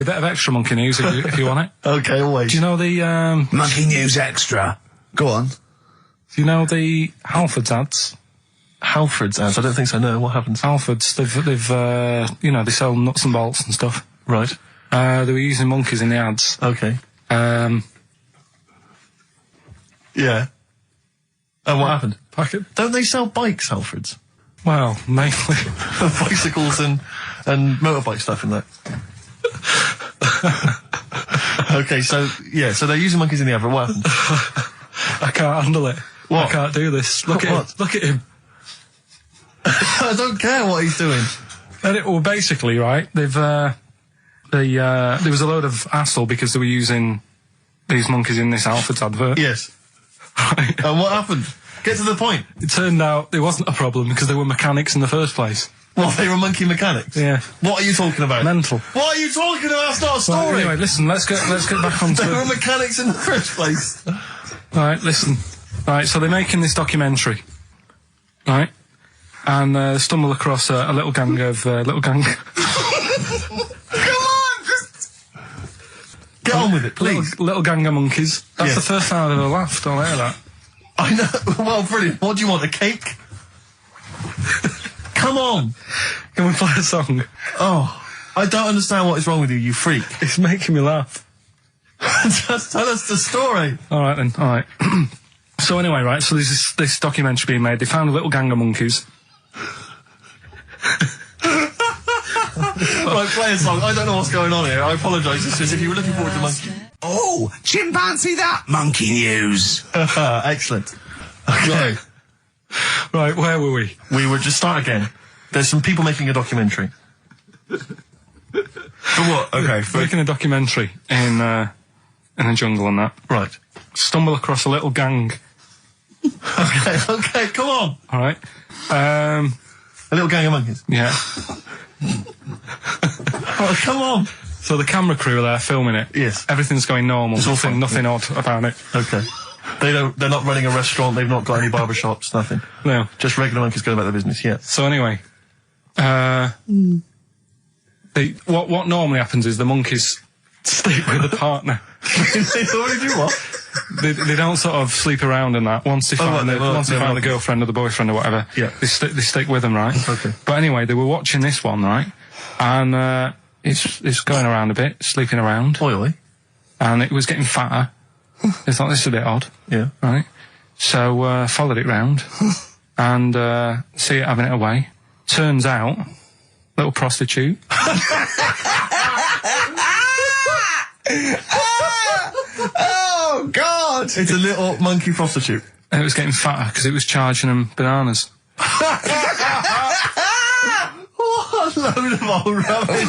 A bit of extra monkey news if you want it. Okay, always. Do you know the Monkey News Extra. Go on. Do you know the Halfords ads? Halfords ads? I don't think so, no. What happens? Halfords, they've you know, they sell nuts and bolts and stuff. Right. They were using monkeys in the ads. Okay. Yeah. And what happened? Don't they sell bikes, Halfords? Well, mainly. Bicycles and motorbike stuff in that. Okay, so they're using monkeys in the advert. What happened? I can't handle it. What? I can't do this. Look at him. Look at him. I don't care what he's doing. Well, basically, right, there was a load of hassle because they were using these monkeys in this Halfords advert. Yes. Right. And what happened? Get to the point. It turned out it wasn't a problem because they were mechanics in the first place. Well, they were monkey mechanics? Yeah. What are you talking about? Mental. What are you talking about? That's not a story. Right, anyway, listen, let's get back onto They were mechanics in the first place. Right, listen. Right, so they're making this documentary. Right? And stumble across a little gang of Come on, just get on with it, please. Little gang of monkeys. That's Yes. the first time I've ever laughed. I'll hear that. I know. Well, brilliant. What do you want? A cake? Come on. Can we play a song? Oh, I don't understand what is wrong with you, you freak. It's making me laugh. Just tell us the story. All right then. All right. So anyway, right. So there's this documentary being made. They found a little gang of monkeys. Right, play a song. I don't know what's going on here. I apologise. It's just if you were looking forward to monkey. Oh, chimpanzee that. Monkey News. Excellent. Okay. Right. Where were we? We would just start again. There's some people making a documentary. For what? Okay. Making a documentary in a jungle and that. Right. Stumble across a little gang. Okay, come on. All right. A little gang of monkeys. Yeah. Oh, come on. So the camera crew are there filming it. Yes. Everything's going normal. It's all fine. Nothing odd about it. Okay. They're not running a restaurant. They've not got any barber shops. Nothing. No. Just regular monkeys going about their business. Yeah. So anyway, what normally happens is the monkeys sleep with the partner. They already do what? They don't sort of sleep around and that. Once they find the girlfriend or the boyfriend or whatever, yeah, they stick with them, right? Okay. But anyway, they were watching this one, right? And it's going around a bit, sleeping around. Oily. And it was getting fatter. They thought this is a bit odd. Yeah. Right. So followed it round and see it having it away. Turns out, little prostitute. Oh, God! It's a little monkey prostitute. And it was getting fatter because it was charging them bananas. What a load of old rubbish.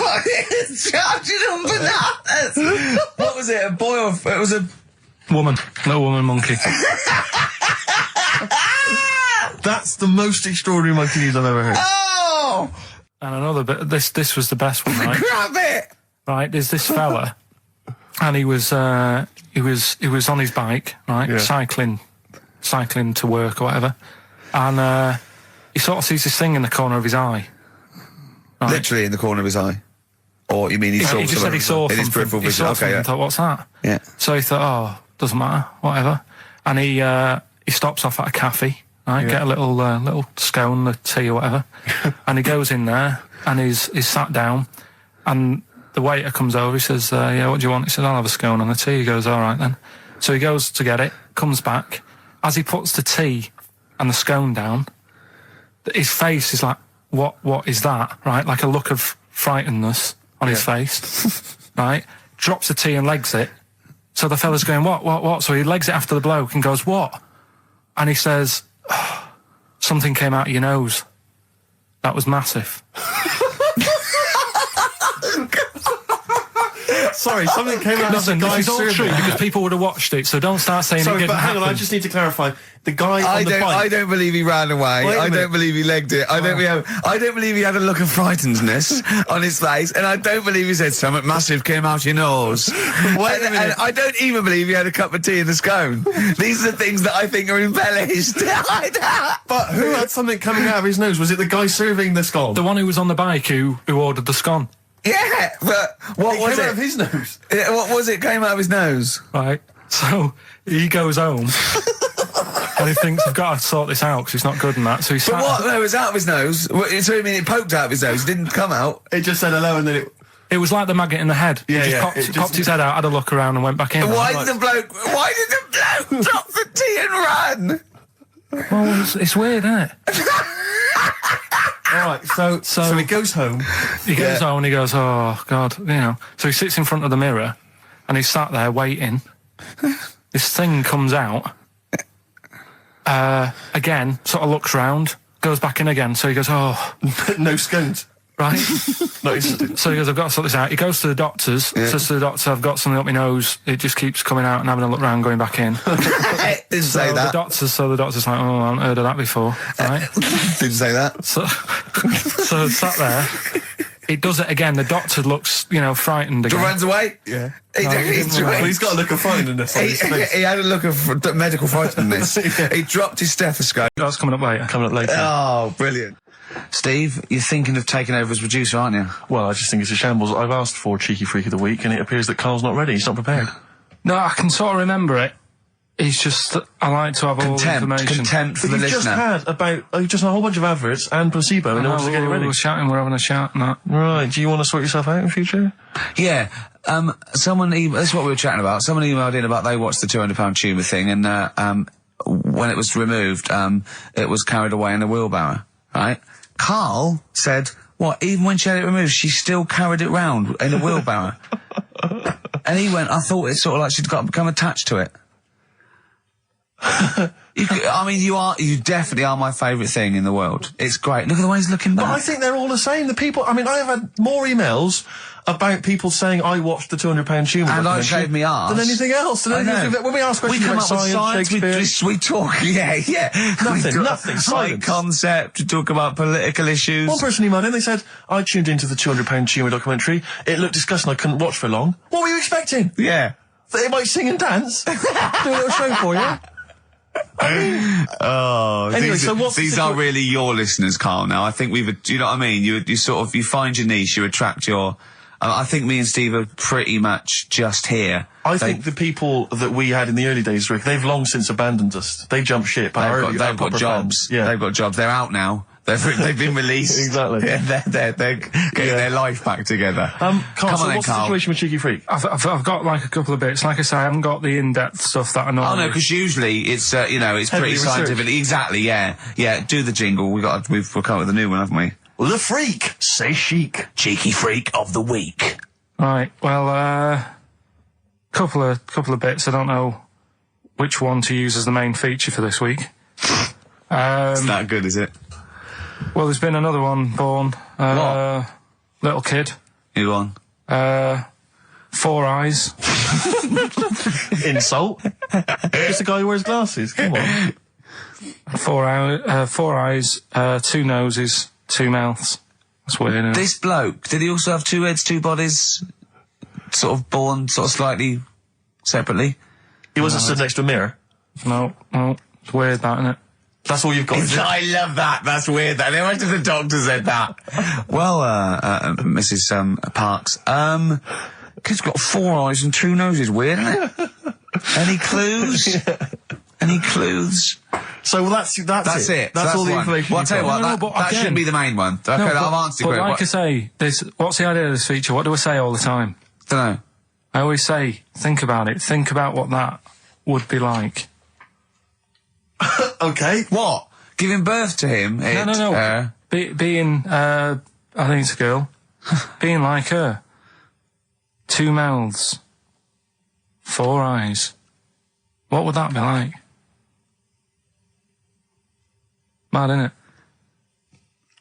Charging them bananas! What was it, a boy or... It was a... Woman. Little woman monkey. That's the most extraordinary monkey news I've ever heard. Oh! And another bit, this was the best one, right? Grab it! Right, there's this fella, and he was on his bike, right, Yeah. cycling to work or whatever, and he sort of sees this thing in the corner of his eye. Right? Literally in the corner of his eye. Or you mean he saw He just said he saw in his something. peripheral He vision? saw Okay, something yeah. and thought, what's that? Yeah. So he thought, oh, doesn't matter, whatever. And he stops off at a cafe, right, Yeah. get a little scone, a tea or whatever, and he goes in there and he's sat down, and the waiter comes over, he says, yeah, what do you want? He says, I'll have a scone and a tea. He goes, all right then. So he goes to get it, comes back. As he puts the tea and the scone down, his face is like, what is that, right? Like a look of frightenedness on his face, right? Drops the tea and legs it. So the fella's going, what? So he legs it after the bloke and goes, what? And he says, oh, something came out of your nose. That was massive. Sorry, something came out of the Listen, guy's this is all true because people would have watched it, so don't start saying it Sorry, didn't but hang on, happen. I just need to clarify. The guy on the bike... I don't believe he ran away. Wait a I minute. don't believe he legged it. I don't believe he had a look of frightenedness on his face, and I don't believe he said something massive came out your nose. Wait a minute. And I don't even believe he had a cup of tea and a scone. These are the things that I think are embellished. But who had something coming out of his nose? Was it the guy serving the scone? The one who was on the bike who ordered the scone. Yeah, but what was Came out it? of his nose. Yeah, what was it? Came out of his nose. Right. So he goes home and he thinks, I've got to sort this out because it's not good and that. So he But sat. what? No, it was out of his nose. So you mean it poked out of his nose? It didn't come out. It just said hello and then it... It was like the maggot in the head. Yeah, he yeah, just it just- popped his head out, had a look around and went back in. Why did the bloke drop the tea and run? Well, it's weird, isn't it? Alright, so he goes home. He goes home and he goes, oh, God, you know. So he sits in front of the mirror and he's sat there waiting. This thing comes out. Again, sort of looks round, goes back in again. So he goes, oh, No scones. right. Not interested. So he goes, I've got to sort this out. He goes to the doctors, says to the doctor, I've got something up my nose. It just keeps coming out and having a look round, going back in. Didn't say that. The doctor's like, oh, I haven't heard of that before. Right? Didn't say that. So sat there. It does it again. The doctor looks, you know, frightened again. Runs away. Yeah. He Well, he's got a look of frightenness on his face. he had a look of medical frightenness. Yeah. He dropped his stethoscope. That's coming up later. Coming up later. Oh, brilliant. Steve, you're thinking of taking over as producer, aren't you? Well, I just think it's a shambles. I've asked for Cheeky Freak of the Week, and it appears that Carl's not ready. He's not prepared. No, I can sort of remember it. It's just, I like to have all the information. Contempt for But the you've just listener. had just a whole bunch of adverts and placebo in order to get it ready. We're shouting, we're having a shout and that. Right, do you want to sort yourself out in future? Yeah. Someone this is what we were chatting about. Someone emailed in about they watched the £200 tumour thing, and when it was removed, it was carried away in a wheelbarrow. Right? Carl said, what? Even when she had it removed, she still carried it round in a wheelbarrow. And he went, I thought it's sort of like she'd become attached to it. You definitely are my favourite thing in the world. It's great. Look at the way he's looking back. But I think they're all the same. The people, I mean, I have had more emails about people saying I watched the £200 tumour And I documentary shaved me arse. than anything else. I know. When we ask questions come about up with science, Shakespeare... we talk, yeah. Nothing, High silence. concept, we talk about political issues. One person emailed in, they said, I tuned into the £200 tumour documentary. It looked disgusting, I couldn't watch for long. What were you expecting? Yeah. That it might sing and dance? Do a little show for you? Oh, Anyway, these, so what's the these are really your listeners, Carl. Now, I think do you know what I mean? You find your niche, you attract your. I think me and Steve are pretty much just here. I think the people that we had in the early days, Rick, they've long since abandoned us. They jumped ship. They've got jobs. Fans. Yeah, they've got jobs. They're out now. They've been released. Exactly. Yeah, they're getting their life back together. Carl, Come on so then, what's the Carl. situation with Cheeky Freak? I've got like a couple of bits. Like I say, I haven't got the in-depth stuff that I know. Oh no, because usually it's it's Heavily pretty researched. scientific. Exactly. Yeah. Do the jingle. We've come up with a new one, haven't we? The Freak, say chic. Cheeky Freak of the Week. Right. Well, couple of bits. I don't know which one to use as the main feature for this week. It's that good, is it? Well, there's been another one born. What? Little kid. Who on? 4 eyes. Insult. Just a guy who wears glasses. Come on. 4 eyes, 2 noses, 2 mouths. That's weird, isn't it? This bloke, did he also have 2 heads, 2 bodies? Sort of born sort of slightly separately? He wasn't stood next to a mirror. No. It's weird, that, isn't it? That's all you've got. is it? I love that. That's weird. That. Imagine the doctor said that. Well, Mrs. Parks, kid's got 4 eyes and 2 noses. Weird, isn't it? Any clues? Yeah. Any clues? So that's it. That's all the one. information. Well, I'll tell you what, No, but that again- shouldn't be the main one. Okay, No, I've answered but it. like I say, what's the idea of this feature? What do I say all the time? Don't know. I always say, think about it. Think about what that would be like. Okay. What? Giving birth to him? No. Being, I think it's a girl. Being like her. 2 mouths. 4 eyes. What would that be like? Mad, innit?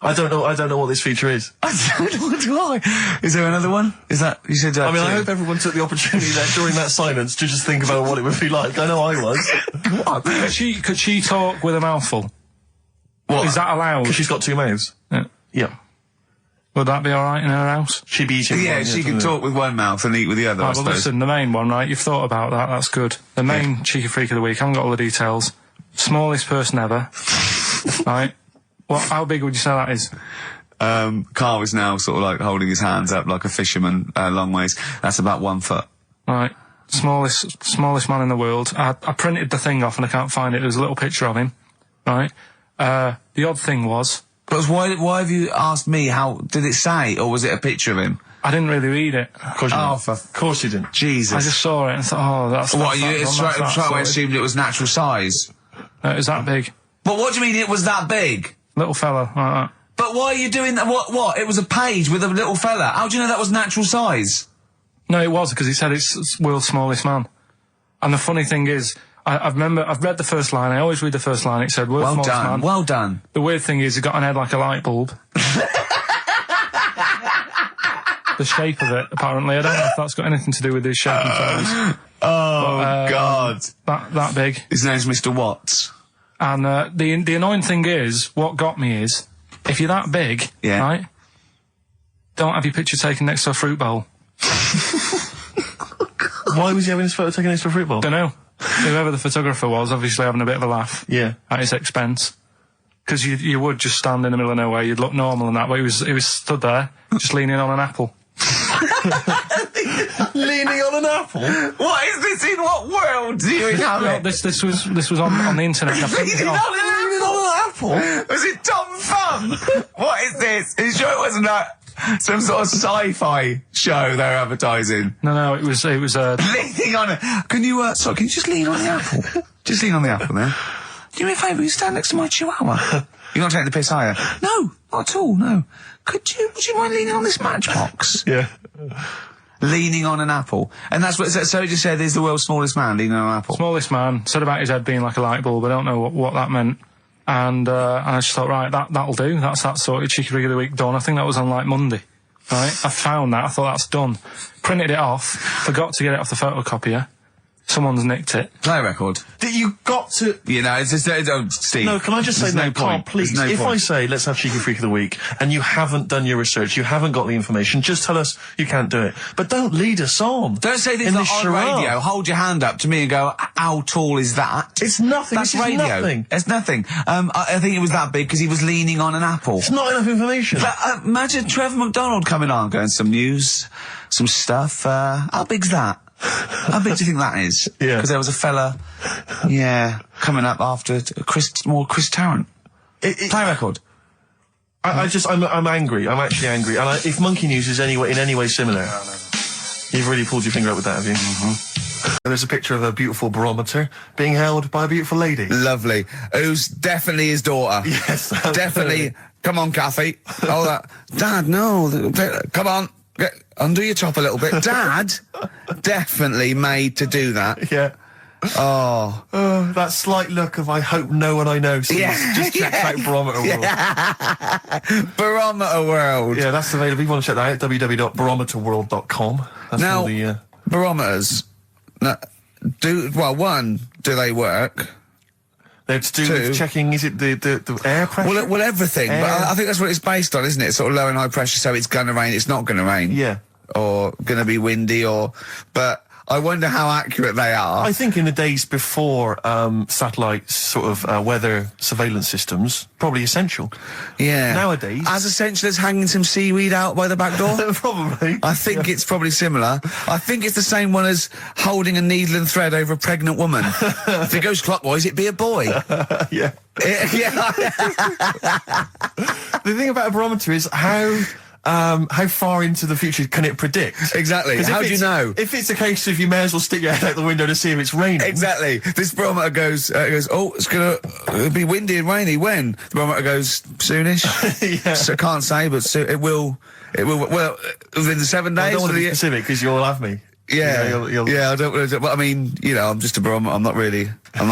I don't know what this feature is. I don't know why. Is there another one? Is that you said? I mean, I hope everyone took the opportunity there during that silence to just think about what it would be like. I know I was. What? Could she talk with a mouthful? What? Is that allowed? Because she's got 2 mouths. Yeah. Yeah. Would that be alright in her house? She'd be eating Yeah, one, she can doesn't talk with one mouth and eat with the other. I Right, well, suppose. listen, the main one, right? You've thought about that. That's good. The main Cheeky Freak of the Week. I haven't got all the details. Smallest person ever. Right? How big would you say that is? Carl is now sort of like holding his hands up like a fisherman, long ways. That's about 1 foot. Right. Smallest man in the world. I printed the thing off and I can't find it. There's a little picture of him. Right. The odd thing was... But why have you asked me how... Did it say, or was it a picture of him? I didn't really read it. Of course you didn't. Of course you didn't. Jesus. I just saw it and thought, oh, that's... What, you straight away sorted. assumed it was natural size? It was that big. But what do you mean it was that big? Little fella, like that. But why are you doing that? What? It was a page with a little fella. How do you know that was natural size? No, it was, because he said it's world's smallest man. And the funny thing is, I've read the first line, I always read the first line, it said world's smallest man. Well done. The weird thing is, he got an head like a light bulb. The shape of it, apparently. I don't know if that's got anything to do with his shape and size. Oh, God. That big. His name's Mr. Watts. And the annoying thing is, what got me is, if you're that big, right, don't have your picture taken next to a fruit bowl. Why was he having his photo taken next to a fruit bowl? Don't know. Whoever the photographer was, obviously having a bit of a laugh. Yeah. At his expense. Because you would just stand in the middle of nowhere, you'd look normal and that, but he was stood there, just leaning on an apple. Leaning on an apple? What is this? In what world do you inhabit? No, this was on the internet. I printed it off. Leaning on an apple? Was it Tom Thumb? What is this? Are you sure it wasn't some sort of sci-fi show they're advertising? No, it was leaning on it. Can you just lean on the apple? Just lean on the apple there. Do me a favour, you stand next to my chihuahua. You're not taking the piss, are you? No, not at all, no. Would you mind leaning on this matchbox? Yeah. Leaning on an apple. And that's what, so it just said there's the world's smallest man leaning on an apple. Smallest man, said about his head being like a light bulb, I don't know what that meant. And I just thought, right, that'll do, that's that sorted, Cheeky Rig of the Week done. I think that was on like Monday. Right? I found that, I thought that's done. Printed it off, forgot to get it off the photocopier. Someone's nicked it. Play a record. You got to... You know, it's just... Steve. No, can I just say, no, Carl, please, if I say, let's have Cheeky Freak of the Week, and you haven't done your research, you haven't got the information, just tell us you can't do it. But don't lead us on. Don't say this on radio. Hold your hand up to me and go, how tall is that? It's nothing. That's this is radio. Nothing. It's nothing. I think it was that big because he was leaning on an apple. It's not enough information. But imagine Trevor McDonald coming on, going, some news, some stuff. How big's that? How big do you think that is? Yeah. Because there was a fella, coming up after Chris Tarrant. Play a record. I'm angry. I'm actually angry. And if Monkey News is in any way similar, you've really pulled your finger out with that, have you? Mm-hmm. There's a picture of a beautiful barometer being held by a beautiful lady. Lovely. Who's definitely his daughter. Yes. Definitely. Come on, Kathy. Oh, that. Dad, no. Come on. Undo your top a little bit. Dad, definitely made to do that. Yeah. Oh, that slight look of I hope no one I know sees. Yeah. Just check out Barometer World. Yeah. Barometer World. Yeah, that's available. If you want to check that out, www.barometerworld.com. That's now, all the, barometers, one, do they work? They're to do with checking, is it the air pressure? Well, everything. But I think that's what it's based on, isn't it? Sort of low and high pressure, so it's going to rain, it's not going to rain. Yeah. Or going to be windy, but I wonder how accurate they are. I think in the days before satellite sort of weather surveillance systems, probably essential. Yeah. Nowadays. As essential as hanging some seaweed out by the back door? Probably. I think it's probably similar. I think it's the same one as holding a needle and thread over a pregnant woman. If it goes clockwise, it'd be a boy. Yeah. Yeah. The thing about a barometer is how far into the future can it predict? Exactly. How do you know? If it's a case of you may as well stick your head out the window to see if it's raining. Exactly. This barometer goes, oh, it's gonna be windy and rainy. When? The barometer goes, soonish. Yeah. So I can't say, but it will, well, within the 7 days. I don't want to be specific because you'll have me. Yeah. You'll yeah, I don't, but I mean, I'm just a barometer. I'm not really a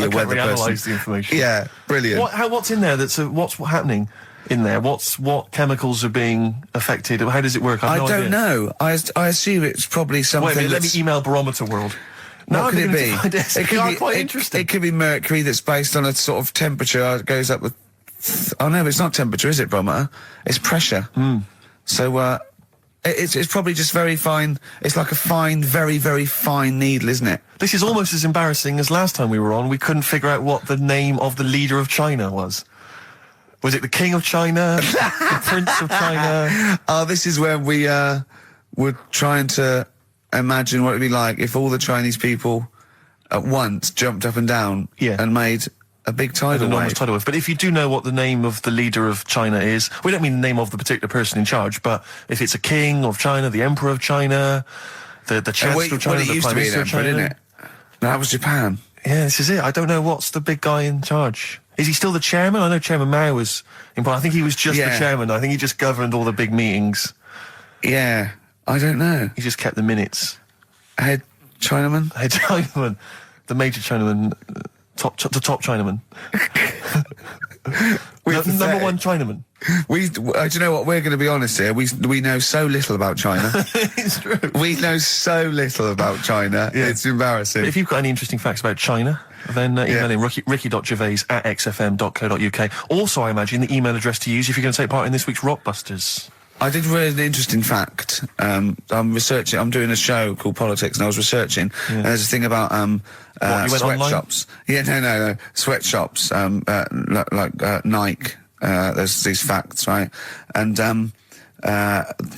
weather person. Analyse the information. Yeah, brilliant. What's in there what's happening? In there, what chemicals are being affected? How does it work? I don't know. I assume it's probably something. Wait a minute, let me email Barometer World. What could it be? It could be quite interesting. It could be mercury that's based on a sort of temperature. It goes up with. Oh no, it's not temperature, is it, barometer? It's pressure. So it's probably just very fine. It's like a fine, very, very fine needle, isn't it? This is almost as embarrassing as last time we were on. We couldn't figure out what the name of the leader of China was. Was it the King of China? The Prince of China? Oh, this is where we were trying to imagine what it'd be like if all the Chinese people at once jumped up and down and made a big tidal enormous wave. tidal wave. But if you do know what the name of the leader of China is, we don't mean the name of the particular person in charge, but if it's a king of China, the emperor of China, the chancellor of China, Well, it the used prime to be an minister of emperor, China. didn't it? No, that was Japan. Yeah, this is it. I don't know what's the big guy in charge. Is he still the chairman? I know Chairman Mao was important. I think he was just the chairman. I think he just governed all the big meetings. Yeah, I don't know. He just kept the minutes. Head Chinaman? Head Chinaman. The major Chinaman. The top Chinaman. Number one Chinaman. Do you know what? We're going to be honest here. We know so little about China. It's true. We know so little about China. Yeah. It's embarrassing. But if you've got any interesting facts about China, then email in ricky.gervais@xfm.co.uk. Also, I imagine the email address to use if you're going to take part in this week's Rockbusters. I did read an interesting fact. I'm doing a show called Politics, and I was researching, and there's a thing about you went online? sweatshops. Yeah, no. Sweatshops, like Nike. There's these facts, right? And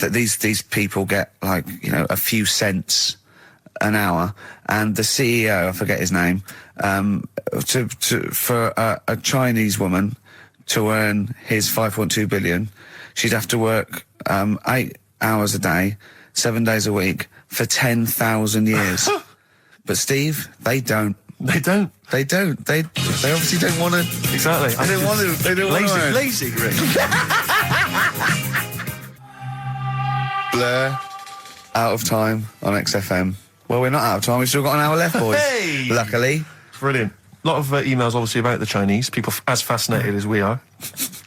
these people get, like, you know, a few cents an hour, and the CEO, I forget his name, for a Chinese woman to earn his 5.2 billion, she'd have to work 8 hours a day, 7 days a week for 10,000 years. But Steve, they don't. They don't. They don't. They obviously don't want to. Exactly. They don't want to. They don't want to. Lazy, Rick. Blur, out of time on XFM. Well, we're not out of time. We've still got an hour left, boys. Hey! Luckily. Brilliant. A lot of emails, obviously, about the Chinese. People as fascinated as we are.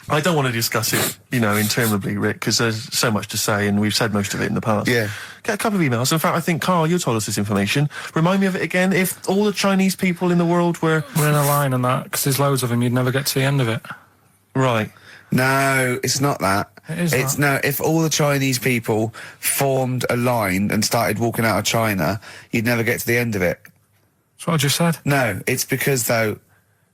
I don't want to discuss it, interminably, Rick, because there's so much to say, and we've said most of it in the past. Yeah. Get a couple of emails. In fact, I think, Carl, you told us this information. Remind me of it again. If all the Chinese people in the world were... We're in a line on that, because there's loads of them, you'd never get to the end of it. Right. No, it's not that. It's no, if all the Chinese people formed a line and started walking out of China, you'd never get to the end of it. That's what I just said. No, it's because, though,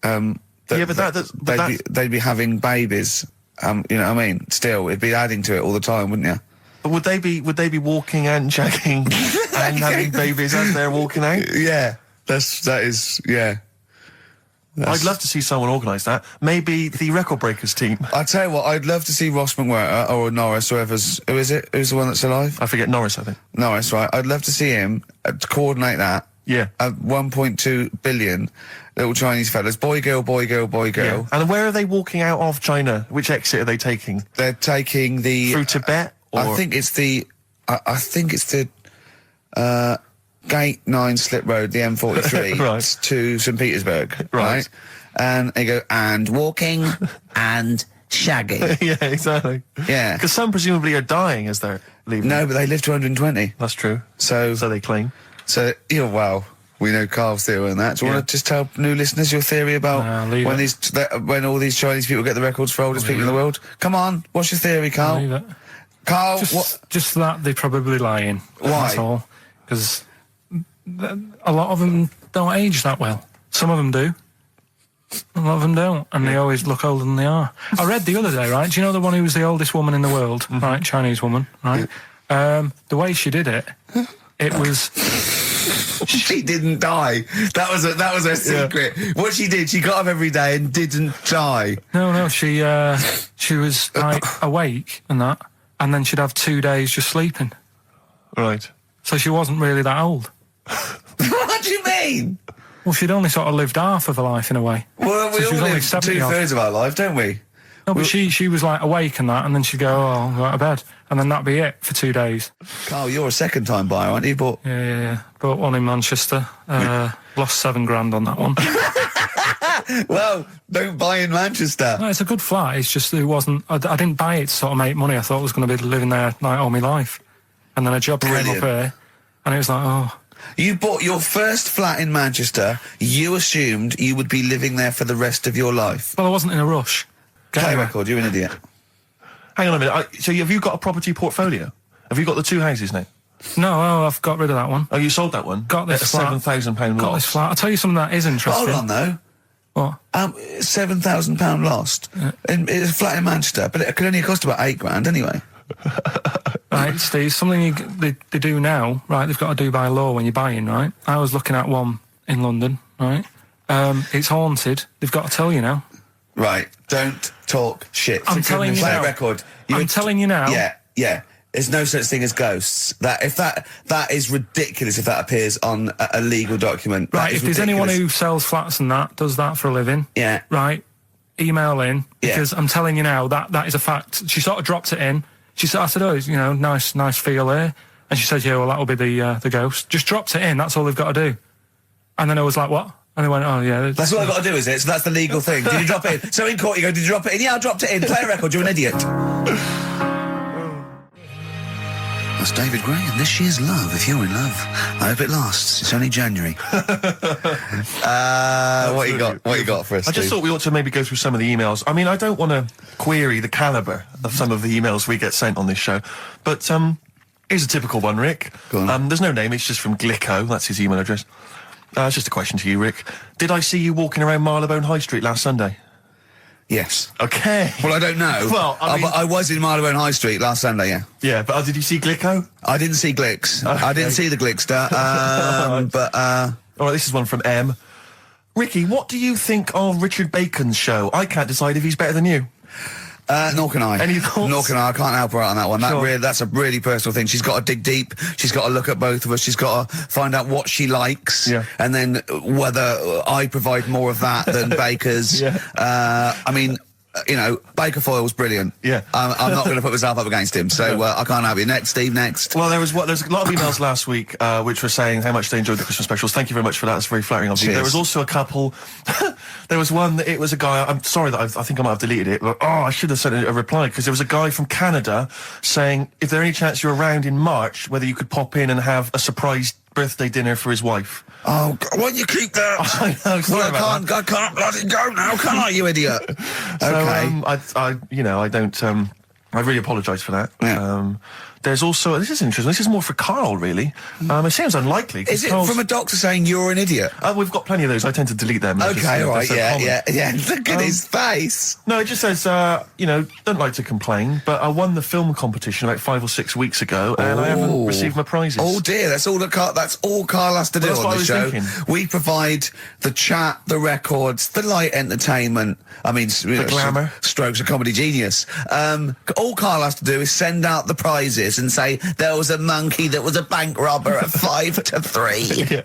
they'd be having babies. You know what I mean? Still, it'd be adding to it all the time, wouldn't you? But would they be walking and shagging and having babies as they're walking out? Yeah, that is. I'd love to see someone organise that. Maybe the Record Breakers team. I tell you what, I'd love to see Ross McWhirter or Norris, who is it? Who's the one that's alive? I forget, Norris, I think. Norris, right? I'd love to see him to coordinate that. Yeah. 1.2 billion little Chinese fellas. Boy, girl, boy, girl, boy, girl. Yeah. And where are they walking out of China? Which exit are they taking? They're taking the... Through Tibet? Or? I think it's the Gate 9 Slip Road, the M43, right. to St. Petersburg, right? And they go, and walking, and shagging. Yeah, exactly. Yeah. Because some presumably are dying as they're leaving. No, but they live to 120. That's true. So they claim. So, well, we know Carl's theory on that. Do you want to just tell new listeners your theory about when all these Chinese people get the records for oldest people in the world? Come on, what's your theory, Carl? Leave it. Carl, just that they're probably lying. Why? That's all. Because a lot of them don't age that well. Some of them do. A lot of them don't, and they always look older than they are. I read the other day, right? Do you know the one who was the oldest woman in the world, right? Chinese woman, right? The way she did it, it was... She didn't die. That was her secret. Yeah. What she did, she got up every day and didn't die. No, she was like awake and that, and then she'd have 2 days just sleeping. Right. So she wasn't really that old. What do you mean? Well, she'd only sort of lived half of her life in a way. Well, we all live 2/3 of our life, don't we? No, but she was like awake and that, and then she'd go, I'll go out of bed, and then that'd be it for 2 days. Carl, you're a second-time buyer, aren't you? Yeah. Bought one in Manchester. Lost $7,000 on that one. Well, don't buy in Manchester. No, it's a good flat. It's just it wasn't. I didn't buy it to sort of make money. I thought I was going to be living there like all my life, and then a job came up here, and it was like, oh. You bought your first flat in Manchester. You assumed you would be living there for the rest of your life. Well, I wasn't in a rush. Play record, you're an idiot. Hang on a minute. So have you got a property portfolio? Have you got the 2 houses now? No, I've got rid of that one. Oh, you sold that one? Got this at flat. £7,000 Got loss. this flat. I'll tell you something that is interesting. Hold on, though. What? £7,000 lost. It's a flat in Manchester, but it could only cost about £8,000 anyway. Right, Steve, something they do now, right, they've got to do by law when you're buying, right? I was looking at one in London, right? It's haunted. They've got to tell you now. Right, don't talk shit. I'm telling you Play now. a record. I'm telling you now. Yeah. There's no such thing as ghosts. That is ridiculous if that appears on a legal document. Right, if there's anyone who sells flats and does that for a living. Yeah. Right, email in, because I'm telling you now, that is a fact. She sort of dropped it in. She said, I said, oh, you know, nice feel here. And she said, yeah, well, that'll be the ghost. Just dropped it in, that's all they've got to do. And then I was like, what? And they went, oh, yeah. That's what I've got to do, is it? So that's the legal thing. Did you drop it in? So in court you go, did you drop it in? Yeah, I dropped it in. Play a record, you're an idiot. That's David Gray, and this year's Love. If you're in love, I hope it lasts. It's only January. What you got for us, I just thought we ought to maybe go through some of the emails. I mean, I don't want to query the calibre of some of the emails we get sent on this show, but here's a typical one, Rick. Go on. There's no name, it's just from Glicko. That's his email address. It's just a question to you, Rick. Did I see you walking around Marylebone High Street last Sunday? Yes. Okay. Well, I don't know. Well, I mean, I was in Marylebone High Street last Sunday, yeah. Yeah, but did you see Glicko? I didn't see Glicks. Okay. I didn't see the Glickster. But All right, this is one from M. Ricky, what do you think of Richard Bacon's show? I can't decide if he's better than you. Nor can I. Any thoughts? Nor can I. I can't help her out on that one. Sure. That's a really personal thing. She's got to dig deep. She's got to look at both of us. She's got to find out what she likes. Yeah. And then whether I provide more of that than Baker's. Yeah. I mean, you know, Baker Foyle's brilliant. Yeah. I'm not going to put myself up against him, so I can't help you. Next, Steve, next. Well, there's a lot of emails last week which were saying how much they enjoyed the Christmas specials. Thank you very much for that. It's very flattering of you. Cheers. There was also a couple. There was one that it was a guy. I'm sorry that I think I might have deleted it. But, I should have sent a reply, because there was a guy from Canada saying if there any chance you're around in March, whether you could pop in and have a surprise birthday dinner for his wife. Oh, why don't you keep that? I know. Sorry about that. I can't bloody go now, can I, you idiot? So, I really apologise for that. Yeah. There's also, this is interesting, this is more for Carl, really. It seems unlikely. Is it from a doctor saying you're an idiot? We've got plenty of those. I tend to delete them. Okay, all right, yeah. Look at his face. No, it just says, don't like to complain, but I won the film competition about 5 or 6 weeks ago, and I haven't received my prizes. Oh dear, that's all Carl has to do Well, on the show. thinking. We provide the chat, the records, the light entertainment. I mean, the glamour. Strokes of comedy genius. All Carl has to do is send out the prizes and say there was a monkey that was a bank robber at 5 to 3. Yeah.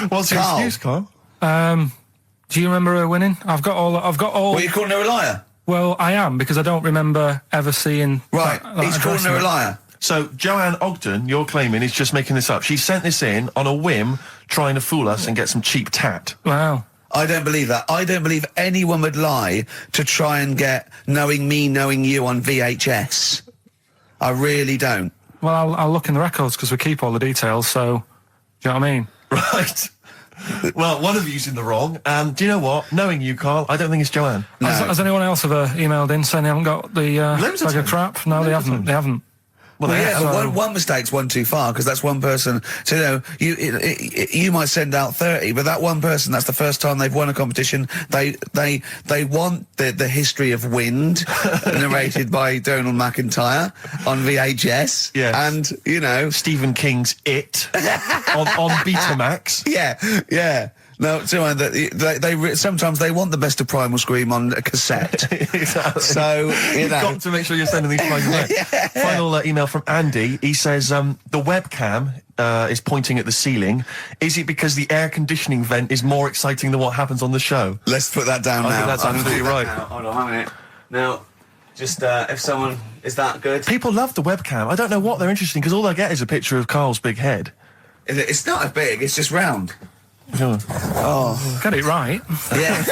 What's your excuse, Carl? Do you remember her winning? I've got all. What, are you calling her a liar? Well, I am, because I don't remember ever seeing. Right, he's calling her a liar. So, Joanne Ogden, you're claiming, is just making this up. She sent this in on a whim, trying to fool us and get some cheap tat. Wow. I don't believe that. I don't believe anyone would lie to try and get Knowing Me, Knowing You on VHS. I really don't. Well, I'll look in the records, because we keep all the details, so... Do you know what I mean? Right. Well, one of you's in the wrong. Do you know what? Knowing you, Carl, I don't think it's Joanne. No. Has anyone else ever emailed in saying they haven't got the Loads of bag of times. crap? No, they haven't. They haven't. Well, Yeah, yeah. but one mistake's one too far, because that's one person. So, you know, you might send out 30, but that one person, that's the first time they've won a competition. They want the history of Wind narrated by Donald McIntyre on VHS. Yes. And, you know, Stephen King's It on Betamax. yeah. No, they sometimes they want the best of Primal Scream on a cassette. Exactly. So, you You've know. got to make sure you're sending these prizes out. Yeah. Final email from Andy. He says, the webcam is pointing at the ceiling. Is it because the air conditioning vent is more exciting than what happens on the show? Let's put that down I now. think that's I'm gonna absolutely do that right. now. Hold on a minute. Now, just if someone... Is that good? People love the webcam. I don't know what they're interested in, because all they get is a picture of Carl's big head. It's not as big, it's just round. Oh. Get it right. Yeah.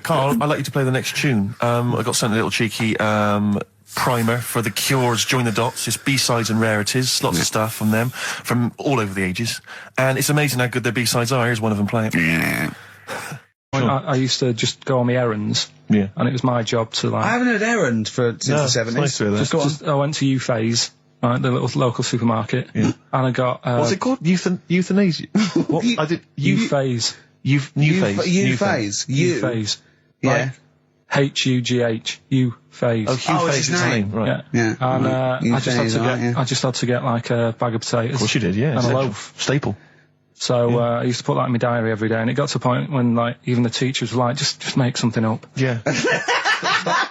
Carl, I'd like you to play the next tune. I got sent a little cheeky primer for The Cure's Join the Dots. It's B-sides and rarities, lots of stuff from them, from all over the ages. And it's amazing how good their B-sides are. Here's one of them playing. Yeah. I used to just go on my errands. Yeah. And it was my job to, like... I haven't heard errand since the 70s. Nice to hear that. I went to U-Phase, right, the little local supermarket, and I got What's it called? Euthanasia. What? I did. U-phase. U-phase. U-phase. Yeah. H-U-G-H. U-phase. Oh, Hugh it's Faye's his name. right? Yeah. And I Euthanasia, just had to get like a bag of potatoes. Of course you did, yeah. And a Essential. loaf. Staple. So I used to put that in my diary every day, and it got to a point when like even the teachers were like, just make something up. Yeah.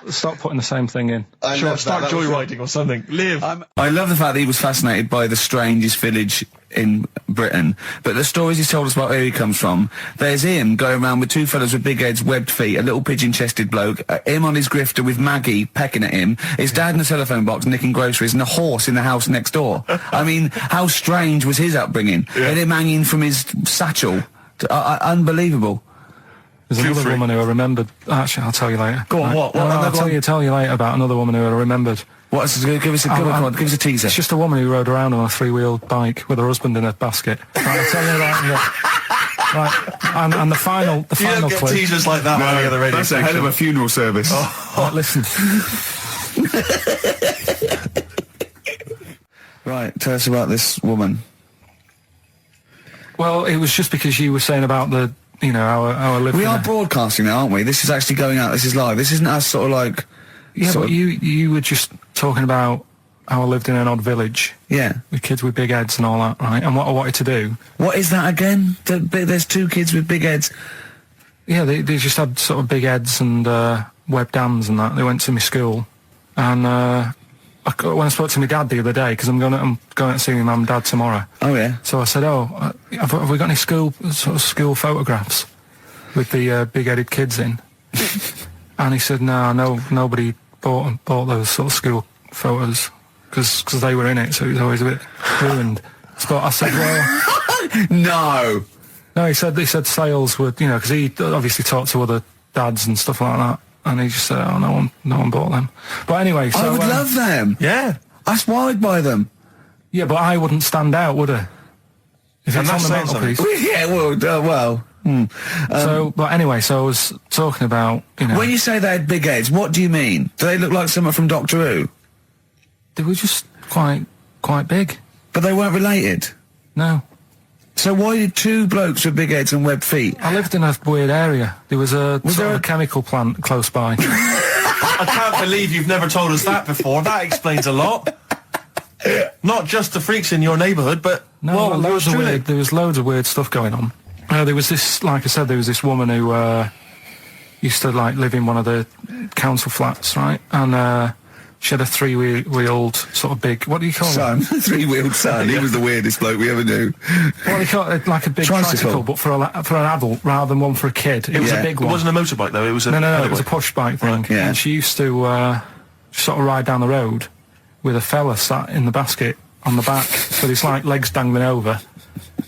Stop putting the same thing in. Sure, start joyriding or something. Live. I love the fact that he was fascinated by the strangest village in Britain, but the stories he's told us about where he comes from, there's him going around with two fellas with big heads, webbed feet, a little pigeon-chested bloke, him on his grifter with Maggie pecking at him, his dad in a telephone box nicking groceries, and a horse in the house next door. I mean, how strange was his upbringing? And him hanging from his satchel. Unbelievable. There's another woman who I remembered. Actually, I'll tell you later. Go on, what? I'll tell you later about another woman who I remembered. What's give us a teaser. It's just a woman who rode around on a three-wheeled bike with her husband in a basket. Right, I'll tell you about right, and the final You don't get clip. teasers like that on any other radio That's a hell of a funeral service. Right, listen. Right, tell us about this woman. Well, it was just because you were saying about the, our living. We are broadcasting now, aren't we? This is actually going out. This is live. This isn't us sort of like... Yeah, but you were just talking about how I lived in an odd village. Yeah. With kids with big heads and all that, right? And what I wanted to do. What is that again? There's two kids with big heads. Yeah, they just had sort of big heads and webbed hands and that. They went to my school. And when I spoke to my dad the other day, because I'm going to see my mum and dad tomorrow. Oh, yeah. So I said, have we got any school photographs with the big-headed kids in? And he said, no, nobody bought those sort of school photos because they were in it, so it was always a bit ruined. But I said, well, no. He said sales would, because he obviously talked to other dads and stuff like that, and he just said, oh, no one bought them. But anyway, so I would love them. Yeah. That's why I'd buy them. Yeah, but I wouldn't stand out, would I? If it's on the mantelpiece. Yeah, well. But anyway, so I was talking about, When you say they had big heads, what do you mean? Do they look like someone from Doctor Who? They were just quite big. But they weren't related? No. So why did two blokes with big heads and webbed feet? I lived in a weird area. There was a chemical plant close by. I can't believe you've never told us that before. That explains a lot. Not just the freaks in your neighbourhood, but... No, there was loads of weird stuff going on. There was this, like I said, there was this woman who used to live in one of the council flats, right? And she had a three-wheeled sort of big, what do you call it? Three-wheeled son. He was the weirdest bloke we ever knew. What do you call it? Like a big tricycle, but for an adult rather than one for a kid. It was a big one. It wasn't a motorbike though. It was a no. It was a push bike thing. Yeah. And she used to sort of ride down the road with a fella sat in the basket on the back with his legs dangling over.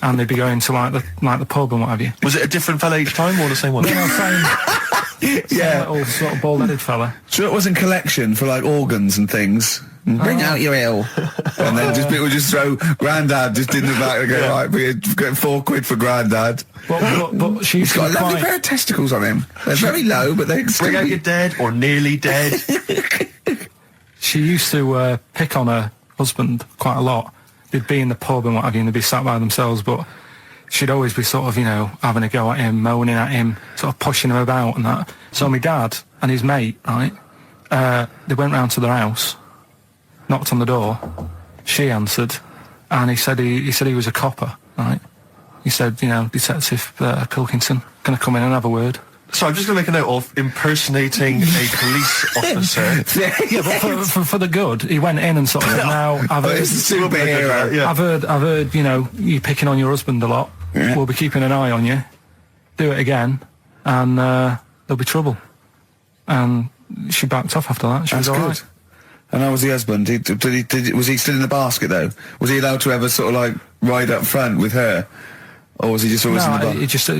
And they'd be going to the pub and what have you. Was it a different fella each time or the same one? No, same little sort of bald-headed fella. Sure, it wasn't collection for organs and things. Bring out your ale, and then people just throw Grandad just in the back and go right, we're getting £4 for Grandad. But she's got a lovely pair of testicles on him. They're very low, but they bring out your dead or nearly dead. She used to pick on her husband quite a lot. They'd be in the pub and what have you, and they'd be sat by themselves, but she'd always be sort of, having a go at him, moaning at him, sort of pushing him about and that. So my dad and his mate, right, they went round to their house, knocked on the door, she answered, and he said he was a copper, right? He said, Detective Pilkington, can I come in and have a word? So I'm just going to make a note of impersonating a police officer. Yeah, but for the good, he went in and sort of now I've heard, superhero. Yeah. I've heard, you picking on your husband a lot. Yeah. We'll be keeping an eye on you. Do it again, and there'll be trouble. And she backed off after that. She was all right. And how was the husband? Was he still in the basket though? Was he allowed to ever sort of ride up front with her? Or was he just always in the bar?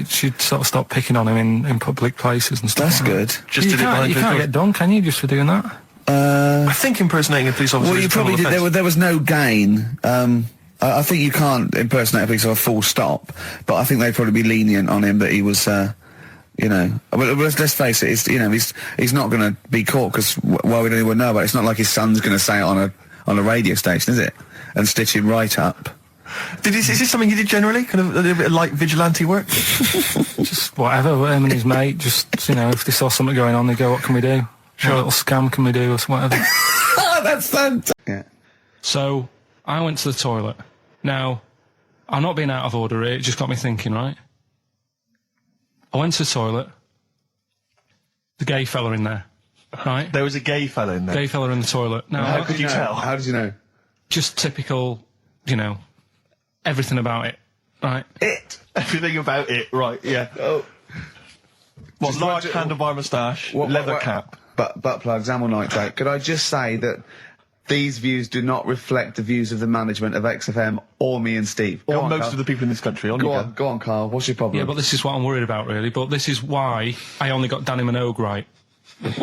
She'd sort of stopped picking on him in public places and stuff. That's good. You can't get done, can you, just for doing that? I think impersonating a police officer. Well, you probably did. There was no gain. I think you can't impersonate a police officer full stop. But I think they'd probably be lenient on him that he was. Let's face it. He's not going to be caught because why would anyone know about it? It's not like his son's going to say it on on a radio station, is it? And stitch him right up. Is this something you did generally? Kind of a little bit of light vigilante work? Just whatever, him and his mate, just, you know, if they saw something going on, they go, what can we do? What little scam can we do, or whatever. That's fantastic. Yeah. So, I went to the toilet. Now, I'm not being out of order here, it just got me thinking, right? I went to the toilet. The gay fella in there, right? There was a gay fella in there. Gay fella in the toilet. Now, How could you tell? How did you know? just typical, you know, everything about it, right? Everything about it, right, yeah. Oh. What, large handlebar moustache, leather cap. Butt plugs, amyl nitrate. Could I just say that these views do not reflect the views of the management of XFM or me and Steve. Or most of the people in this country. Go on, Carl. What's your problem? Yeah, but this is what I'm worried about, really. But this is why I only got Danny Minogue right.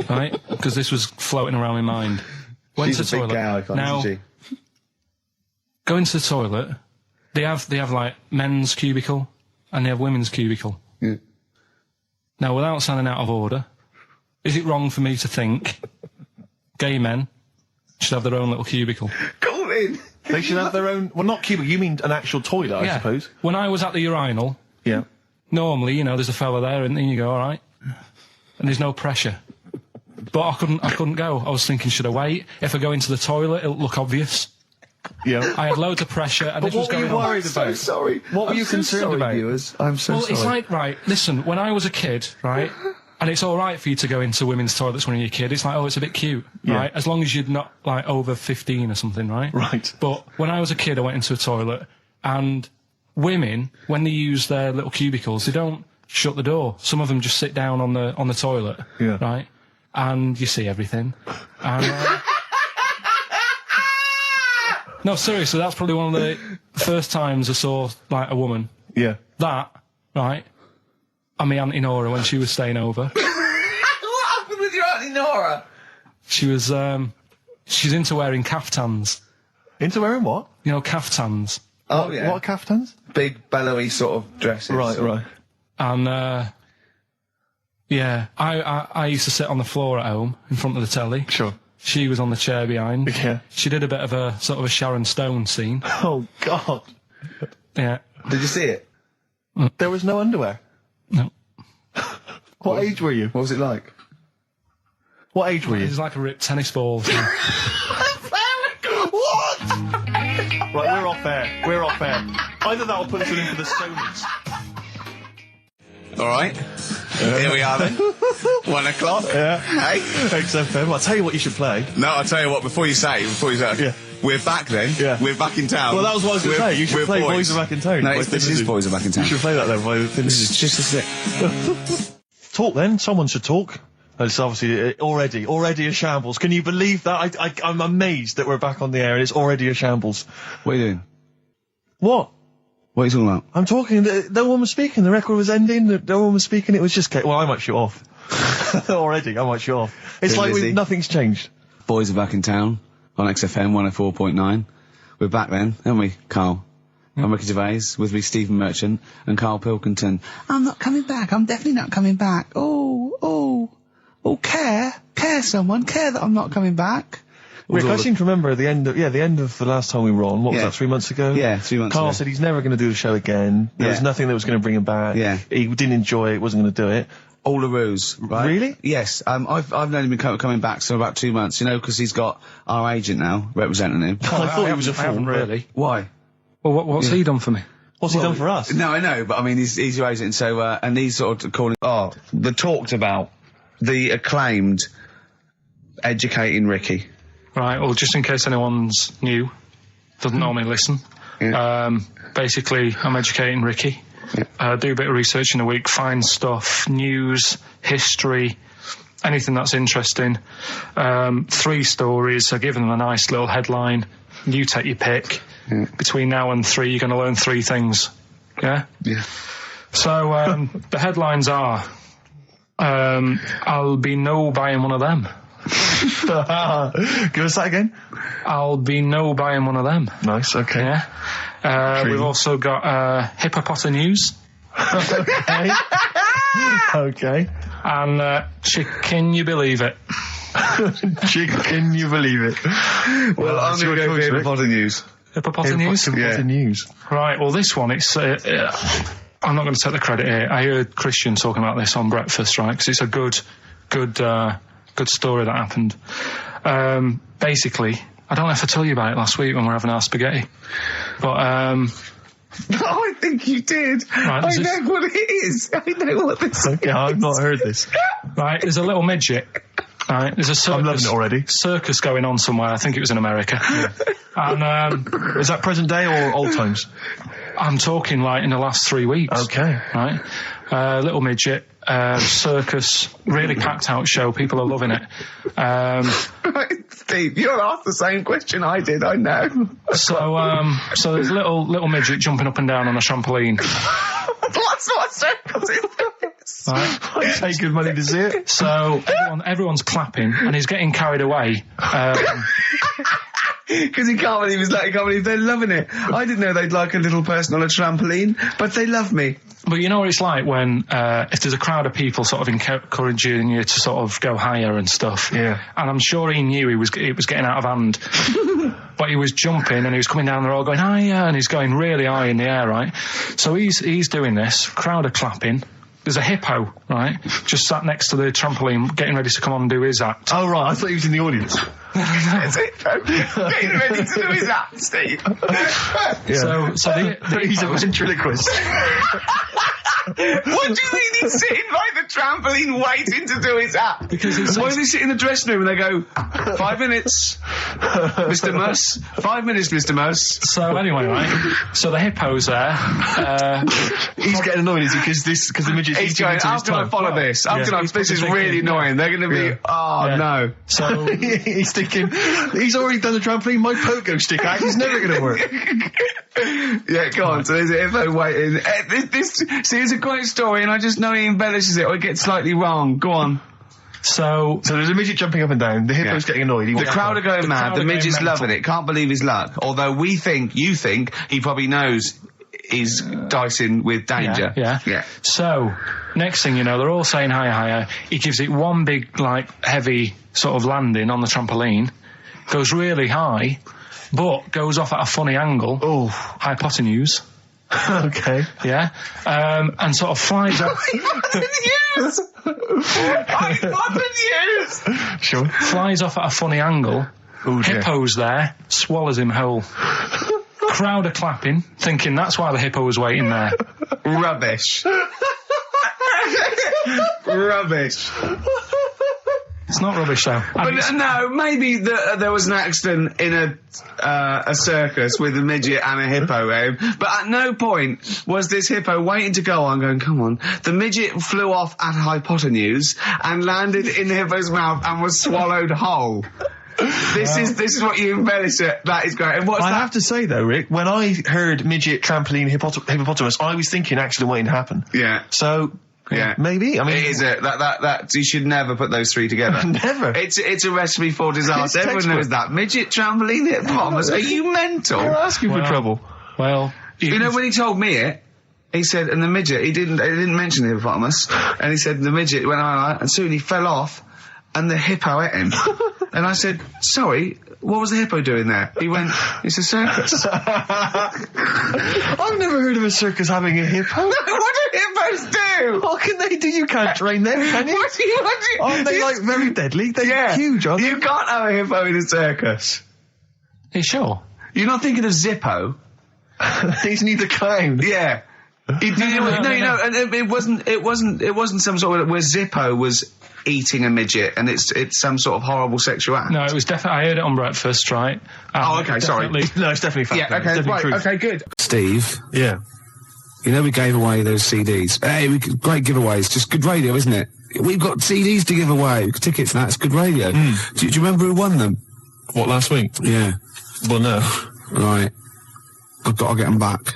Right? Because this was floating around my mind. Went She's to the a big toilet. gay icon, now, isn't she? Going to the toilet, they have like men's cubicle and they have women's cubicle. Yeah. Now, without sounding out of order, is it wrong for me to think gay men should have their own little cubicle? Go in! They should have their own... Well, not cubicle, you mean an actual toilet, I suppose. When I was at the urinal, yeah, normally, you know, there's a fella there and then you go, all right. And there's no pressure. But I couldn't go. I was thinking, should I wait? If I go into the toilet, it'll look obvious. Yeah. I had loads of pressure and But this was what were going you on. worried about? I'm so sorry. What were you concerned about? Viewers. I'm so Well, sorry. it's like, right, listen, when I was a kid, right, and it's all right for you to go into women's toilets when you're a kid, it's like, oh, it's a bit cute, right, as long as you're not, like, over 15 or something, right? Right. But when I was a kid, I went into a toilet, and women, when they use their little cubicles, they don't shut the door. Some of them just sit down on the toilet, Yeah. right, and you see everything. And, no, seriously, that's probably one of the first times I saw, like, a woman. Yeah. That, right, and my Auntie Nora when she was staying over. What happened with your Auntie Nora? She was, she's into wearing caftans. Into wearing what? You know, caftans. Oh, yeah. What are caftans? Big, bellowy sort of dresses. Right. And, yeah, I used to sit on the floor at home in front of the telly. Sure. She was on the chair behind. Yeah. She did a bit of a, sort of a Sharon Stone scene. Oh, God. Yeah. Did you see it? There was no underwear. No. What age were you? What was it like? What age were It you? was like a ripped tennis ball. What? Right, we're off air. We're off air. Either that or put us in for the Stoners. All right. Here we are then. 1 o'clock. Yeah. Hey. XFM. I'll tell you what you should play. No, I'll tell you what, before you say, Yeah. we're back then. Yeah. We're back in town. Well, that was what I was going to say. You should we're play Boys Are Back in Town. No, by this Thin is Lizzy. Boys Are Back in Town. You should play that then by Thin This Lizzy. is just a sick. Talk then. Someone should talk. It's obviously already a shambles. Can you believe that? I'm amazed that we're back on the air and it's already a shambles. What are you doing? What? What are you talking about? I'm talking. No one was speaking. The record was ending. No one was speaking. It was just. Well, I might shoot off. Already, I might shoot off. It's Thin like Lizzy. nothing's changed. Boys Are Back in Town on XFM 104.9. We're back then, aren't we, Carl? I'm Ricky Gervais, with me Stephen Merchant and Karl Pilkington. I'm not coming back. I'm definitely not coming back. Oh, care someone, care that I'm not coming back. Rick, I seem to remember the end of the last time we were on. What was that? 3 months ago. Yeah, 3 months ago. Carl said he's never going to do the show again. There was nothing that was going to bring him back. Yeah. He didn't enjoy it. Wasn't going to do it. All the ruse, right? Really? Yes. I've only been coming back for about 2 months, you know, because he's got our agent now representing him. I thought he was a I fool. haven't really. Why? Well, what's he done for me? What's he done for us? No, I know, but I mean, he's your agent, so, and he's sort of calling, the talked about, the acclaimed Educating Ricky. Right, well, just in case anyone's new, doesn't normally listen. Yeah. Basically, I'm educating Ricky. Do a bit of research in a week, find stuff, news, history, anything that's interesting. 3 stories, I give them a nice little headline. You take your pick. Yeah. Between now and 3, you're going to learn 3 things. Yeah? Yeah. So, the headlines are, I'll be no buying one of them. Give us that again. I'll be no buying one of them. Nice. Okay. Yeah. We've also got hippopotamus Okay. and can you believe it? Can you believe it? Well, I'm going to go for Hippopotamus. Hippopotamus? News. Right, well, this one, it's... I'm not going to take the credit here. I heard Christian talking about this on breakfast, right? Because it's a good story that happened. Basically, I don't know if I told you about it last week when we were having our spaghetti, but I think you did. Right, I know what it is. I know what this is. Okay, I've not heard this. right, there's a little midget. Right, there's a circus, I'm loving it already. Circus going on somewhere. I think it was in America. And is that present day or old times? I'm talking like in the last 3 weeks. Okay. Right, little midget. Circus, really packed out show. People are loving it. Steve, you asked the same question I did. I know. So there's little midget jumping up and down on a trampoline. That's not a circus. Right. I pay good money to see it. So everyone's clapping, and he's getting carried away. Because he can't believe they're loving it. I didn't know they'd like a little person on a trampoline, but they love me. But you know what it's like when, if there's a crowd of people sort of encouraging you to sort of go higher and stuff. Yeah. And I'm sure he knew it was getting out of hand. But he was jumping and he was coming down the road going higher, and he's going really high in the air, right? So he's doing this, crowd are clapping. There's a hippo, right, just sat next to the trampoline getting ready to come on and do his act. Oh, right, I thought he was in the audience. That's it. Getting ready to do his act, Steve. Yeah. So he's a ventriloquist. What do you mean he's sitting by the trampoline waiting to do his act? Because why does he sit in the dressing room and they go, 5 minutes, Mr. Mus, 5 minutes, Mr. Mus. So anyway, right, so the hippo's there. He's getting annoyed, is he? Because the midget's He's going, how can I follow this? This is really annoying. They're going to be, no. So he's thinking, he's already done the trampoline, my pogo stick act is never going to work. Yeah, go on. So there's a hippo waiting. See, it's a great story, and I just know he embellishes it or it gets slightly wrong. Go on. So there's a midget jumping up and down. The hippo's getting annoyed. The crowd are going mad. The midget's loving it. Can't believe his luck. Although you think he probably knows he's dicing with danger. Yeah. So next thing you know, they're all saying higher. He gives it one big, like, heavy sort of landing on the trampoline. Goes really high, but goes off at a funny angle. Oh, hypotenuse. Okay. Yeah. And sort of flies up. Hypotenuse! Sure. Flies off at a funny angle. Ooh, Hippo's there, swallows him whole. Crowd are clapping, thinking that's why the hippo was waiting there. Rubbish. Rubbish. It's not rubbish, though. But no, maybe there was an accident in a circus with a midget and a hippo, but at no point was this hippo waiting to go on, going, come on. The midget flew off at hypotenuse and landed in the hippo's mouth and was swallowed whole. This is what you embellish it. That is great. And what's I that? have to say, though, Rick, when I heard midget, trampoline, hippopotamus, I was thinking accident waiting to happen. Yeah. So... Yeah, maybe. I mean, it is that you should never put those three together. Never. It's a recipe for disaster. Everyone knows that. Midget, trampoline, hippopotamus. Are you mental? You're asking for trouble. Well, you know when he told me it, he said, and the midget. He didn't mention the hippopotamus, and he said the midget went on, and soon he fell off, and the hippo ate him. And I said, sorry, what was the hippo doing there? He went, it's a circus. I've never heard of a circus having a hippo. No, what do hippos do? What can they do? You can't train them, can you? What do you? Aren't they, like, very deadly? They're huge, aren't they? You can't have a hippo in a circus. Are you sure? You're not thinking of Zippo? He's neither kind. Yeah. No, and it wasn't some sort of where Zippo was eating a midget and it's some sort of horrible sexual act. No, it was definitely. I heard it on breakfast, right? Okay, sorry. No, it's definitely fact. Yeah, okay, right, okay, good. Steve. Yeah. You know we gave away those CDs. Hey, great giveaways. Just good radio, isn't it? We've got CDs to give away. Tickets and that. It's good radio. Do you remember who won them? What, last week? Yeah. Well, no. Right. I've got to get them back.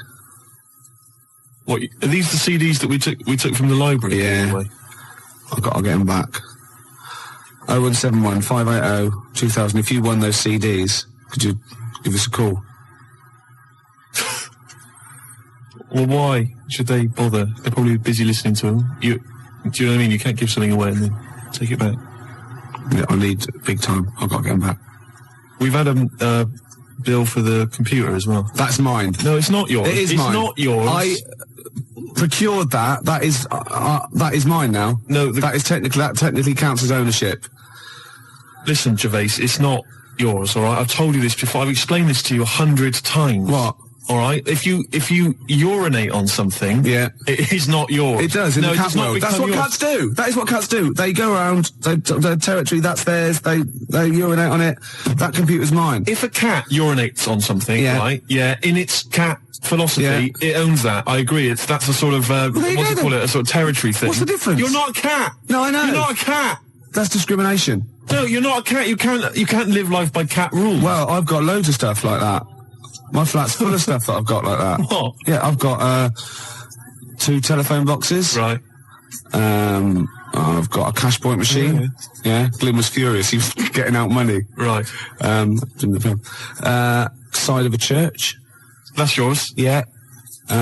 What, are these the CDs that we took from the library? Yeah. Anyway? I've got to get them back. 0171 580 2000. If you won those CDs, could you give us a call? Well, why should they bother? They're probably busy listening to them. Do you know what I mean? You can't give something away and then take it back. Yeah, I need big time. I've got to get them back. We've had a bill for the computer as well. That's mine. No, it's not yours. It is mine. It's not yours. I procured that. That is mine now. No, that technically counts as ownership. Listen, Gervais, it's not yours, all right? I've told you this before. I've explained this to you 100 times. What? All right? If you urinate on something, yeah, it is not yours. It does in the cat world. That's what cats do. That is what cats do. They go around their territory. That's theirs. They urinate on it. That computer's mine. If a cat urinates on something, right? Yeah, in its cat philosophy, it owns that. I agree. That's a sort of what do you call it? A sort of territory thing. What's the difference? You're not a cat. No, I know. You're not a cat. That's discrimination. No, you're not a cat. You can't live life by cat rules. Well, I've got loads of stuff like that. My flat's full of stuff that I've got like that. What? Yeah, I've got 2 telephone boxes. Right. I've got a cash point machine. Yeah. Glyn was furious. He was getting out money. Right. Side of a church. That's yours. Yeah. 2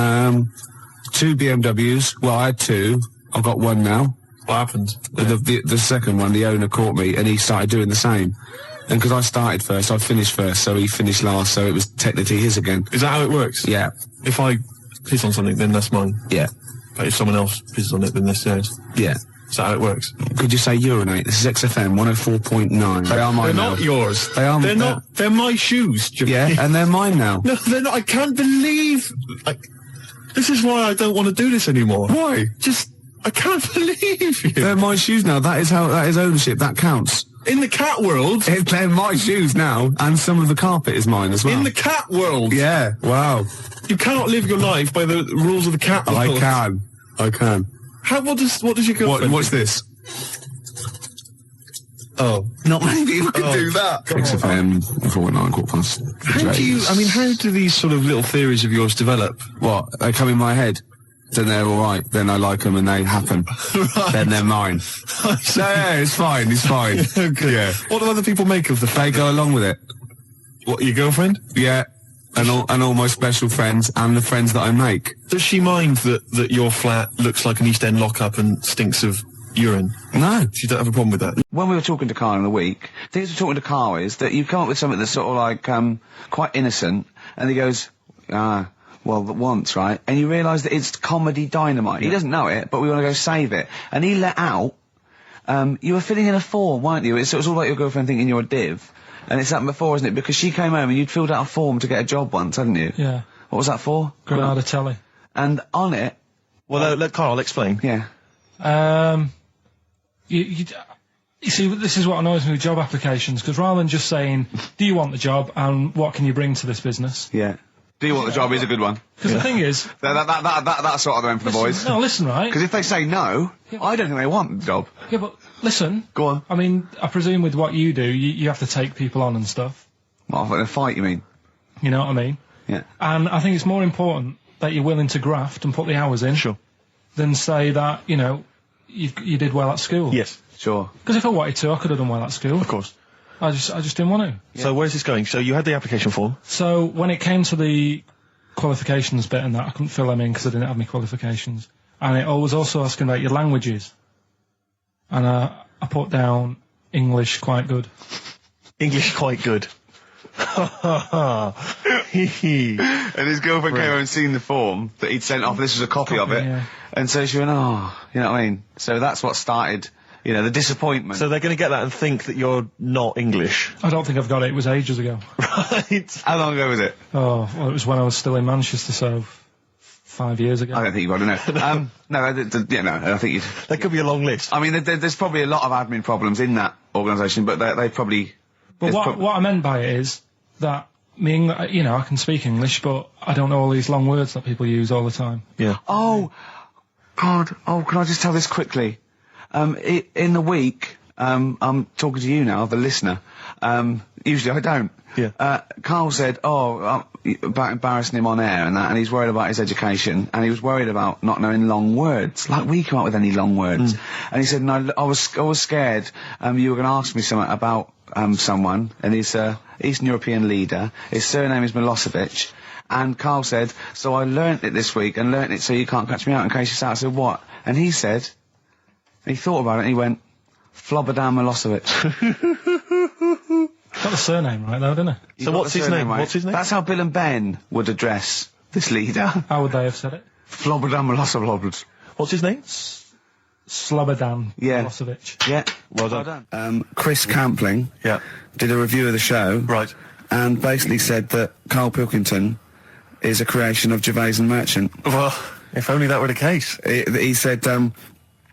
BMWs. Well, I had 2. I've got 1 now. What happened? The second one, the owner caught me and he started doing the same. And because I started first, I finished first, so he finished last, so it was technically his again. Is that how it works? Yeah. If I piss on something, then that's mine. Yeah. But if someone else pisses on it, then that's theirs. Yeah. Is that how it works? Could you say urinate? This is XFM 104.9. They are mine now. They're not yours. They are. They're not. They're my shoes. Yeah, and they're mine now. No, they're not. I can't believe. This is why I don't want to do this anymore. Why? I can't believe you. They're my shoes now. That is ownership. That counts. In the cat world. They're my shoes now, and some of the carpet is mine as well. In the cat world. Yeah. Wow. You cannot live your life by the rules of the cat world. I can. What does your girlfriend? What's this? Oh. Not many people can do that. XFM 49 quarter past. How do these sort of little theories of yours develop? What? They come in my head. Then they're alright. Then I like them and they happen. Right. Then they're mine. Yeah, it's fine. It's fine. Okay. Yeah. What do other people make of the fact? They go along with it. What, your girlfriend? Yeah. And all my special friends and the friends that I make. Does she mind that your flat looks like an East End lockup and stinks of urine? No. She don't have a problem with that? When we were talking to Karl in the week, things we're talking to Karl is that you come up with something that's sort of like, quite innocent, and he goes, well, once, right? And you realise that it's comedy dynamite. He doesn't know it, but we want to go save it. And he let out, you were filling in a form, weren't you? It was all like your girlfriend thinking you're a div. And it's happened before, isn't it? Because she came home and you'd filled out a form to get a job once, hadn't you? Yeah. What was that for? Granada Telly. And on it... Well, let Karl explain. Yeah. You see, this is what annoys me with job applications, because rather than just saying, do you want the job and what can you bring to this business? Yeah. Do you want the job is a good one. Because the thing is... That's sort of the one for the boys. No, listen, right? Because if they say no, I don't think they want the job. Yeah, but listen. Go on. I mean, I presume with what you do, you have to take people on and stuff. Well, in a fight, you mean? You know what I mean? Yeah. And I think it's more important that you're willing to graft and put the hours in. Sure. Than say that, you did well at school. Yes. Sure. Because if I wanted to, I could have done well at school. Of course. I just didn't want to. Yeah. So where's this going? So you had the application form. So when it came to the qualifications bit and that, I couldn't fill them in because I didn't have my qualifications. And it was also asking about your languages. And I put down English quite good. English quite good. And his girlfriend came over and seen the form that he'd sent off. This was a copy of it. Yeah. And so she went, oh, you know what I mean? So that's what started, the disappointment. So they're going to get that and think that you're not English. I don't think I've got it. It was ages ago. Right. How long ago was it? Oh, well, it was when I was still in Manchester, so 5 years ago. I don't think you've got to know. No, I think you'd... There could be a long list. I mean, there's probably a lot of admin problems in that organisation, but they probably... But what I meant by it is that I can speak English, but I don't know all these long words that people use all the time. Yeah. Oh, God. Oh, can I just tell this quickly? In the week, I'm talking to you now, the listener. Usually I don't. Yeah. Karl said, about embarrassing him on air and that, and he's worried about his education, and he was worried about not knowing long words. Like, we come up with any long words. And he said, no, I was scared, you were going to ask me something about, someone, and he's Eastern European leader. His surname is Milosevic. And Karl said, so I learnt it this week, and learnt it so you can't catch me out in case you're out. I said, what? And he said, he thought about it, and he went, Flobodan Milosevic. Got the surname right though, didn't he? So what's his name? What's his name? That's how Bill and Ben would address this leader. How would they have said it? Flobodan Milosevic. What's his name? Slobodan Yeah. Milosevic. Yeah. Well done. Chris Campling Yeah. did a review of the show. Right. And basically said that Karl Pilkington is a creation of Gervais and Merchant. Well, if only that were the case. He said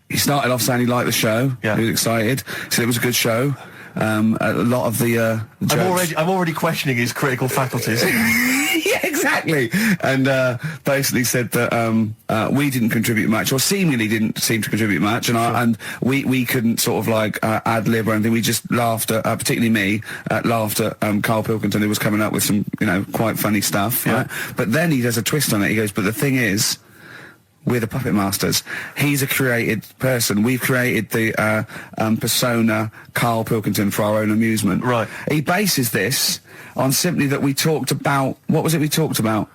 he started off saying he liked the show. Yeah. He was excited. He said it was a good show. A lot of the jokes. I'm already questioning his critical faculties. Yeah, exactly. And basically said that we didn't contribute much, or seemingly didn't seem to contribute much, and we couldn't sort of like ad lib or anything. We just laughed at, particularly me, laughed at Karl Pilkington, who was coming up with some, quite funny stuff. Yeah. Right? But then he does a twist on it. He goes, but the thing is, we're the puppet masters. He's a created person. We've created the persona Karl Pilkington for our own amusement. Right. He bases this on simply that we talked about, what was it we talked about?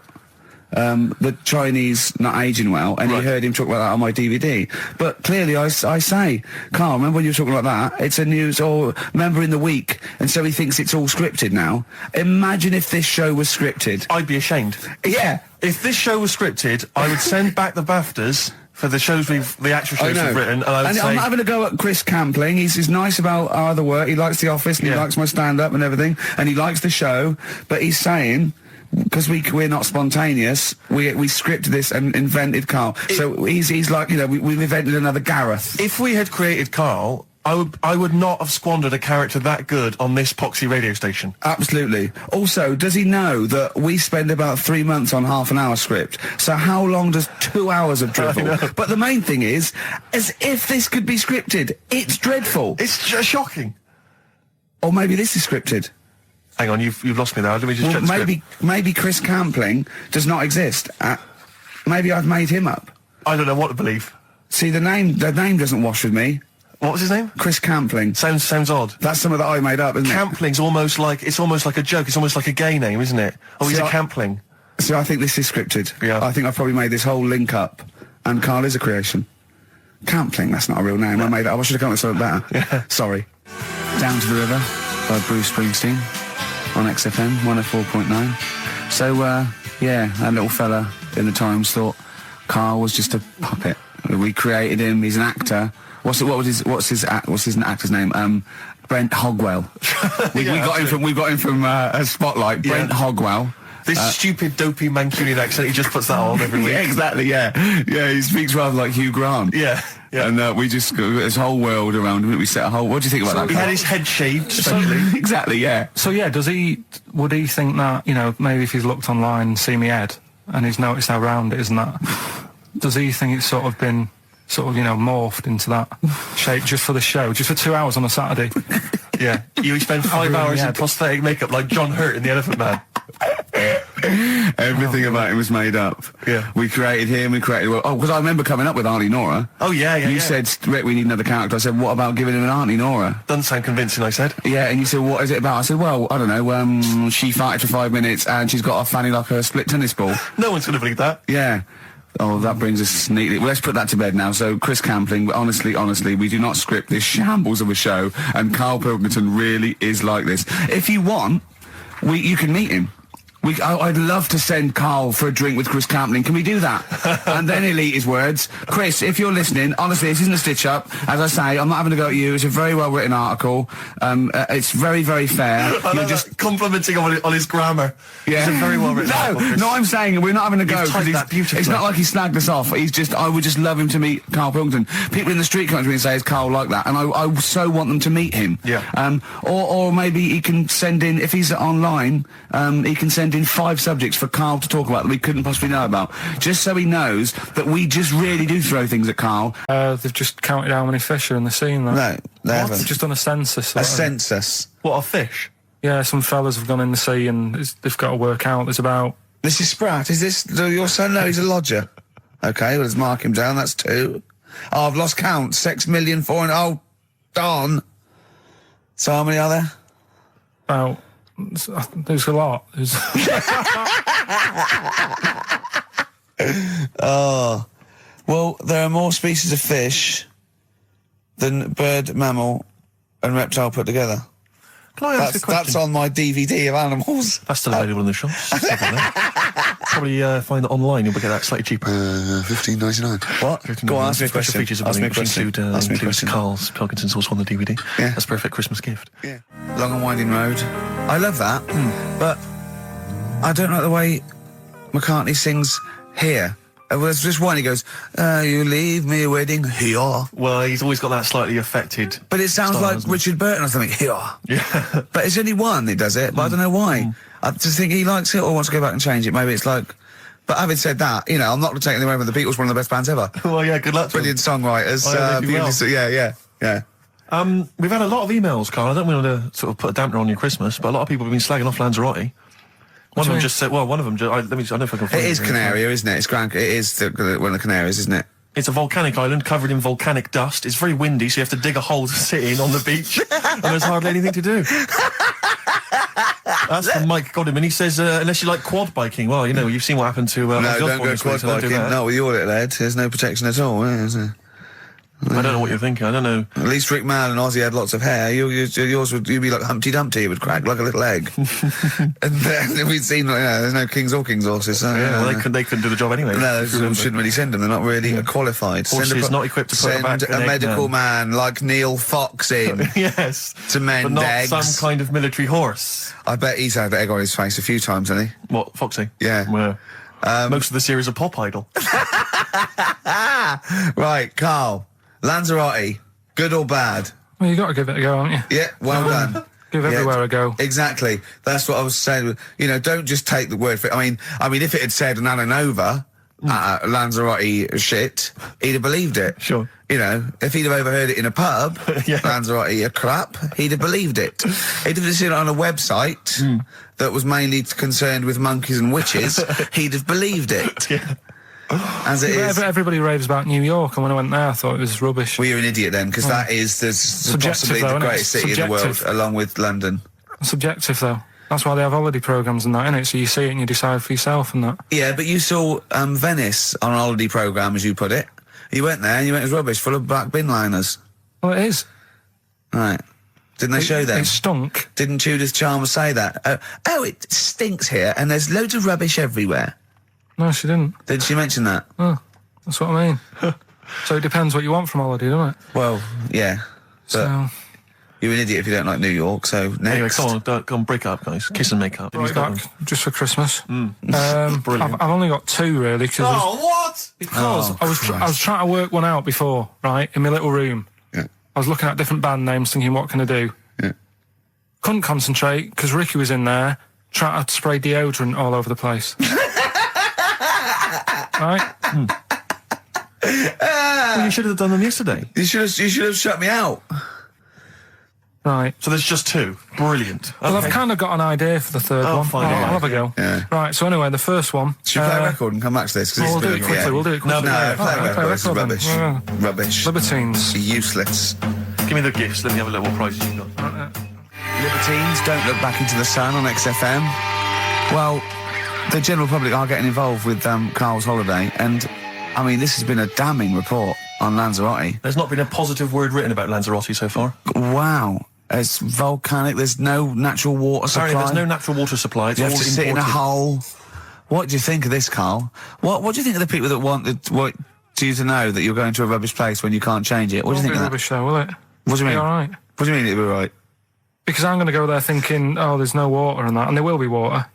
The Chinese not aging well, and Right. he heard him talk about that on my DVD. But clearly I say, Karl, remember when you were talking about that? It's a news, or remember in the week, and so he thinks it's all scripted now. Imagine if this show was scripted. I'd be ashamed. Yeah. If this show was scripted, I would send back the BAFTAs for the actual shows we've written, and I would And say... I'm not having a go at Chris Campling. He's nice about our other work. He likes The Office, and he Yeah. likes my stand-up and everything, and he likes the show, but he's saying, because we're not spontaneous, we scripted this and invented Karl. So he's like, we've invented another Gareth. If we had created Karl, I would not have squandered a character that good on this poxy radio station. Absolutely. Also, does he know that we spend about 3 months on half an hour script? So how long does 2 hours of drivel? But the main thing is, as if this could be scripted, it's dreadful. It's shocking. Or maybe this is scripted. Hang on, you've lost me there. Let me just check the script. Maybe Chris Campling does not exist. Maybe I've made him up. I don't know what to believe. See, the name doesn't wash with me. What was his name? Chris Campling. Sounds odd. That's something that I made up, isn't it? Campling's almost like a joke. It's almost like a gay name, isn't it? Oh, he's See, a Campling. So I think this is scripted. Yeah. I think I've probably made this whole link up, and Karl is a creation. Campling, that's not a real name. I made it up. I should have come up with something better. Yeah. Sorry. Down to the River by Bruce Springsteen on XFM 104.9. So, that little fella in the Times thought Karl was just a puppet. We created him. He's an actor. What's his actor's name? Brent Hogwell. We got him from a Spotlight. Brent Hogwell. This stupid, dopey Mancunian accent, he just puts that on every week. Yeah, exactly, yeah. Yeah, he speaks rather like Hugh Grant. Yeah. And we just got this whole world around him. We set a whole... What do you think about that? He had his head shaved, especially. Exactly, yeah. So yeah, would he think that, maybe if he's looked online and seen me head, and he's noticed how round it is and that, does he think it's sort of been, morphed into that shape just for the show, just for 2 hours on a Saturday? Yeah. You spend 5 hours in prosthetic makeup like John Hurt in The Elephant Man. Everything about him was made up. Yeah. We created him, because I remember coming up with Auntie Nora. Oh, yeah. You said, Rick, we need another character. I said, what about giving him an Auntie Nora? Doesn't sound convincing, I said. Yeah, and you said, what is it about? I said, well, I don't know, she farted for 5 minutes and she's got a fanny like a split tennis ball. No one's going to believe that. Yeah. Oh, that brings us neatly. Well, let's put that to bed now. So, Chris Campling, honestly, we do not script this shambles of a show, and Karl Pilkington really is like this. If you want, you can meet him. I'd love to send Karl for a drink with Chris Campling. Can we do that? And then he'll eat his words. Chris, if you're listening, honestly, this isn't a stitch-up. As I say, I'm not having to go at you. It's a very well-written article. It's very, very fair. You're just complimenting on his grammar. Yeah. It's a very well-written article, Chris. No, I'm saying we're not having to go. You've typed that beautifully. It's not like he snagged us off. I would just love him to meet Karl Pilkington. People in the street come to me and say, is Karl like that? And I so want them to meet him. Yeah. Or maybe he can send in, if he's online, he can send in 5 subjects for Karl to talk about that we couldn't possibly know about, just so he knows that we just really do throw things at Karl. They've just counted how many fish are in the sea. No, they haven't. They've just done a census. A census. What, a fish? Yeah, some fellas have gone in the sea and they've got to work out. There's about... This is Spratt. Is this your son? No, he's a lodger. Okay, well, let's mark him down. That's 2. Oh, I've lost count. 6 million, 4 and... Oh, darn. So how many are there? About... There's a lot. Oh. Well, there are more species of fish than bird, mammal, and reptile put together. Can I ask a question? That's on my DVD of animals. That's still available in the shops. Probably find it online. You'll get that slightly cheaper. $15.99. What? Go on, ask me a Special question. features of Ask me a which question. include, Ask me a question. Karl Pilkington's also on the DVD. Yeah. That's a perfect Christmas gift. Yeah. Long and Winding Road. I love that, but I don't like the way McCartney sings here. There's just one, he goes, you leave me waiting here. Well, he's always got that slightly affected. But it sounds style, like doesn't it? Richard Burton or something, here. Yeah. But it's only one that does it, but I don't know why. I just think he likes it or wants to go back and change it. Maybe it's like... But having said that, you know, I'm not going to take anything away from the Beatles, one of the best bands ever. Well, yeah, good luck to Brilliant songwriters. Oh, yeah, beautiful, yeah. We've had a lot of emails, Karl. I don't want to sort of put a dampener on your Christmas, but a lot of people have been slagging off Lanzarote. One of them just said, well, one of them, I don't know if I can find It is Canaria, isn't it? It's it is one of the Canaries, isn't it? It's a volcanic island covered in volcanic dust. It's very windy, so you have to dig a hole to sit in on the beach, and there's hardly anything to do. That's from Mike Godham, and he says, unless you like quad biking, well, you know, you've seen what happened to... No, don't go quad biking. Not with your little head. There's no protection at all, is there? I don't know what you're thinking. I don't know. At least Rick Mal and Ozzy had lots of hair. Yours would be like Humpty Dumpty. It would crack like a little egg. And then we'd seen, there's no kings or kings horses. So, Yeah, well, they couldn't do the job anyway. No, shouldn't really send them. They're not really qualified. Horses not equipped to put back Send an a egg medical man. like Neil Fox in Yes. to mend but not eggs. some kind of military horse. I bet he's had egg on his face a few times, hasn't he? What, Foxy? Yeah. Well, most of the series are Pop Idol. Right, Karl. Lanzarote, good or bad? Well, you got to give it a go, haven't you? Yeah, well done. Give everywhere a go. Exactly. That's what I was saying. You know, don't just take the word for it. I mean, if it had said Nananova, Lanzarote shit, he'd have believed it. Sure. You know, if he'd have overheard it in a pub, Yeah. Lanzarote a crap, he'd have believed it. He'd have seen it on a website that was mainly concerned with monkeys and witches, he'd have believed it. Yeah. As it is. Everybody raves about New York, and when I went there, I thought it was rubbish. Well, you're an idiot then, because that is possibly though, the isn't it? greatest city in the world, Subjective. along with London. Subjective, though. That's why they have holiday programmes and that, innit? So you see it and you decide for yourself and that. Yeah, but you saw Venice on a holiday programme, as you put it. You went there and you went, it was rubbish, full of black bin liners. Well, it is. Right. Didn't they show them? It stunk. Didn't Judith Chalmers say that? Oh, it stinks here and there's loads of rubbish everywhere. No, she didn't. Did she mention that? Oh, that's what I mean. So it depends what you want from holiday, doesn't it? Well, yeah. But So... you're an idiot if you don't like New York, so next. Anyway, come on, break up, guys. Kiss and make up. Right back, just for Christmas. Brilliant. I've only got two, really, because what? I was trying to work one out before, right, in my little room. Yeah. I was looking at different band names, thinking, what can I do? Yeah. Couldn't concentrate, because Ricky was in there, trying to spray deodorant all over the place. Right? Well, you should have done them yesterday. You should have shut me out. Right. So there's just two. Brilliant. Well, Okay. I've kind of got an idea for the third one. fine, I'll all right. have a go. Yeah. Right, so anyway, the first one... Should we play a record and come back to this? 'Cause We'll it's do been it a- quickly, yeah. we'll do it quickly. No, Okay. play a Alright, record. This is then. rubbish. Yeah. Rubbish. Libertines. Useless. Give me the gifts. Let me have a look what prizes you got. Libertines, Don't Look Back Into the Sun on XFM. Well, the general public are getting involved with Karl's holiday, and, I mean, this has been a damning report on Lanzarote. There's not been a positive word written about Lanzarote so far. Wow. It's volcanic, there's no natural water supply. Apparently there's no natural water supply. It's You all have to sit in a imported. hole. What do you think of this, Karl? What do you think of the people that want you to know that you're going to a rubbish place when you can't change it? What do you think of that? Rubbish though, will it? What do you mean? Be all right. What do you mean it'll be right? Because I'm going to go there thinking, oh, there's no water and that, and there will be water.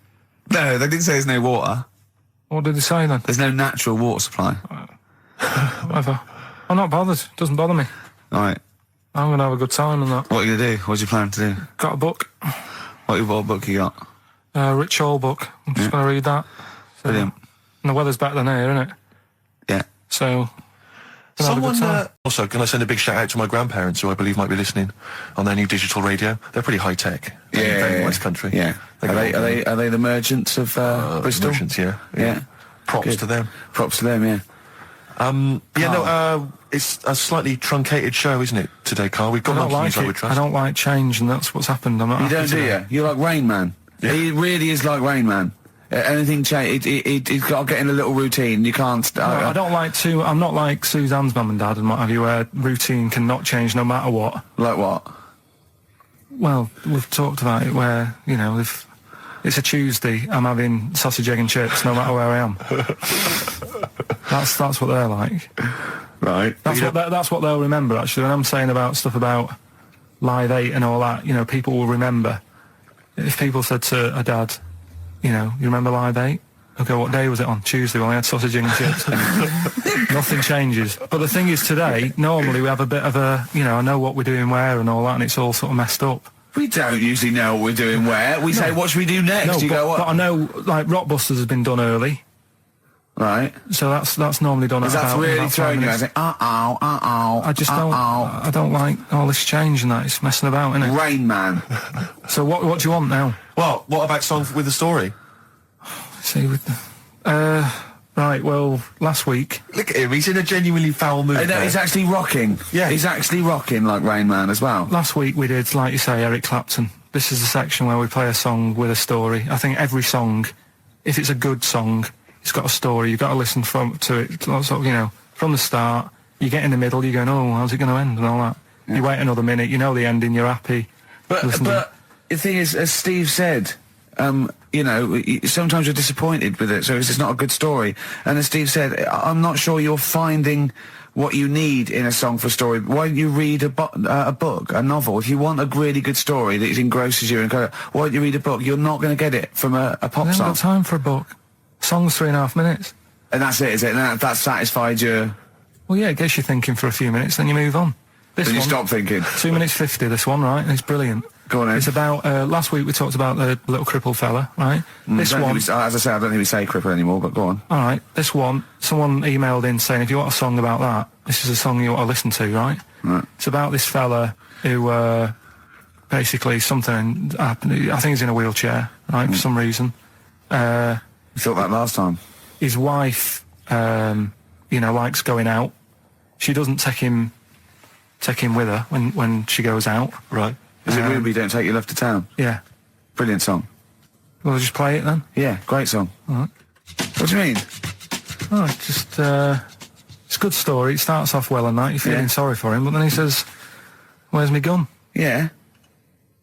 No, they didn't say there's no water. What did they say then? There's no natural water supply. Whatever. I'm not bothered. Doesn't bother me. All right. I'm going to have a good time and that. What are you going to do? What do you plan to do? Got a book. What book you got? Rich Hall book. I'm just going to read that. So, Brilliant. and the weather's better than here, isn't it? Yeah. So... gonna have a good Someone, time. also, can I send a big shout out to my grandparents, who I believe might be listening on their new digital radio? They're pretty high tech. Very nice country. Yeah. Are they the merchants of Bristol? Merchants, yeah. Yeah. Props Good. to them. Props to them, yeah. It's a slightly truncated show, isn't it, today, Karl? We've got I don't Monkey like News, I would it. trust. I don't like change, and that's what's happened. I'm not You happy don't, do today. you? You're like Rain Man. Yeah. He really is like Rain Man. Anything change? It's got to get in a little routine. You can't. I don't like to. I'm not like Suzanne's mum and dad and what have you, where routine cannot change no matter what. Like what? Well, we've talked about it where, you know, if it's a Tuesday, I'm having sausage, egg and chips no matter where I am. That's what they're like. Right. That's what they'll remember, actually. When I'm saying about stuff about Live 8 and all that, you know, people will remember. If people said to a dad, you know, you remember Live 8? Okay, what day was it on? Tuesday. Well, I had sausage, egg and chips. Nothing changes. But the thing is, today, normally we have a bit of a, you know, I know what we're doing where and all that, and it's all sort of messed up. We don't usually know what we're doing where. We say, what should we do next? No, You go, what? but I know, like, Rockbusters has been done early. Right. So that's normally done at That's about... really about 5 throwing you. I minutes. say, I just don't... I don't like all this change and that. It's messing about, isn't it? Rain Man. So what do you want now? Well, what about song with a story? See, with the... right, well, last week... Look at him, he's in a genuinely foul mood. No, there. he's actually rocking. Yeah. He's actually rocking like Rain Man as well. Last week we did, like you say, Eric Clapton. This is the section where we play a song with a story. I think every song, if it's a good song, it's got a story. You've got to listen to it, sort of, you know, from the start. You get in the middle, you're going, oh, how's it going to end and all that. Yeah. You wait another minute, you know the ending, you're happy. But the thing is, as Steve said, you know, sometimes you're disappointed with it, so it's just not a good story. And as Steve said, I'm not sure you're finding what you need in a song for a story. Why don't you read a book, a novel? If you want a really good story that engrosses you, why don't you read a book? You're not going to get it from a pop I haven't song. got time for a book. Song's 3.5 minutes. And that's it, is it? And that satisfied you? Well, yeah, it gets you thinking for a few minutes, then you move on. Then you stop thinking. 2 minutes 50, this one, right? And it's brilliant. Go on then. It's about, last week we talked about the little crippled fella, right? This one... as I say, I don't think we say cripple anymore, but go on. Alright, this one, someone emailed in saying, if you want a song about that, this is a song you ought to listen to, right? Right. It's about this fella who, basically something happened. I think he's in a wheelchair, right, for some reason. You thought that last time. His wife, you know, likes going out. She doesn't take him with her when she goes out. Right. Is it Ruby, Don't Take Your Love to Town? Yeah. Brilliant song. Well, just play it then. Yeah, great song. Alright. What do you mean? Oh, it's just, it's a good story. It starts off well and that. You're feeling sorry for him, but then he says, where's my gun? Yeah.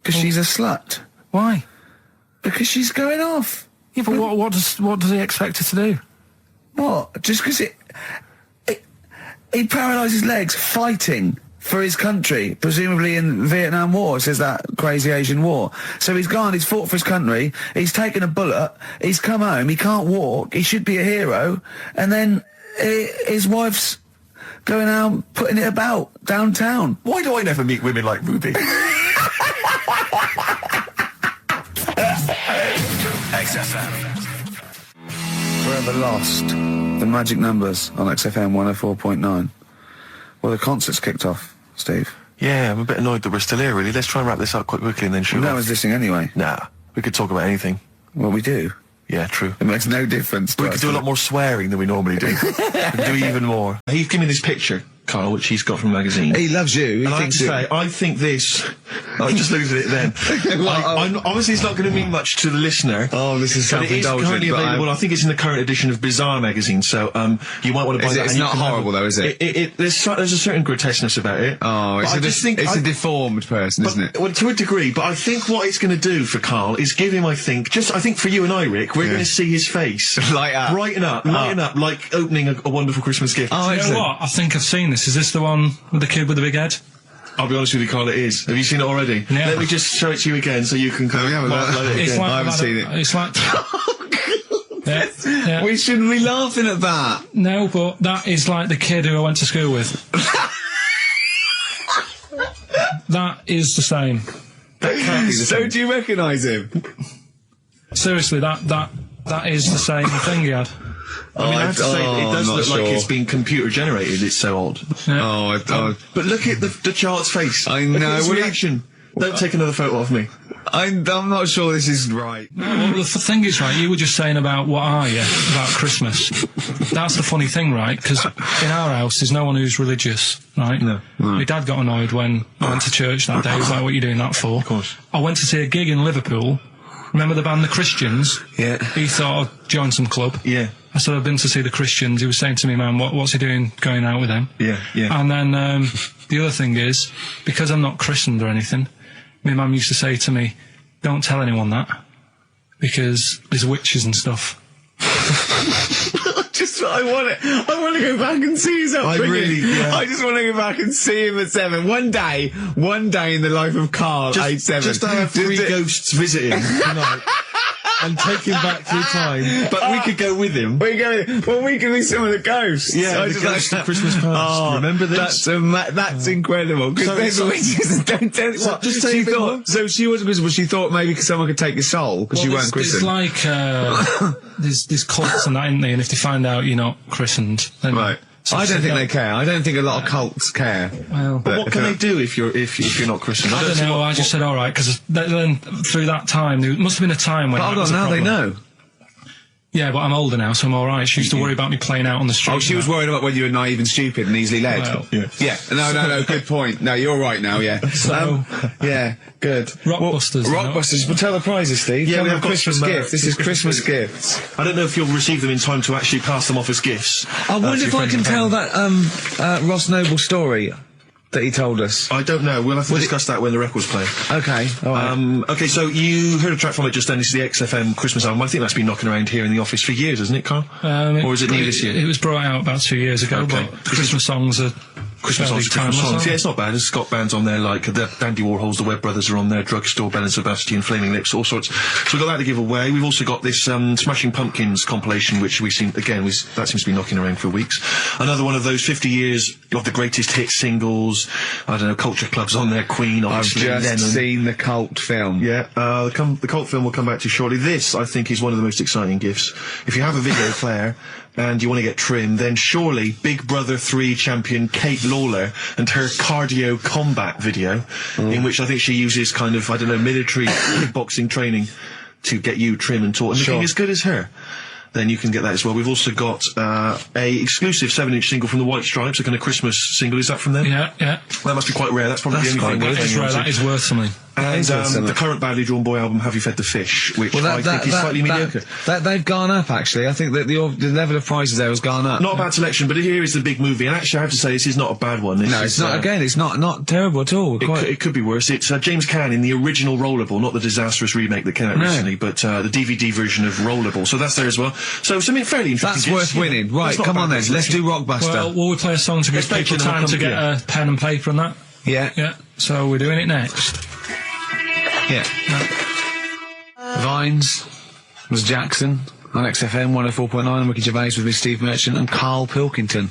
Because she's a slut. Why? Because she's going off. Yeah, but what does he expect her to do? What? Just because he paralysed his legs fighting for his country, presumably in the Vietnam War, says that crazy Asian war. So he's gone, he's fought for his country, he's taken a bullet, he's come home, he can't walk, he should be a hero, and then his wife's going out putting it about downtown. Why do I never meet women like Ruby? XFM. Forever Lost, the magic numbers on XFM 104.9. Well, the concert's kicked off, Steve. Yeah, I'm a bit annoyed that we're still here, really. Let's try and wrap this up quite quickly and then shoot No off. one's listening anyway. Nah, we could talk about anything. Well, we do. Yeah, true. It makes no difference to We us, could do a lot more swearing than we normally do. We could do even more. He's given me this picture, Carl, which he's got from a magazine. He loves you. He And I have to thinks say, I think this... I just looked at it then. Obviously, it's not going to mean much to the listener. Oh, this is but it is self-indulgent, currently but available. I think it's in the current edition of Bizarre magazine, so you might want to buy that. It's and you not can have horrible, though, is it? There's a certain grotesqueness about it. Oh, But I just think it's a deformed person, isn't it? Well, to a degree, but I think what it's going to do for Carl is give him, I think for you and I, Rick, we're going to see his face. Light up. Lighten up, like opening a wonderful Christmas gift. Oh, You know excellent. what? I think I've seen this. Is this the one with the kid with the big head? I'll be honest with you, Carl, it is. Have you seen it already? Yeah. Let me just show it to you again so you can Let me have a look. highlight it It's again. like I haven't seen it. It's like... yeah. We shouldn't be laughing at that. No, but that is like the kid who I went to school with. That is the same. That can't be the So same. do you recognise him? Seriously, that is the same thing he had. I mean, I have to say, it does I'm not look like sure. it's been computer generated. It's so odd. Yeah. But look at the child's face. I Look know, at his well, reaction. Don't take another photo of me. I'm not sure this is right. Well, the thing is, right, you were just saying about what are you, about Christmas. That's the funny thing, right, because in our house there's no one who's religious, right? No. My dad got annoyed when I went to church that day. He was like, what are you doing that for? Of course. I went to see a gig in Liverpool remember the band The Christians? Yeah. He thought I'd join some club. Yeah. I said I've been to see The Christians. He was saying to me, man, what's he doing going out with them? Yeah, yeah. And then the other thing is, because I'm not christened or anything, my mum used to say to me, don't tell anyone that, because there's witches and stuff. I want to go back and see his upbringing. I just want to go back and see him at 7. One day in the life of Karl, age 7. Just to have 3 ghosts visit him tonight. And take him back through time. But we could go with him. We could be some of the ghosts. Yeah, the ghosts of Christmas past. Remember this? That's incredible. Because don't tell me what. Just say so she wasn't Christian, but she thought maybe someone could take your soul because you weren't christened. It's like, there's cults and that, isn't there? And if they find out you're not christened, then... Right. I don't think they care. I don't think a lot of cults care. Well, but what can they do if you're not christened? I don't know. I just said all right, because then through that time there must have been a time when. But hold on, now they know. Yeah, but I'm older now, so I'm all right. She used to worry about me playing out on the street. Oh, she was worried about whether you were naive and stupid and easily led. Well, yeah. No. Good point. No, you're right now. Yeah. So, yeah, good. Rockbusters. Rockbusters. Well, tell the prizes, Steve. Yeah, tell we them have got Christmas some, gifts. This is Christmas gifts. I don't know if you'll receive them in time to actually pass them off as gifts. I wonder if I can tell that Ross Noble story that he told us. I don't know. We'll have to discuss that when the record's playing. Okay. All right. Okay, so you heard a track from it just then. This is the XFM Christmas album. I think that's been knocking around here in the office for years, hasn't it, Karl? Or is it new this year? It was brought out about 2 years ago, Okay. but the Christmas songs are Christmas songs. Yeah, it's not bad. It's got bands on there like the Dandy Warhols, the Webb Brothers are on there, Drugstore, Bell and Sebastian, Flaming Lips, all sorts. So we've got that to give away. We've also got this Smashing Pumpkins compilation, which we've seen, again, that seems to be knocking around for weeks. Another one of those 50 years of the greatest hit singles. I don't know, Culture Club's on there, Queen, obviously. I've just seen the cult film. Yeah, the cult film will come back to you shortly. This, I think, is one of the most exciting gifts. If you have a video player and you want to get trim, then surely Big Brother 3 champion Kate Lawler and her cardio combat video, in which I think she uses kind of, I don't know, military kickboxing training to get you trim and taut and looking as good as her. Then you can get that as well. We've also got a exclusive 7-inch single from the White Stripes, a kind of Christmas single. Is that from them? Yeah. That must be quite rare. That's probably the only thing That is rare. That is worth something. And the current Badly Drawn Boy album, Have You Fed the Fish, which I think is slightly mediocre. They've gone up, actually. I think that the level of prices there has gone up. Not a bad selection, but here is the big movie. And actually, I have to say, this is not a bad one. No, it's not. Again, it's not terrible at all. It could be worse. It's James Caan in the original Rollerball, not the disastrous remake that came out recently, but the DVD version of Rollerball. So that's there as well. So something fairly interesting. That's worth winning. Right, come on then. Let's do Rockbuster. Well, will we play a song to give people time to get a pen and paper on that? Yeah. So we're doing it next. Yeah. Vines was Jackson on XFM 104.9, and Ricky Gervais with me, Steve Merchant, and Karl Pilkington,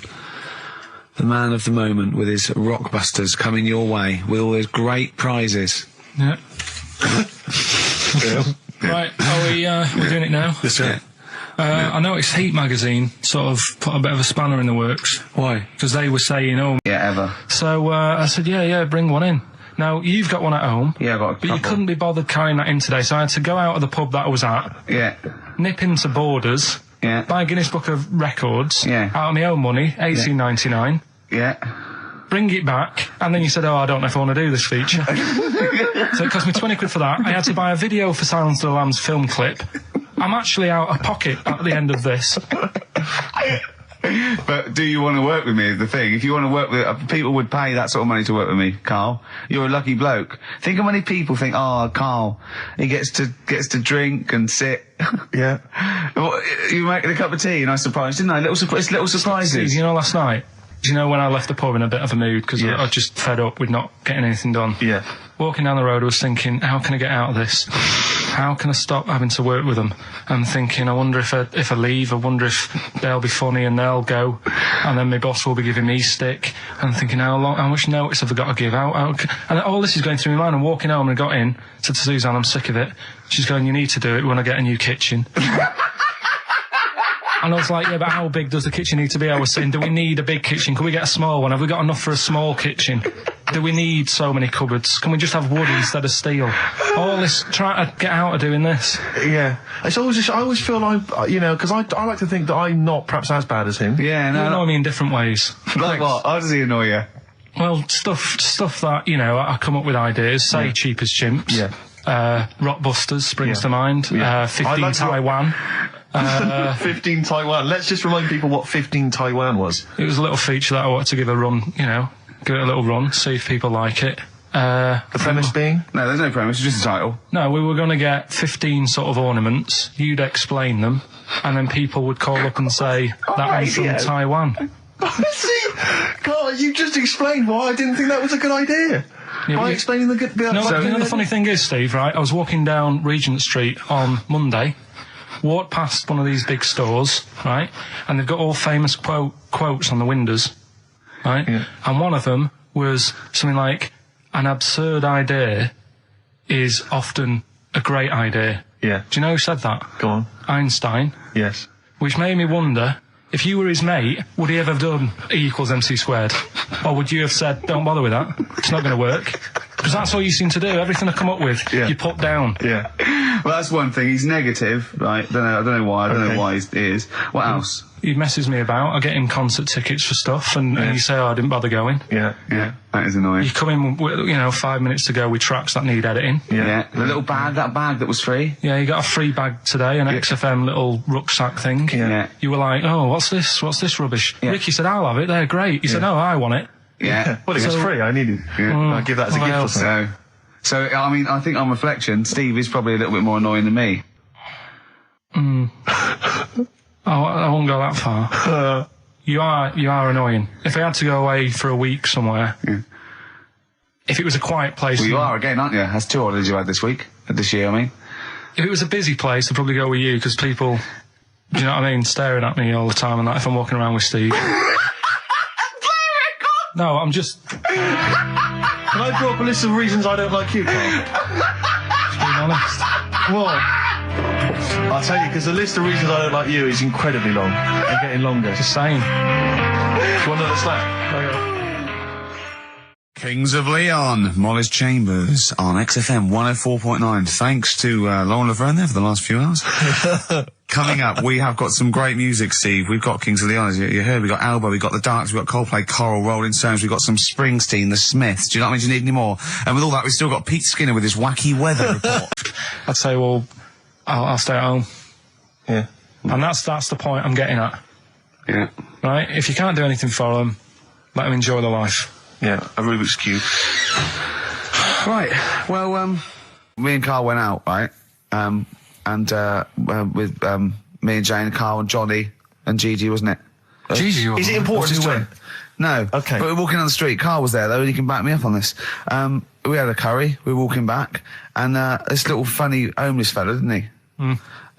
the man of the moment, with his Rockbusters coming your way with all those great prizes. Yeah. Right, we're doing it now? Yes, sir. I noticed Heat magazine sort of put a bit of a spanner in the works. Why? Because they were saying, ever. So I said, yeah, bring one in. Now, you've got one at home. Yeah, I've got a But couple. you couldn't be bothered carrying that in today, so I had to go out of the pub that I was at, nip into Borders, buy a Guinness Book of Records, out of my own money, $18.99, bring it back, and then you said, I don't know if I want to do this feature. So it cost me 20 quid for that. I had to buy a video for Silence of the Lambs film clip. I'm actually out of pocket at the end of this. But do you want to work with me is the thing. If you want to work with... people would pay that sort of money to work with me, Karl. You're a lucky bloke. Think how many people think, Karl, he gets to drink and sit. Yeah. Well, you were making a cup of tea and I surprised, didn't I? Little surprises. You know, last night, do you know when I left the pub in a bit of a mood because I was just fed up with not getting anything done? Yeah. Walking down the road, I was thinking, how can I get out of this? How can I stop having to work with them? I'm thinking, I wonder if I leave, I wonder if they'll be funny and they'll go, and then my boss will be giving me stick. And I'm thinking, how much notice have I got to give out? And all this is going through my mind. I'm walking home and I got in, said to Suzanne, I'm sick of it. She's going, you need to do it when I get a new kitchen. And I was like, yeah, but how big does the kitchen need to be? I was saying, do we need a big kitchen? Can we get a small one? Have we got enough for a small kitchen? Do we need so many cupboards? Can we just have wood instead of steel? All this, trying to get out of doing this. Yeah. It's always I always feel like, because I like to think that I'm not perhaps as bad as him. Yeah, no. You annoy me in different ways. Like what? How does he annoy you? Well, stuff that, I come up with ideas, say cheap as chimps. Yeah. Rockbusters springs to mind. Yeah. 15 I like Taiwan. 15 Taiwan. Let's just remind people what 15 Taiwan was. It was a little feature that I wanted to give a run, give it a little run, see if people like it. The premise being? No, there's no premise, it's just a title. No, we were going to get 15 sort of ornaments, you'd explain them, and then people would call up and say, that one's from Taiwan. See? God, you just explained why I didn't think that was a good idea. Yeah, By explaining the good bit. No, the funny thing is, Steve, right, I was walking down Regent Street on Monday, walked past one of these big stores, right, and they've got all famous quotes on the windows, right, and one of them was something like, an absurd idea is often a great idea. Yeah. Do you know who said that? Go on. Einstein. Yes. Which made me wonder, if you were his mate, would he ever have done E = MC squared? Or would you have said, don't bother with that, it's not going to work? Because that's all you seem to do, everything I come up with, you put down. Yeah. Well, that's one thing, he's negative, right? I don't know why he is. What else? He messes me about, I get him concert tickets for stuff, and you say, I didn't bother going. Yeah. That is annoying. You come in, with, 5 minutes to go with tracks that need editing. Yeah. The little bag, that bag that was free. Yeah, you got a free bag today, an XFM little rucksack thing. Yeah. You were like, oh, what's this rubbish? Yeah. Ricky said, I'll have it, they're great. He said, no, I want it. Yeah. Well, it was free, I needed it. I'll give that as a gift or something. So, I mean, I think on reflection, Steve is probably a little bit more annoying than me. I won't go that far. You are annoying. If I had to go away for a week somewhere, if it was a quiet place... Well, you are again, aren't you? That's 2 holidays you had this year, I mean. If it was a busy place, I'd probably go with you, because people, do you know what I mean, staring at me all the time, and that if I'm walking around with Steve. No, I'm just... Can I draw up a list of reasons I don't like you, Carl? Just being honest. Well, I'll tell you, because the list of reasons I don't like you is incredibly long and getting longer. Just saying. Do you want another slap? Kings of Leon, Molly's Chambers on XFM 104.9. Thanks to Lauren Laverne there for the last few hours. Coming up, we have got some great music, Steve. We've got Kings of Leon, as you heard. We've got Alba, we've got The Darks, we've got Coldplay, Coral, Rolling Stones, we've got some Springsteen, The Smiths. Do you know what I mean? Do you need any more? And with all that, we've still got Pete Skinner with his wacky weather report. I'd say, well, I'll stay at home. Yeah. And that's the point I'm getting at. Yeah. Right? If you can't do anything for them, let them enjoy their life. Yeah, a Rubik's Cube. Right. Well, me and Carl went out, right? With me and Jane, Carl and Johnny and Gigi, wasn't it? Gigi, Is it important who went? No. Okay. But we're walking down the street. Carl was there, though, and he can back me up on this. We had a curry. We were walking back, and this little funny homeless fella, didn't he?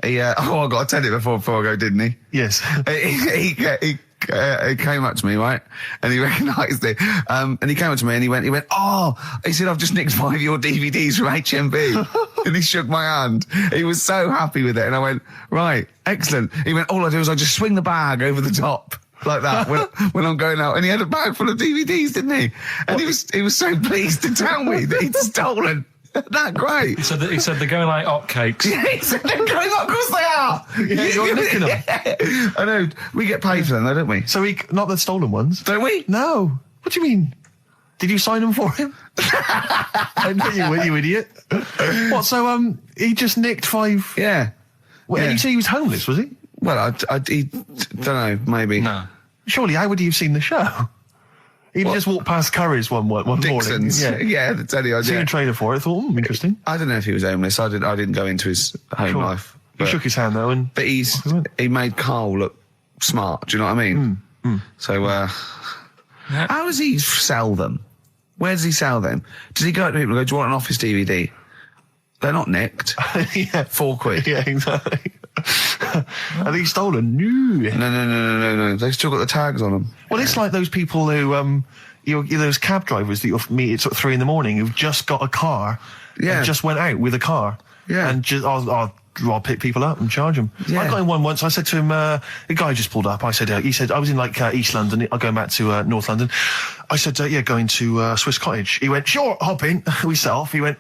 He, I got to tell it before I go, didn't he? Yes. He came up to me, right? And he recognised it. And he came up to me and he went, he said, I've just nicked 5 of your DVDs from HMV. And he shook my hand. He was so happy with it. And I went, right, excellent. He went, all I do is I just swing the bag over the top. Like that when I'm going out, and he had a bag full of DVDs, didn't he? And he was so pleased to tell me that he'd stolen. That great. He said they're going like hotcakes. Yeah, he said they're going up, of course they are. Yeah, you're nicking them. I know. We get paid for them, though, don't we? So not the stolen ones? Don't we? No. What do you mean? Did you sign them for him? I know you were, you idiot. What? So he just nicked 5. Yeah. Well, Yeah. you say he was homeless, was he? Well, I don't know. Maybe. No. Surely, how would he have seen the show? He'd just walked past Curry's one morning. Dixon's. Yeah, that's any Seen idea. a trailer for it. I thought, interesting. I don't know if he was homeless. I didn't go into his home Sure. life. He shook his hand though, and But he made Carl look smart. Do you know what I mean? So, how does he sell them? Where does he sell them? Does he go to people and go, do you want an Office DVD? They're not nicked. yeah, £4. yeah, exactly. Are these stolen? No. No. They've still got the tags on them. Well, it's like those people who, those cab drivers that you'll meet at sort of 3 a.m. who've just got a car, Yeah. and just went out with a car, Yeah. and just I'll pick people up and charge them. Yeah. I got in one once. I said to him, the guy just pulled up. I said, he said I was in like East London. I'm going back to North London. I said, going to Swiss Cottage. He went, sure, hop in. We set off. He went,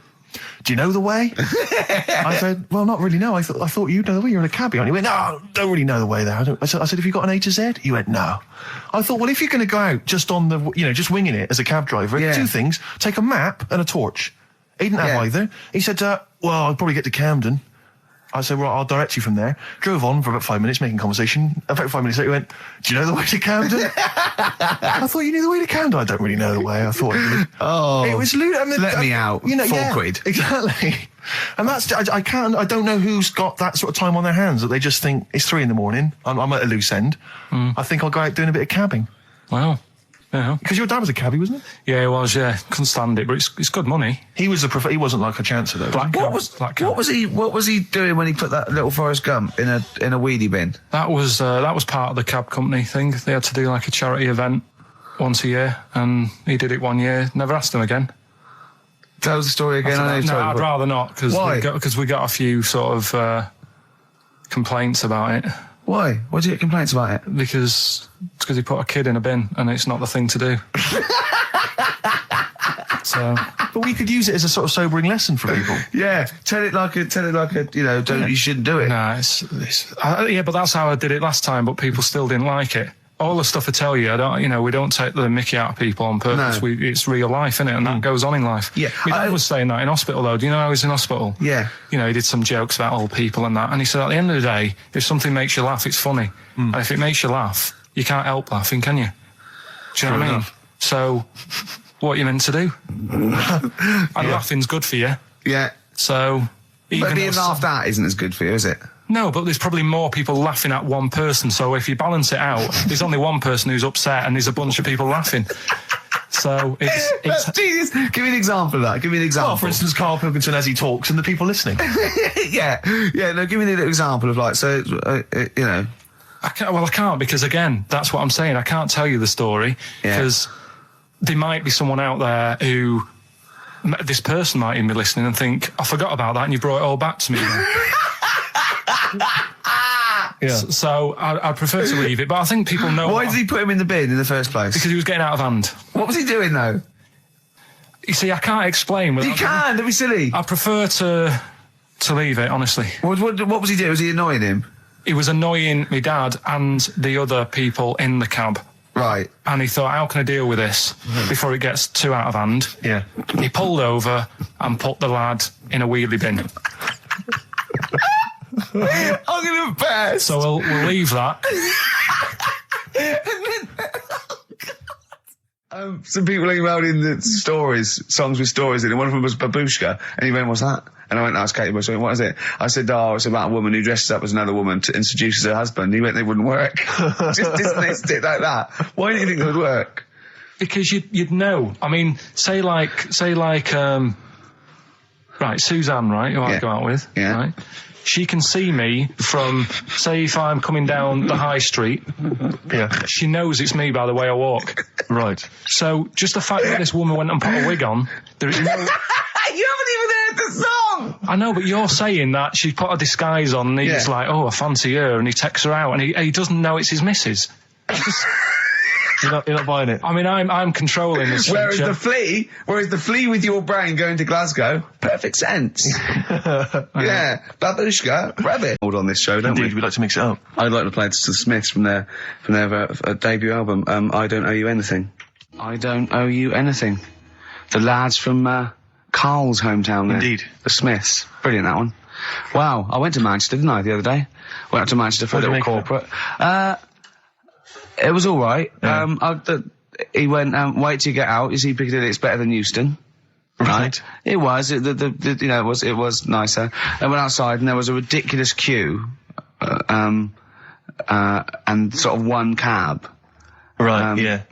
do you know the way? I said, well, not really, no. I thought you'd know the way. You're in a cabbie. He went, no, don't really know the way there. I said, have you got an A to Z? He went, no. I thought, well, if you're going to go out just on the, just winging it as a cab driver, Yeah. 2 things. Take a map and a torch. He didn't have Yeah. either. He said, well, I'll probably get to Camden. I said, well, I'll direct you from there. Drove on for about 5 minutes, making conversation. About 5 minutes later, he went, do you know the way to Camden? I thought you knew the way to Camden. I don't really know the way. I thought you did. Oh. It was lewd. I mean, Let me out. £4. Exactly. And that's, I don't know who's got that sort of time on their hands that they just think it's 3 a.m. I'm at a loose end. I think I'll go out doing a bit of cabbing. Wow. Yeah. Because your dad was a cabbie, wasn't he? Yeah, it was, yeah. Couldn't stand it, but it's good money. He was he wasn't like a chancer though. What was he doing when he put that little Forrest Gump in a weedy bin? That was part of the cab company thing. They had to do like a charity event once a year, and he did it 1 year. Never asked him again. Tell us the story again. I'd rather not, because we got a few sort of complaints about it. Why? Why did you get complaints about it? Because he put a kid in a bin, and it's not the thing to do. So, but we could use it as a sort of sobering lesson for people. Yeah, tell it like a, you shouldn't do it. Nah, yeah, but that's how I did it last time, but people still didn't like it. All the stuff I tell you, we don't take the mickey out of people on purpose. No. It's real life, isn't it? And that goes on in life. Yeah. My dad was saying that in hospital, though. Do you know how he was in hospital? Yeah. He did some jokes about old people and that. And he said, at the end of the day, if something makes you laugh, it's funny. And if it makes you laugh, you can't help laughing, can you? Do you know what I mean? So, what are you meant to do? And laughing's good for you. Yeah. So, But being laughed at isn't as good for you, is it? No, but there's probably more people laughing at one person. So if you balance it out, there's only one person who's upset and there's a bunch of people laughing. So it's Jesus. Give me an example of that. Give me an example. Well, for instance, Karl Pilkington as he talks and the people listening. Yeah. No, give me an example of I can't because, again, that's what I'm saying. I can't tell you the story because there might be someone out there who, this person might even be listening and think, I forgot about that and you brought it all back to me. Yeah. So I prefer to leave it, but I think people know. Why did he put him in the bin in the first place? Because he was getting out of hand. What was he doing, though? You see, I can't explain. You can, don't be silly. I prefer to leave it, honestly. What was he doing? Was he annoying him? He was annoying my dad and the other people in the cab. Right. And he thought, how can I deal with this before it gets too out of hand? Yeah. He pulled over and put the lad in a wheelie bin. I'm going to bet. So we'll leave that. Some people emailed in the songs with stories in it. One of them was Babushka, and he went, what's that? And I went, that's Katie Bush. I went, what is it? I said, it's about a woman who dresses up as another woman to introduce her husband. He went, they wouldn't work. Just dismissed it like that. Why do you think it would work? Because you'd know. I mean, say like, right, Suzanne, right, who I go out with, right? She can see me from, say, if I'm coming down the high street. Yeah. She knows it's me by the way I walk. Right. So just the fact that this woman went and put a wig on, there is no... You haven't even heard the song! I know, but you're saying that she put a disguise on and he's like, oh, I fancy her, and he takes her out and he doesn't know it's his missus. You're not buying it. I mean, I'm controlling this. Whereas the flea with your brain going to Glasgow, perfect sense. Yeah, Babushka, rabbit. Hold on this show, don't Indeed, we'd like to mix it up. I'd like to play to the Smiths from their debut album, I Don't Owe You Anything. I Don't Owe You Anything. The lads from Carl's hometown there. Indeed. The Smiths. Brilliant, that one. Wow, I went to Manchester, didn't I, the other day? Went up to Manchester for a little corporate. It was all right. Yeah. He went, wait till you get out. You see Piccadilly, it's better than Euston. Right. It was. It was nicer. I went outside and there was a ridiculous queue, and sort of one cab. Right. Yeah.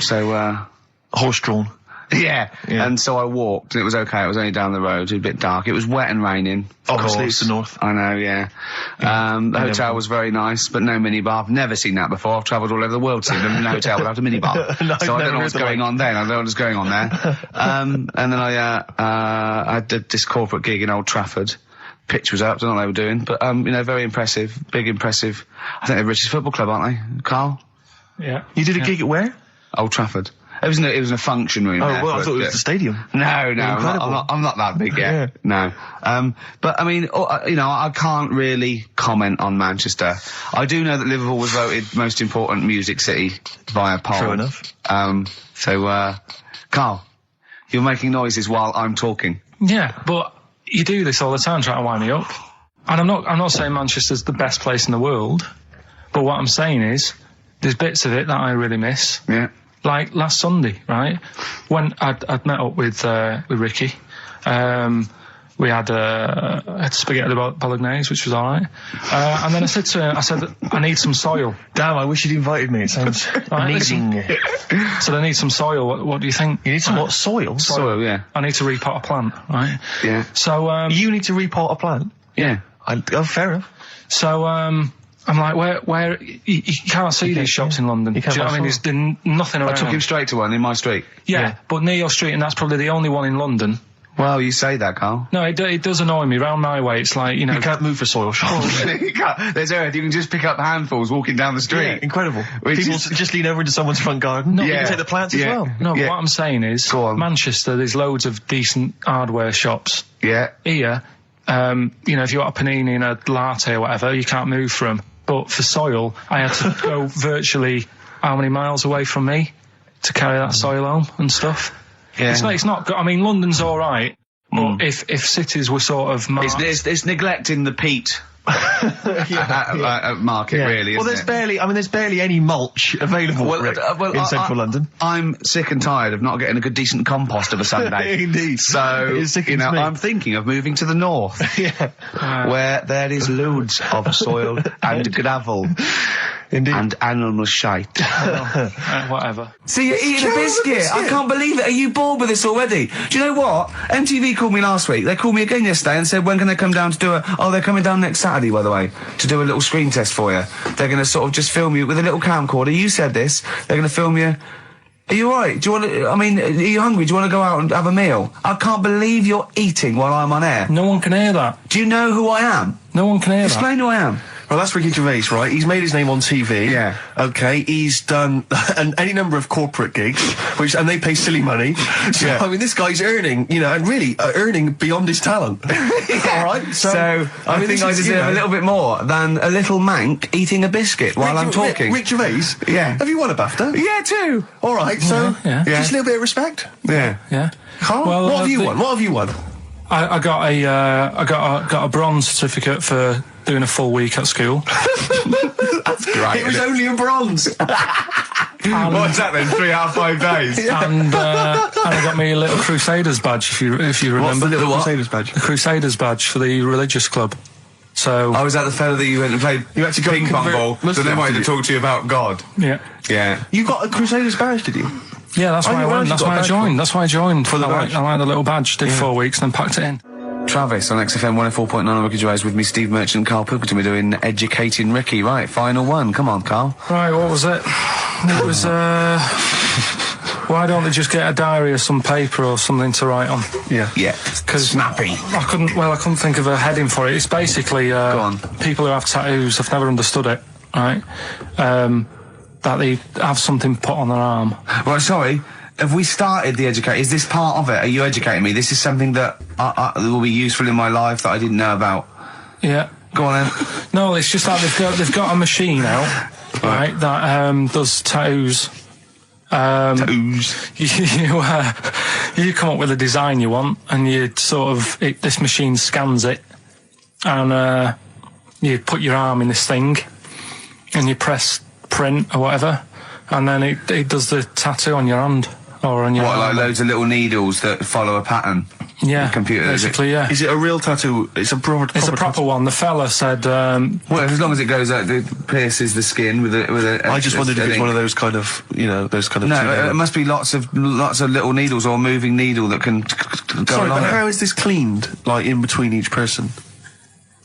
So, horse-drawn. Yeah. And so I walked, and it was okay. It was only down the road. It was a bit dark. It was wet and raining. Obviously, it's the north. I know, yeah. The hotel was very nice, but no minibar. I've never seen that before. I've travelled all over the world seeing a hotel without a minibar. No, so I don't know what's going on then. I don't know what's going on there. And then I did this corporate gig in Old Trafford. Pitch was up. Don't know what they were doing, but very impressive, big impressive. I think they're British football club, aren't they, Carl? Yeah. You did a gig at where? Old Trafford. It was in a function room. Oh, well, I thought it was the stadium. No, I'm not that big yet. No. But I mean, I can't really comment on Manchester. I do know that Liverpool was voted most important music city via poll. True enough. So, Carl, you're making noises while I'm talking. Yeah, but you do this all the time trying to wind me up. And I'm not saying Manchester's the best place in the world, but what I'm saying is there's bits of it that I really miss. Yeah. Like last Sunday, right? When I'd met up with Ricky, we had spaghetti bolognese, which was all right. And then I said to him, I need some soil. Damn, I wish you'd invited me. It sounds amazing. So I need some soil. What do you think? You need some what? Soil? Soil, yeah. I need to repot a plant, right? Yeah. So you need to repot a plant? Yeah. Fair enough. So I'm like, where you can't see these shops in London. You can't. Do you know what I mean? There's nothing around. I took him straight to one in my street. Yeah, but near your street, and that's probably the only one in London. Well, you say that, Carl. No, it does annoy me. Round my way, it's like, you know... You can't move for soil shops. You can't. There's earth. You can just pick up handfuls walking down the street. Yeah, incredible. Which People is- just lean over into someone's front garden. No, you can take the plants as well. No, Yeah. but what I'm saying is, Go on. Manchester, there's loads of decent hardware shops. Yeah. Here, you know, if you want a panini and a latte or whatever, you can't move from. But for soil, I had to go virtually how many miles away from me to carry that soil home and stuff. Yeah. It's not good. I mean, London's all right, but if cities were sort of marked, It's neglecting the peat market, really. Well, isn't there's barely any mulch available in central London. I'm sick and tired of not getting a good, decent compost of a Sunday. Indeed. So, It sickens you know, me. I'm thinking of moving to the north, where there is loads of soil and gravel. Indeed. And animal shite. whatever. See, you're eating a biscuit. I can't believe it. Are you bored with this already? Do you know what? MTV called me last week. They called me again yesterday and said, when can they come down to do they're coming down next Saturday, by the way, to do a little screen test for you. They're going to sort of just film you with a little camcorder. You said this. They're going to film you. Are you alright? Do you want to, are you hungry? Do you want to go out and have a meal? I can't believe you're eating while I'm on air. No one can hear that. Do you know who I am? No one can hear Explain who I am. Well, that's Ricky Gervais, right? He's made his name on TV. Yeah. Okay, he's done any number of corporate gigs, and they pay silly money. So, Yeah. I mean, this guy's earning, you know, and really earning beyond his talent. All right? So, I mean, think this I is, you deserve know- a little bit more than a little mank eating a biscuit while I'm talking. Rick Gervais? Yeah. Have you won a BAFTA? Yeah, too. All right, so Yeah. just a little bit of respect. Yeah. Yeah. Carl, Well, what have you the- won? What have you won? I got a bronze certificate for doing a full week at school. That's great. It was only a bronze. What's that then? 3 out of 5 days? and I got me a little Crusaders badge, if you remember. What's the little what? Crusaders badge? The Crusaders badge for the religious club. So Oh, was that the fella that you went and played You had to go ping pong convert ball? Muslim So they wanted to after talk to you about God. yeah, Yeah. You got a Crusaders badge, did you? yeah, that's why I yeah, where went. else That's you got why a I badge joined. That's why I joined. For the badge? I like the little badge. Did 4 weeks and then packed it in. Travis on XFM 104.9 on Ricky Gervais with me, Steve Merchant and Karl Pilkington. We're doing Educating Ricky. Right, final one. Come on, Carl. Right, what was it? It was why don't they just get a diary or some paper or something to write on? Yeah. Yeah. Because Snappy. I couldn't think of a heading for it. It's basically on. people who have tattoos. I've never understood it. Right, that they have something put on their arm. Right, sorry. Have we started the educate? Is this part of it? Are you educating me? This is something that will be useful in my life that I didn't know about. Yeah. Go on then. No, it's just that they've got a machine out, right, that does tattoos. Tattoos. You come up with a design you want, and you sort of this machine scans it, and you put your arm in this thing, and you press print or whatever, and then it does the tattoo on your hand or on your What, like arm. loads of little needles that follow a pattern? Yeah, the computer, is it? basically, yeah. Is it a real tattoo? It's a proper. It's a proper one. The fella said, Well, as long as it goes out, it pierces the skin with a. I just wondered if it's ink. one of those kind of, you know, those kind of. No, it must be lots of little needles or a moving needle that can go Sorry, along but it. how is this cleaned, like in between each person?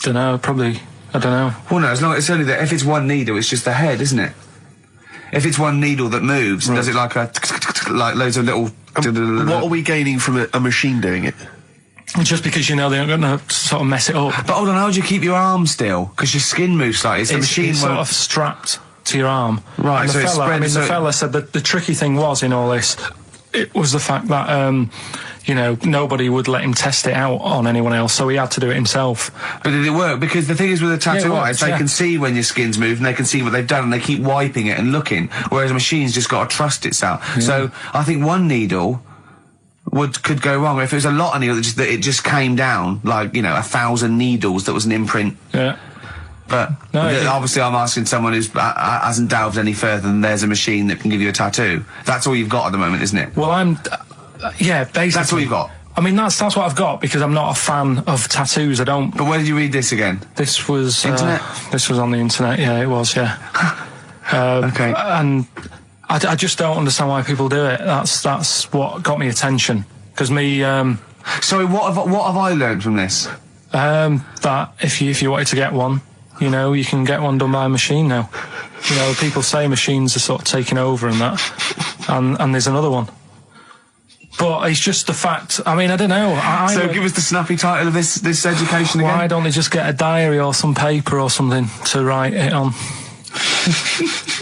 don't know, probably, I don't know. Well, no, as long it's only that. If it's one needle, it's just the head, isn't it? If it's one needle that moves, and does it like like loads of little. What are we gaining from a machine doing it? Just because, you know, they're going to sort of mess it up. But hold on, how do you keep your arm still? Because your skin moves slightly. It's the machine it's sort won't- of strapped to your arm. Right, And so the it's fella, spread- the so- fella said that the tricky thing was in all this, it was the fact that, you know, nobody would let him test it out on anyone else, so he had to do it himself. But did it work? Because the thing is with the tattoo Yeah, it artists, works, they yeah. can see when your skin's moved and they can see what they've done and they keep wiping it and looking, whereas a machine's just got to trust itself. So I think one needle could go wrong. If it was a lot of needles, that it just came down, like, 1,000 needles, that was an imprint. Yeah. But obviously I'm asking someone who hasn't delved any further than there's a machine that can give you a tattoo. That's all you've got at the moment, isn't it? Well, yeah, basically. That's all you've got? I mean, that's what I've got, because I'm not a fan of tattoos. I don't... But where did you read this again? This was... Internet? This was on the internet, yeah, it was, yeah. Okay. And I just don't understand why people do it. That's what got me attention. Because me... Sorry, what have I learned from this? That if you wanted to get one, you can get one done by a machine now. People say machines are sort of taking over and that, and there's another one. But it's just the fact. I mean, I don't know. So give us the snappy title of this education again. Why don't they just get a diary or some paper or something to write it on?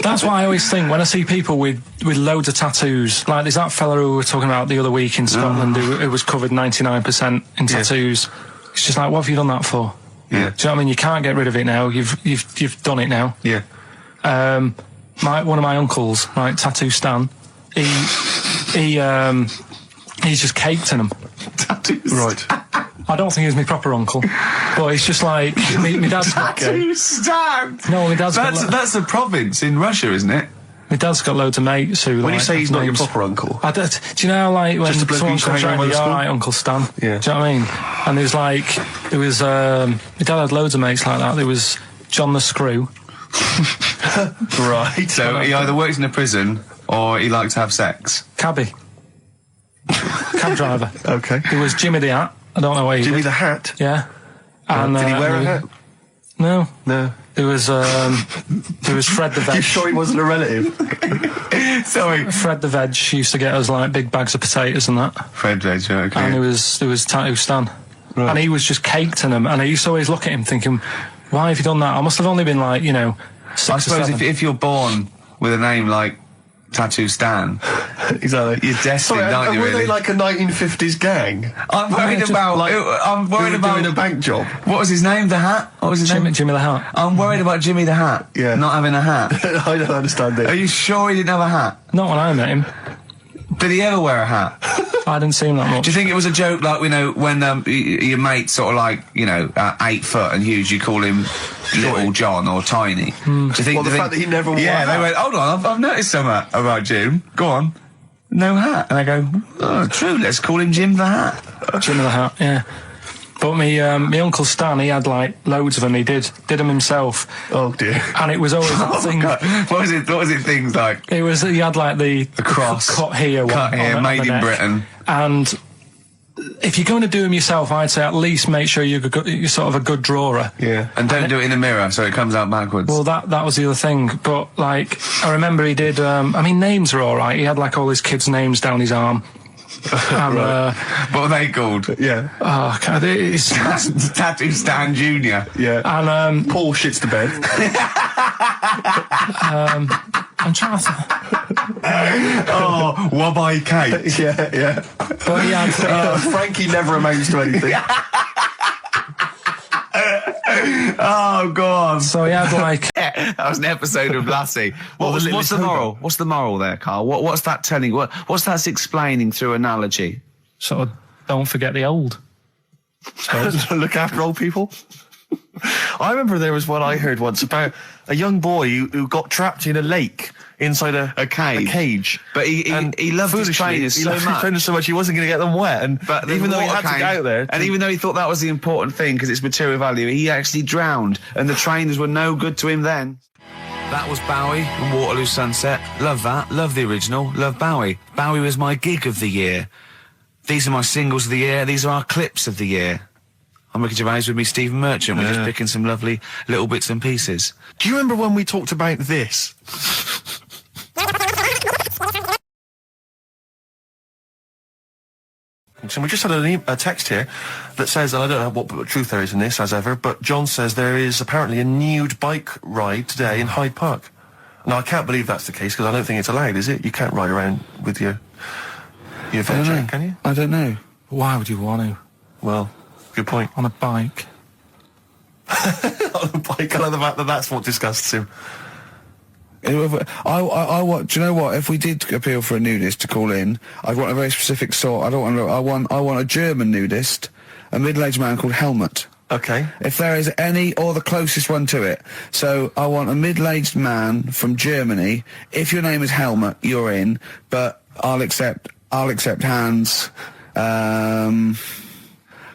That's why I always think when I see people with loads of tattoos, like there's that fella who we were talking about the other week in Scotland who was covered 99% in tattoos. It's just like, what have you done that for? Yeah. Do you know what I mean? You can't get rid of it now. You've done it now. Yeah. One of my uncles, right, Tattoo Stan, he's just caked in them. Tattoos. Right. I don't think he's my proper uncle, but it's just like my dad's got. Tattoo Stan. No, my dad's that's a province in Russia, isn't it? My dad's got loads of mates who. When you say he's not your names. proper uncle, Do you know, like, when Just a bloke someone who used to comes hang around around, with you're school? alright, Uncle Stan. Yeah. Do you know what I mean? And my dad had loads of mates like that. There was John the Screw. right? So he either works in a prison or he likes to have sex. Cabbie. Cab driver. Okay. There was Jimmy the Hat. I don't know where he Jimmy did. the Hat. Yeah. And, Did he wear a hat? No. No. There was Fred the Veg. You sure he wasn't a relative? Sorry. Fred the Veg used to get us like big bags of potatoes and that. Fred Veg, okay. And there was Tattoo Stan. Right. And he was just caked in them. And I used to always look at him thinking, why have you done that? I must have only been like, 6 I or suppose 7. if you're born with a name like Tattoo Stan, Exactly. you're destined, aren't you, were really? they like a 1950s gang? I'm worried just about... like- I'm worried Who were doing a about... bank job? What was his name? The Hat? What was his name? Jimmy the Hat. I'm worried about Jimmy the Hat. Yeah. Not having a hat. I don't understand Are it. you sure he didn't have a hat? Not when I met him. Did he ever wear a hat? I didn't see him that much. Do you think it was a joke, like, when your mate's sort of like, 8 foot and huge, you call him Little John or Tiny? Do you think... Well, the fact that he never wore Yeah, a they hat. went, hold on, I've noticed something about Jim. Go on. No hat. And I go, oh, true, let's call him Jim the Hat. Jimmy the Hat, yeah. But my Uncle Stan, he had like loads of them. He did them himself. Oh dear. And it was always that thing. God. What was it things like? He had like the cross. cut here, Cut one here, on made the in neck. Britain. And if you're going to do them yourself, I'd say at least make sure you're sort of a good drawer. Yeah. And don't do it in a mirror so it comes out backwards. Well, that was the other thing. But like, I remember he did. Names are all right. He had like all his kids' names down his arm. And, what are they called? Yeah. oh, God, it's Tattoo Stan Jr. Yeah. and Paul shits the bed. I'm trying to. Oh, Wabbai Kate. yeah. But he had. Frankie never amounts to anything. Oh, God. So he had like. That was an episode of Lassie. What's the moral? What's the moral there, Carl? What's that telling? What's that explaining through analogy? Sort of don't forget the old. Look after old people. I remember there was one I heard once about a young boy who got trapped in a lake inside a cage. But he loved his foolishly, trainers he so loved his much. trainers so much he wasn't going to get them wet. And But even though he had water to get came, out there, and even though he thought that was the important thing because it's material value, he actually drowned, and the trainers were no good to him then. That was Bowie and Waterloo Sunset. Love that. Love the original. Love Bowie. Bowie was my gig of the year. These are my singles of the year. These are our clips of the year. I'm Ricky Gervais with me, Stephen Merchant. We're just picking some lovely little bits and pieces. do you remember when we talked about this? So we just had a text here that says, and I don't know what truth there is in this, as ever, but John says there is apparently a nude bike ride today in Hyde Park. Now, I can't believe that's the case, because I don't think it's allowed, is it? You can't ride around with your veg, can you? I don't know. Why would you want to Well, good point. on a bike? On a bike, I love the fact that that's what disgusts him. I want. Do you know what? If we did appeal for a nudist to call in, I'd want a very specific sort. I don't want. I want a German nudist, a middle-aged man called Helmut. Okay. If there is any, or the closest one to it. So I want a middle-aged man from Germany. If your name is Helmut, you're in. But I'll accept Hans.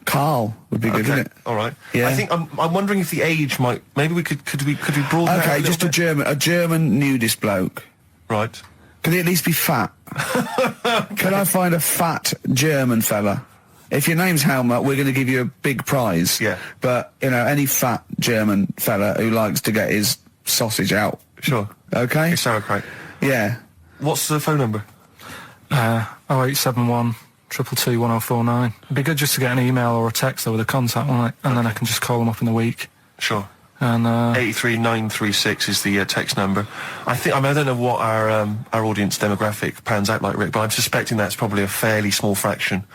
Carl would be good, wouldn't it? All right. Yeah. I think I'm wondering if the age might. Maybe we could we broaden that Okay, out just a German nudist bloke. Right. Could he at least be fat? Can I find a fat German fella? If your name's Helmut, we're going to give you a big prize. Yeah. But, you know, any fat German fella who likes to get his sausage out. Sure. Okay? It's sauerkraut. Yeah. What's the phone number? 0871 222 1049. It'd be good just to get an email or a text with a contact on it, and then I can just call them up in the week. Sure. And 83936 is the text number. I don't know what our audience demographic pans out like, Rick, but I'm suspecting that's probably a fairly small fraction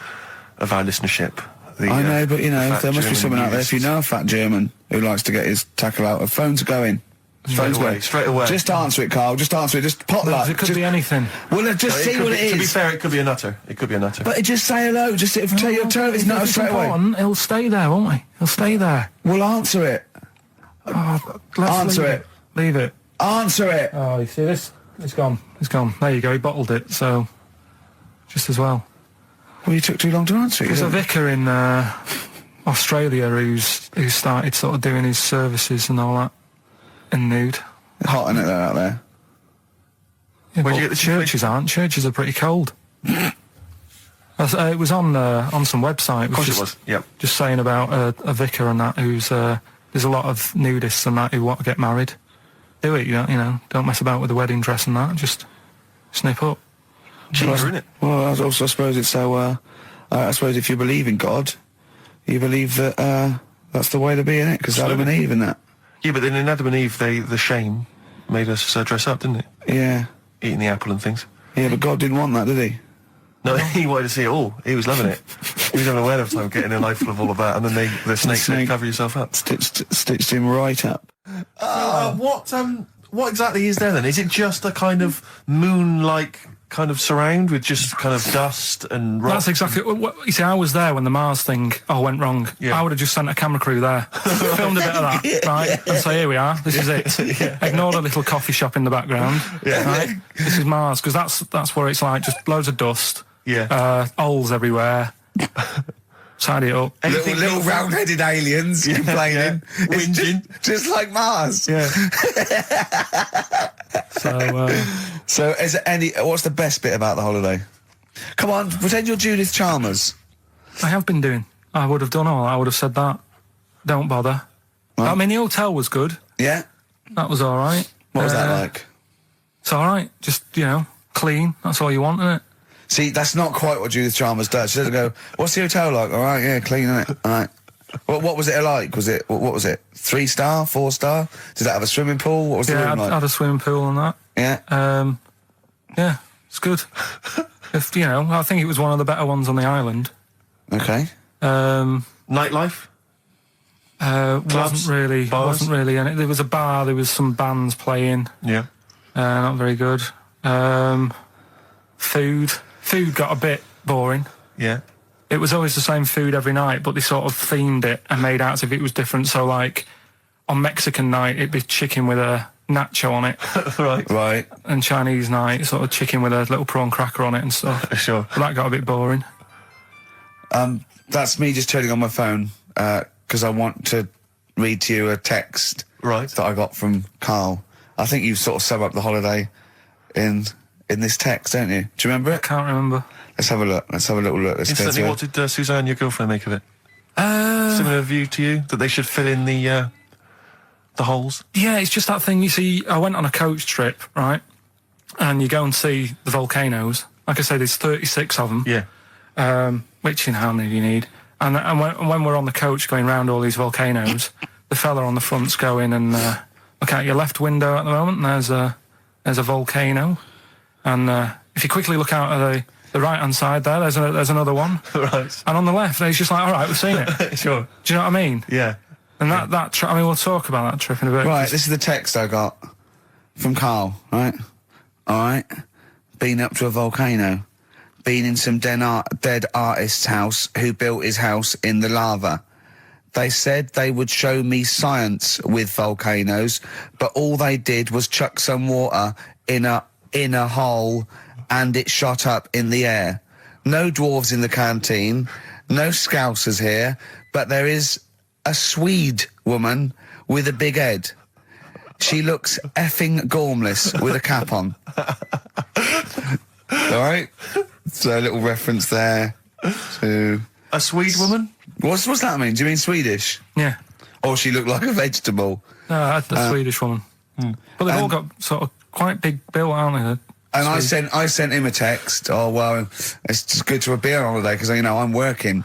of our listenership. I know, but, you know, fat there must be German someone out there, if you know a fat German who likes to get his tackle out, phones are going. Straight away. Just answer it, Carl. Just answer it. Just pot luck. it could be anything. Well, just see what it is. To be fair, it could be a nutter. It could be a nutter. But just say hello. Just tell your tone. It's not straight away. He'll stay there, won't he? He'll stay there. Well, answer it. Let's Answer leave it. Leave it. Answer it. Oh, you see this? It's gone. It's gone. There you go. He bottled it. So, just as well. Well, you took too long to answer it. There's a vicar in Australia who started sort of doing his services and all that in nude. Hot, isn't it, out there? Yeah, Where'd but you get the churches aren't. Churches are pretty cold. It was on some website. Of course it was. Yep. Just saying about a vicar and that who's there's a lot of nudists and that who want to get married. Do it, you know. Don't mess about with the wedding dress and that. Just snip up. Cheaper, isn't it? Well, I suppose it's so. I suppose if you believe in God, you believe that that's the way to be in it, because Adam and Eve and that. Yeah, but then in Adam and Eve, the shame made us dress up, didn't it? Yeah. Eating the apple and things. Yeah, but God didn't want that, did he? No, he wanted to see it all. He was loving it. He was having a whale of time getting a life full of all of that, and then the snake said, cover yourself up. Stitched him right up. What exactly is there then? Is it just a kind of moon-like kind of surround with just kind of dust and rock? That's exactly. You see, I was there when the Mars thing went wrong. Yeah. I would have just sent a camera crew there, filmed a bit of that, right, and say, here we are. This is it. Yeah. Ignore the little coffee shop in the background. Yeah. Right. This is Mars, because that's what it's like. Just loads of dust. Yeah. Holes everywhere. Tidy it up. Little round-headed aliens complaining. Yeah. Whinging. Just like Mars. Yeah. So is there what's the best bit about the holiday? Come on, pretend you're Judith Chalmers. I have been doing. I would have done all. I would have said that. Don't bother. Well, I mean, the hotel was good. Yeah? That was all right. What was that like? It's all right. Just, clean. That's all you want, isn't it? See, that's not quite what Judith Chalmers does. She doesn't go, what's the hotel like? All right, yeah, clean, innit? All right. What was it like? What was it? 3-star, 4-star? Did it have a swimming pool? What was the room like? I had a swimming pool and that. Yeah? Yeah, it's good. I think it was one of the better ones on the island. Okay. Nightlife? Wasn't really in it. There was a bar, there was some bands playing. Yeah. Not very good. Food got a bit boring. Yeah. It was always the same food every night, but they sort of themed it and made out as if it was different. So, like, on Mexican night, it'd be chicken with a nacho on it. Right. And Chinese night, sort of chicken with a little prawn cracker on it and stuff. Sure. But that got a bit boring. That's me just turning on my phone, because I want to read to you a text that I got from Carl. I think you sort of sum up the holiday in this text, don't you? Do you remember it? Can't remember. Let's have a look. Let's have a little look. Instantly, what did Suzanne, your girlfriend, make of it? Similar view to you? That they should fill in the holes? Yeah, it's just that thing. You see, I went on a coach trip, right? And you go and see the volcanoes. Like I say, there's 36 of them. Yeah. Which, how many do you need? And when we're on the coach going round all these volcanoes, the fella on the front's going and look out your left window at the moment, and there's a volcano. And if you quickly look out at the right-hand side there's another one. Right. And on the left, he's just like, all right, we've seen it. Sure. Do you know what I mean? Yeah. And that trip, we'll talk about that trip in a bit. Right, this is the text I got. from Carl, right? Alright. Been up to a volcano. Been in some dead artist's house who built his house in the lava. They said they would show me science with volcanoes, but all they did was chuck some water in a hole and it shot up in the air. No dwarves in the canteen, no scousers here, but there is a Swede woman with a big head. She looks effing gormless with a cap on. Alright? So a little reference there to... A Swede woman? What's that mean? Do you mean Swedish? Yeah. Or she looked like a vegetable? No, the Swedish woman. But they've all got sort of quite big bill, aren't they? And I sent him a text. Oh well, it's just good to be on holiday because I'm working.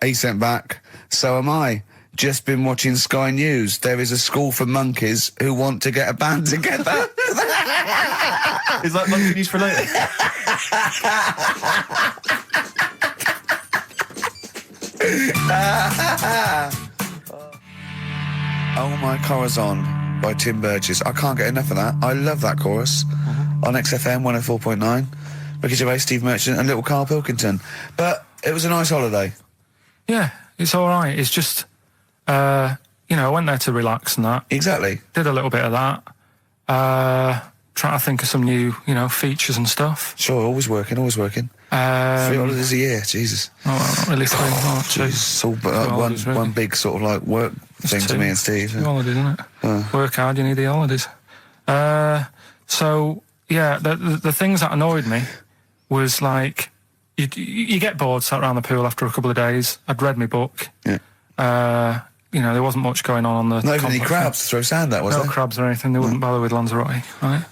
He sent back. So am I. Just been watching Sky News. There is a school for monkeys who want to get a band together. Is that monkey news for later? Oh My Corazon by Tim Burgess. I can't get enough of that. I love that chorus. On XFM 104.9. Ricky Gervais, Steve Merchant and little Karl Pilkington. But it was a nice holiday. Yeah, it's all right. It's just, I went there to relax and that. Exactly. Did a little bit of that. Trying to think of some new, features and stuff. Sure, always working. 3 holidays a year, Jesus. Oh, not really 3, not 2. It's all holidays, really. one big sort of like work thing to me and Steve. 2 holidays, isn't it? Work hard, you need the holidays. So, yeah, the things that annoyed me was like, you get bored sat around the pool after a couple of days. I'd read my book. Yeah. There wasn't much going on the... Not even any crabs to throw sand at, was there? No crabs or anything. They wouldn't bother with Lanzarote, right?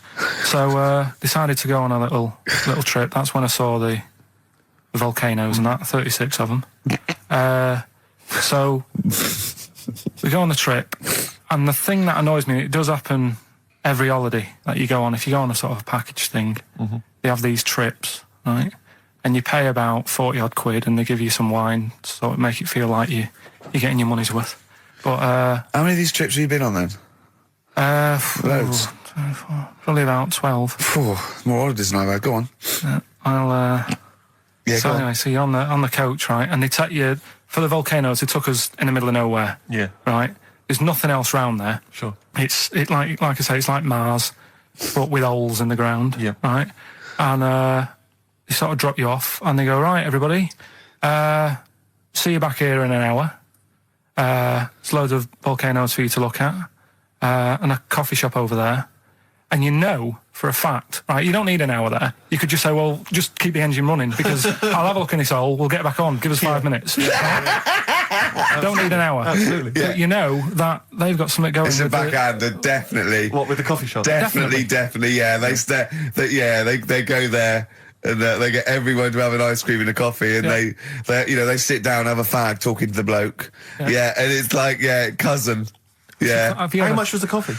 So, decided to go on a little trip. That's when I saw the volcanoes and that, 36 of them. So, we go on the trip, and the thing that annoys me, it does happen every holiday that you go on. If you go on a sort of a package thing, they have these trips, right? And you pay about 40-odd quid, and they give you some wine, so it make it feel like you're getting your money's worth. But how many of these trips have you been on then? Loads. Probably about 12. More holidays than I've had. Go on. Yeah, so anyway, so you're on the coach, right? And they take you for the volcanoes. They took us in the middle of nowhere. Yeah. Right. There's nothing else round there. Sure. It's like I say, it's like Mars, but with holes in the ground. Yeah. Right. And they sort of drop you off, and they go, right, everybody, see you back here in an hour. There's loads of volcanoes for you to look at, and a coffee shop over there. And for a fact, right, you don't need an hour there. You could just say, well, just keep the engine running because I'll have a look in this hole, we'll get back on, give us 5 minutes. Don't need an hour. Absolutely. But that they've got something going. It's a backhander, definitely. What, with the coffee shop? Definitely, yeah. They go there. And they get everyone to have an ice cream and a coffee, and they sit down, have a fag, talking to the bloke. Yeah, and it's like, cousin. Yeah. How much was the coffee?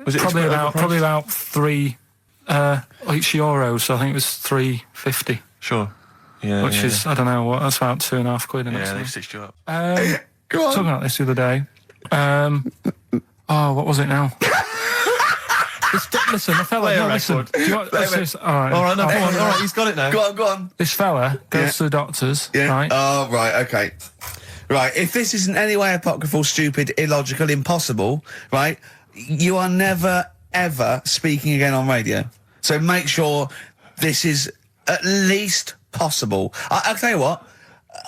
Was it probably about 3 each euros? So I think it was £3.50. Sure. Yeah. Which is I don't know what that's about 2.5 quid. Yeah, they stitched you up. Go on. Talking about this the other day. What was it now? Listen, the fella. No, listen. All right, no, go on. All right, he's got it now. Go on. This fella goes to the doctors, right? Oh, right, okay. Right, if this isn't any way apocryphal, stupid, illogical, impossible, right, you are never, ever speaking again on radio. So make sure this is at least possible. I'll tell you what,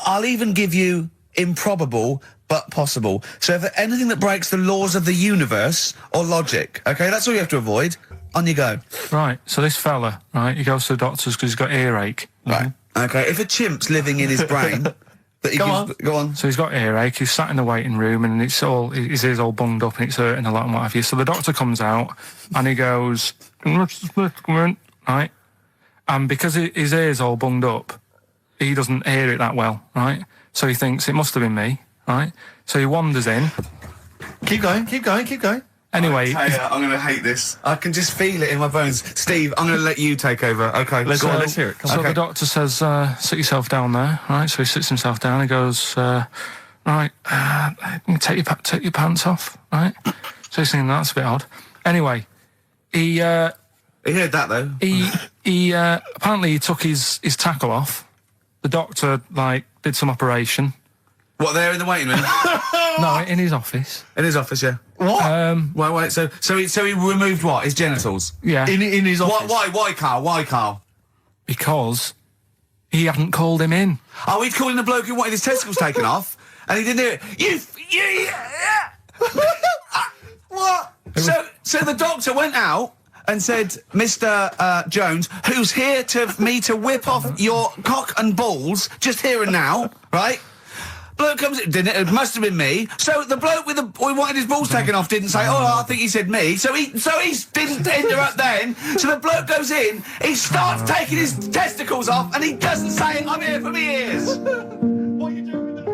I'll even give you improbable but possible. So if anything that breaks the laws of the universe or logic, okay, that's all you have to avoid. On you go. Right, so this fella, right, he goes to the doctors because he's got earache. Right, okay, if a chimp's living in his brain... Go on. So he's got earache, he's sat in the waiting room and his ear's all bunged up and it's hurting a lot and what have you. So the doctor comes out and he goes, right? And because his ear's all bunged up, he doesn't hear it that well, right? So he thinks it must have been me, right? So he wanders in. Keep going. Anyway, I'm going to hate this. I can just feel it in my bones. Steve, I'm going to let you take over. Okay, let's hear it. So the doctor says, sit yourself down there, right? So he sits himself down. He goes, right, take your pants off, right? So he's thinking that's a bit odd. Anyway, He heard that though. he apparently he took his tackle off. The doctor did some operation. What, there in the waiting room? No, in his office. In his office, yeah. What? Wait. So he removed what? His genitals? Yeah. In his office. Why, Carl? Why, Carl? Because he hadn't called him in. Oh, he'd called in the bloke who wanted his testicles taken off, and he didn't do it. What? So the doctor went out and said, Mr. Jones, who's here to whip off your cock and balls just here and now, right? Bloke comes in, didn't it? It must have been me. So the bloke who wanted his balls taken off didn't say, oh, I think he said me. So he didn't interrupt then. So the bloke goes in, he starts taking his testicles off, and he doesn't say, I'm here for me ears. What are you doing with that?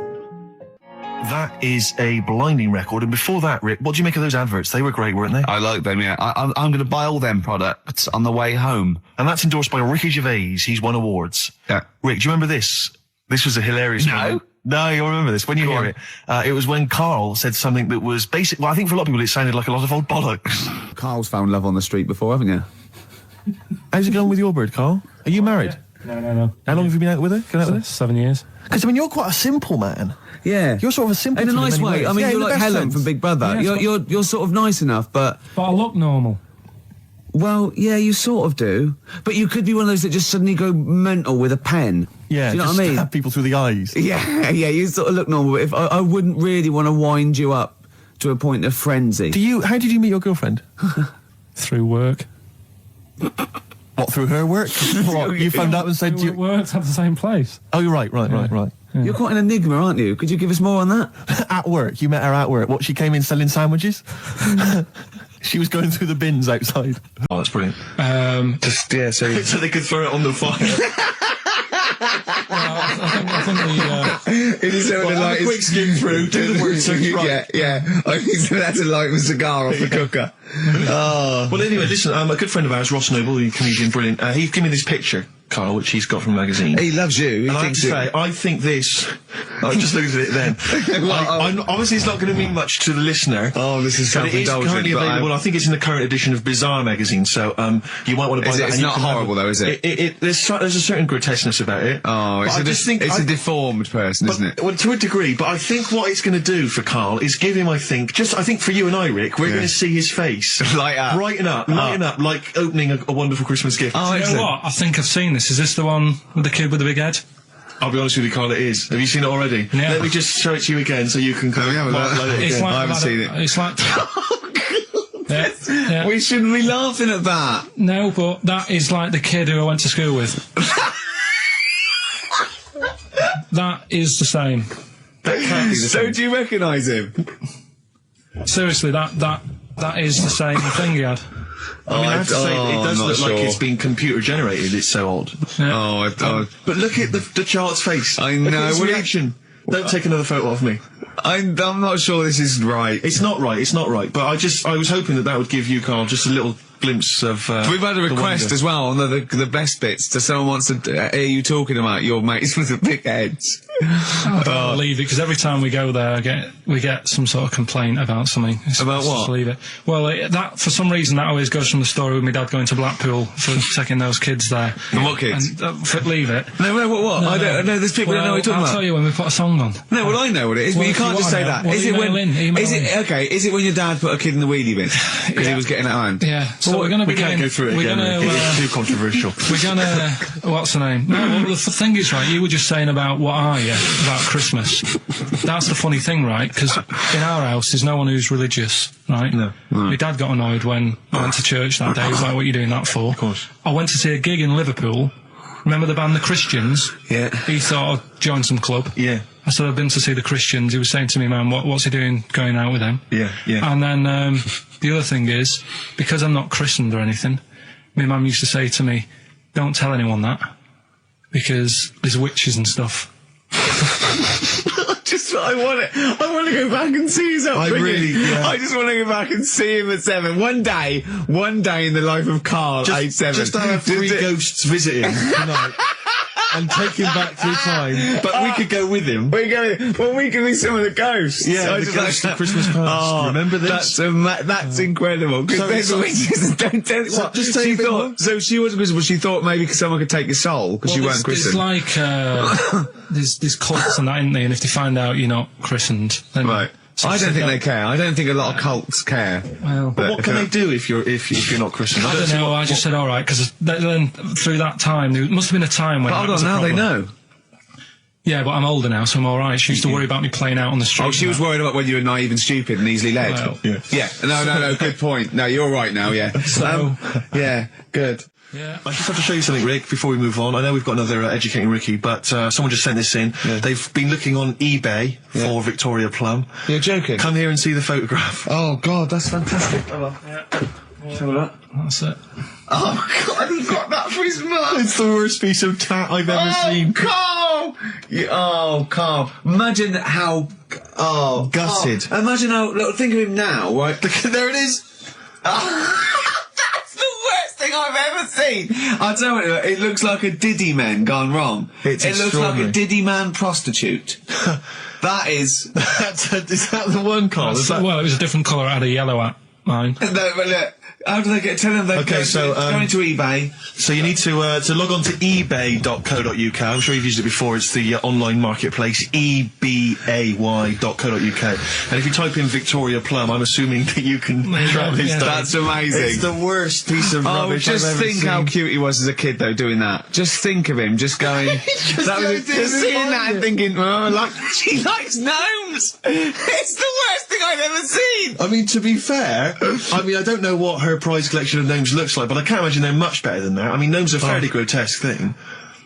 That is a blinding record. And before that, Rick, what do you make of those adverts? They were great, weren't they? I like them, yeah. I'm going to buy all them products on the way home. And that's endorsed by Ricky Gervais. He's won awards. Yeah. Rick, do you remember this? This was a hilarious moment. No, you'll remember this when you hear it. It was when Karl said something that was basic. Well, I think for a lot of people it sounded like a lot of old bollocks. Karl's found love on the street before, haven't you? How's it going with your bird, Karl? Are you married? No. How long have you been out with her? Going out with her? 7 years. Because, I mean, you're quite a simple man. Yeah. You're sort of a simple In a nice way. I mean, yeah, you're like Helen from Big Brother. Yeah, You're sort of nice enough, but I look normal. well, yeah, you sort of do. But you could be one of those that just suddenly go mental with a pen. Yeah, do you know just what I mean? stab people through the eyes. Yeah, you sort of look normal. But if I wouldn't really want to wind you up to a point of frenzy. How did you meet your girlfriend? Through work. What, through her work? What, you found out and said We worked at the same place. Oh, you're right. Yeah. You're quite an enigma, aren't you? Could you give us more on that? At work, you met her at work. What, she came in selling sandwiches? She was going through the bins outside. Oh, that's brilliant. So they could throw it on the fire. I think It is Well, have a quick skim through, do the word search right. Yeah. I think that's like a cigar off the cooker. Oh. Well, anyway, listen, a good friend of ours, Ross Noble, the comedian, brilliant, he gave me this picture, Karl, which he's got from a magazine. He loves you. He And I have thinks to say, I think this... I just looked at it then. Obviously, it's not going to mean much to the listener. Oh, this is but it is self-indulgent, currently but available. I think it's in the current edition of Bizarre magazine, so you might want to buy that. It's not horrible, though, is it? There's a certain grotesqueness about it. Oh, But I just think it's a deformed person, isn't it? Well, to a degree, but I think what it's going to do for Karl is give him, I think for you and I, Rick, we're going to see his face. Light up. Lighten up, like opening a wonderful Christmas gift. Oh, you know what? I think I've seen this. Is this the one with the kid with the big head? I'll be honest with you, Karl, it is. Have you seen it already? Yeah. Let me just show it to you again so you can kind of highlight it It's again. like I haven't seen it. It's like... yeah. We shouldn't be laughing at that. No, but that is like the kid who I went to school with. That is the same. That can't be the So same. do you recognise him? Seriously, that is the same thing he had. I mean, I have to say, it does I'm not look like sure. it's been computer generated. It's so odd. Yeah. But look at the child's face. I Look know. at his Well, reaction. Don't take another photo of me. I'm not sure this is right. It's not right. But I was hoping that would give you, Karl, just a little glimpse of. We've had a the request wonder. as well on the best bits. To someone wants to hear you talking about your mates with the big heads. I don't believe it, because every time we go there, we get some sort of complaint about something. About what? Just leave it. Well, that for some reason that always goes from the story with my dad going to Blackpool for taking those kids there. And what kids? And leave it. No, what? No, I don't know. There's people that know what you're talking I'll about. tell you when we put a song on. No, well, I know what it is, but Well, you if you can't just wanna say know, that. well, Is it email when? in. Is it when your dad put a kid in the wheelie bin because he was getting out of hand? Yeah. So we're going to be We can't go through it again. Rick. It's too controversial. We're gonna. What's the name? No, well, the thing is, right, you were just saying about what are you about Christmas. That's the funny thing, right? Because in our house, there's no one who's religious, right? No. My dad got annoyed when I went to church that day. He was like, what are you doing that for? Of course. I went to see a gig in Liverpool. Remember the band The Christians? Yeah. He thought I'd join some club. Yeah. I said, I've been to see The Christians. He was saying to me, man, what's he doing going out with them? Yeah. And then the other thing is, because I'm not christened or anything, my mum used to say to me, don't tell anyone that, because there's witches and stuff. I want to go back and see his upbringing. I just want to go back and see him at 7. One day in the life of Karl, age 7. Just to have 3 ghosts visiting tonight. and take him back through time, but we could go with him. We can be some of the ghosts. Yeah, the ghosts of Christmas past. Remember this? That's incredible. Don't tell me what. Just say So she wasn't Christmas, but she thought maybe someone could take your soul because you weren't christened. It's like there's cults and that, isn't there? And if they find out you're not christened, then Right. I don't think they care. I don't think a lot of cults care. Well, But what can they do if you're not christened? I don't know. I just said all right because then through that time there must have been a time when. But hold that was on, a now they problem. know. Yeah, but I'm older now, so I'm all right. She used to worry about me playing out on the street. Oh, she was worried about when you were naive and stupid and easily led. Well, yeah. No. Good point. No, you're right now. Yeah. So- yeah. Good. Yeah. I just have to show you something, Rick, before we move on. I know we've got another Educating Ricky, but someone just sent this in. Yeah. They've been looking on eBay for Victoria Plum. You're joking. Come here and see the photograph. Oh God, that's fantastic. That's it. Oh God, he got that for his mum. It's the worst piece of tat I've ever seen. Carl! Carl. Imagine how. Oh, Gutted. Carl. Imagine how. Look, think of him now, right? There it is. That's the worst thing I've ever seen. I'll tell you, it looks like a Diddy man gone wrong. It's it looks like a extraordinary. Diddy man prostitute. That is. Is that the one, Carl? Is that... Well, it was a different colour. I had a yellow at mine. No, but look. How do they get? Tell them they Okay, so, go into eBay. So you need to log on to ebay.co.uk. I'm sure you've used it before. It's the online marketplace, ebay.co.uk. And if you type in Victoria Plum, I'm assuming that you can track this down. That's amazing. It's the worst piece of rubbish just I've ever think seen. how cute he was as a kid, though, doing that. Just think of him, just going. Just seeing that and thinking, oh, she likes gnomes. It's the worst thing I've ever seen. I mean, to be fair, I don't know what her prize collection of gnomes looks like, but I can't imagine they're much better than that. I mean, gnomes are a fairly grotesque thing.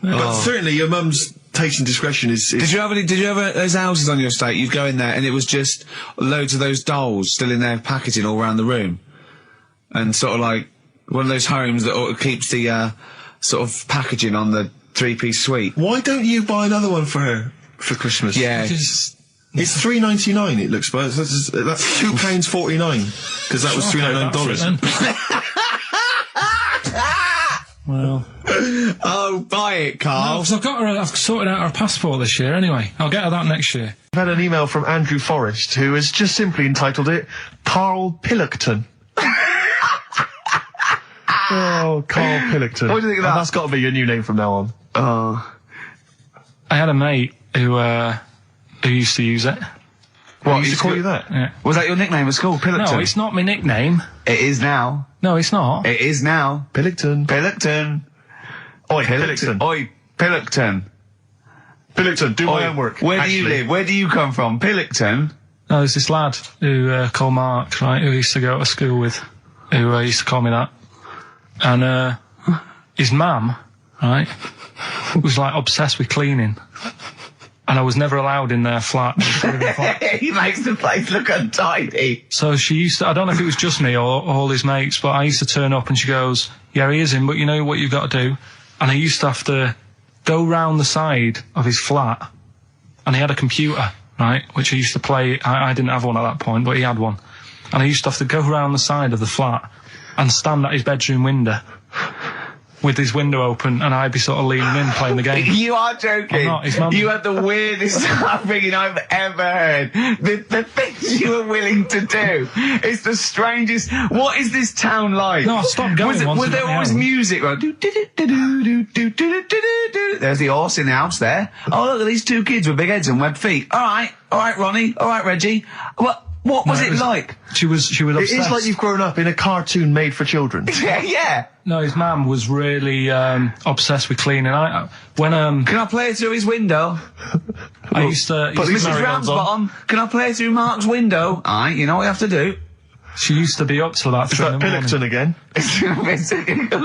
But certainly your mum's taste and discretion is... Did you ever, those houses on your estate, you'd go in there and it was just loads of those dolls still in their packaging all around the room? And sort of like one of those homes that keeps the sort of packaging on the three-piece suite. Why don't you buy another one for her for Christmas? Yeah. It's $3.99. It looks, but that's £2.49 because that was $3.99. Well, Oh, buy it, Carl. no, 'cause I've sorted out her passport this year anyway. I'll get her that next year. I've had an email from Andrew Forrest who has just simply entitled it Karl Pilkington. Oh, Karl Pilkington. What do you think of that? That's got to be your new name from now on. Oh. I had a mate who used to use it. What, he used to call you that? Yeah. Was that your nickname at school, Pilkington? No, it's not my nickname. It is now. No, it's not. It is now. Pilkington. Pilkington. Oi, Pilkington. Oi, Pilkington. Pilkington, do my Oi, homework. Where do you Actually. live? Where do you come from? Pilkington? No, there's this lad who called Mark, right, who I used to go to school with, who used to call me that. And his mum, right, was like obsessed with cleaning. And I was never allowed in their flat. He makes the place look untidy. So she used to, I don't know if it was just me or all his mates, but I used to turn up and she goes, yeah, he is in, but you know what you've got to do? And I used to have to go round the side of his flat, and he had a computer, right, which I used to play. I didn't have one at that point, but he had one. And I used to have to go round the side of the flat and stand at his bedroom window with his window open, and I'd be sort of leaning in playing the game. You are joking. I'm not, his mum- You had the weirdest upbringing I've ever heard. The things you were willing to do. It's the strangest. What is this town like? No, I stopped going once Was I there got my always own. music? Like, there's the horse in the house there. Oh, look at these two kids with big heads and webbed feet. All right, Ronnie. All right, Reggie. What was it like? She was obsessed. It is like you've grown up in a cartoon made for children. Yeah. No, his mum was really obsessed with cleaning. When Can I play it through his window? I used to, But these Mrs. Marigolds on. Ramsbottom, can I play it through Mark's window? Aye, you know what you have to do. she used to be up till about Is 3 in that the morning. Pilkington again?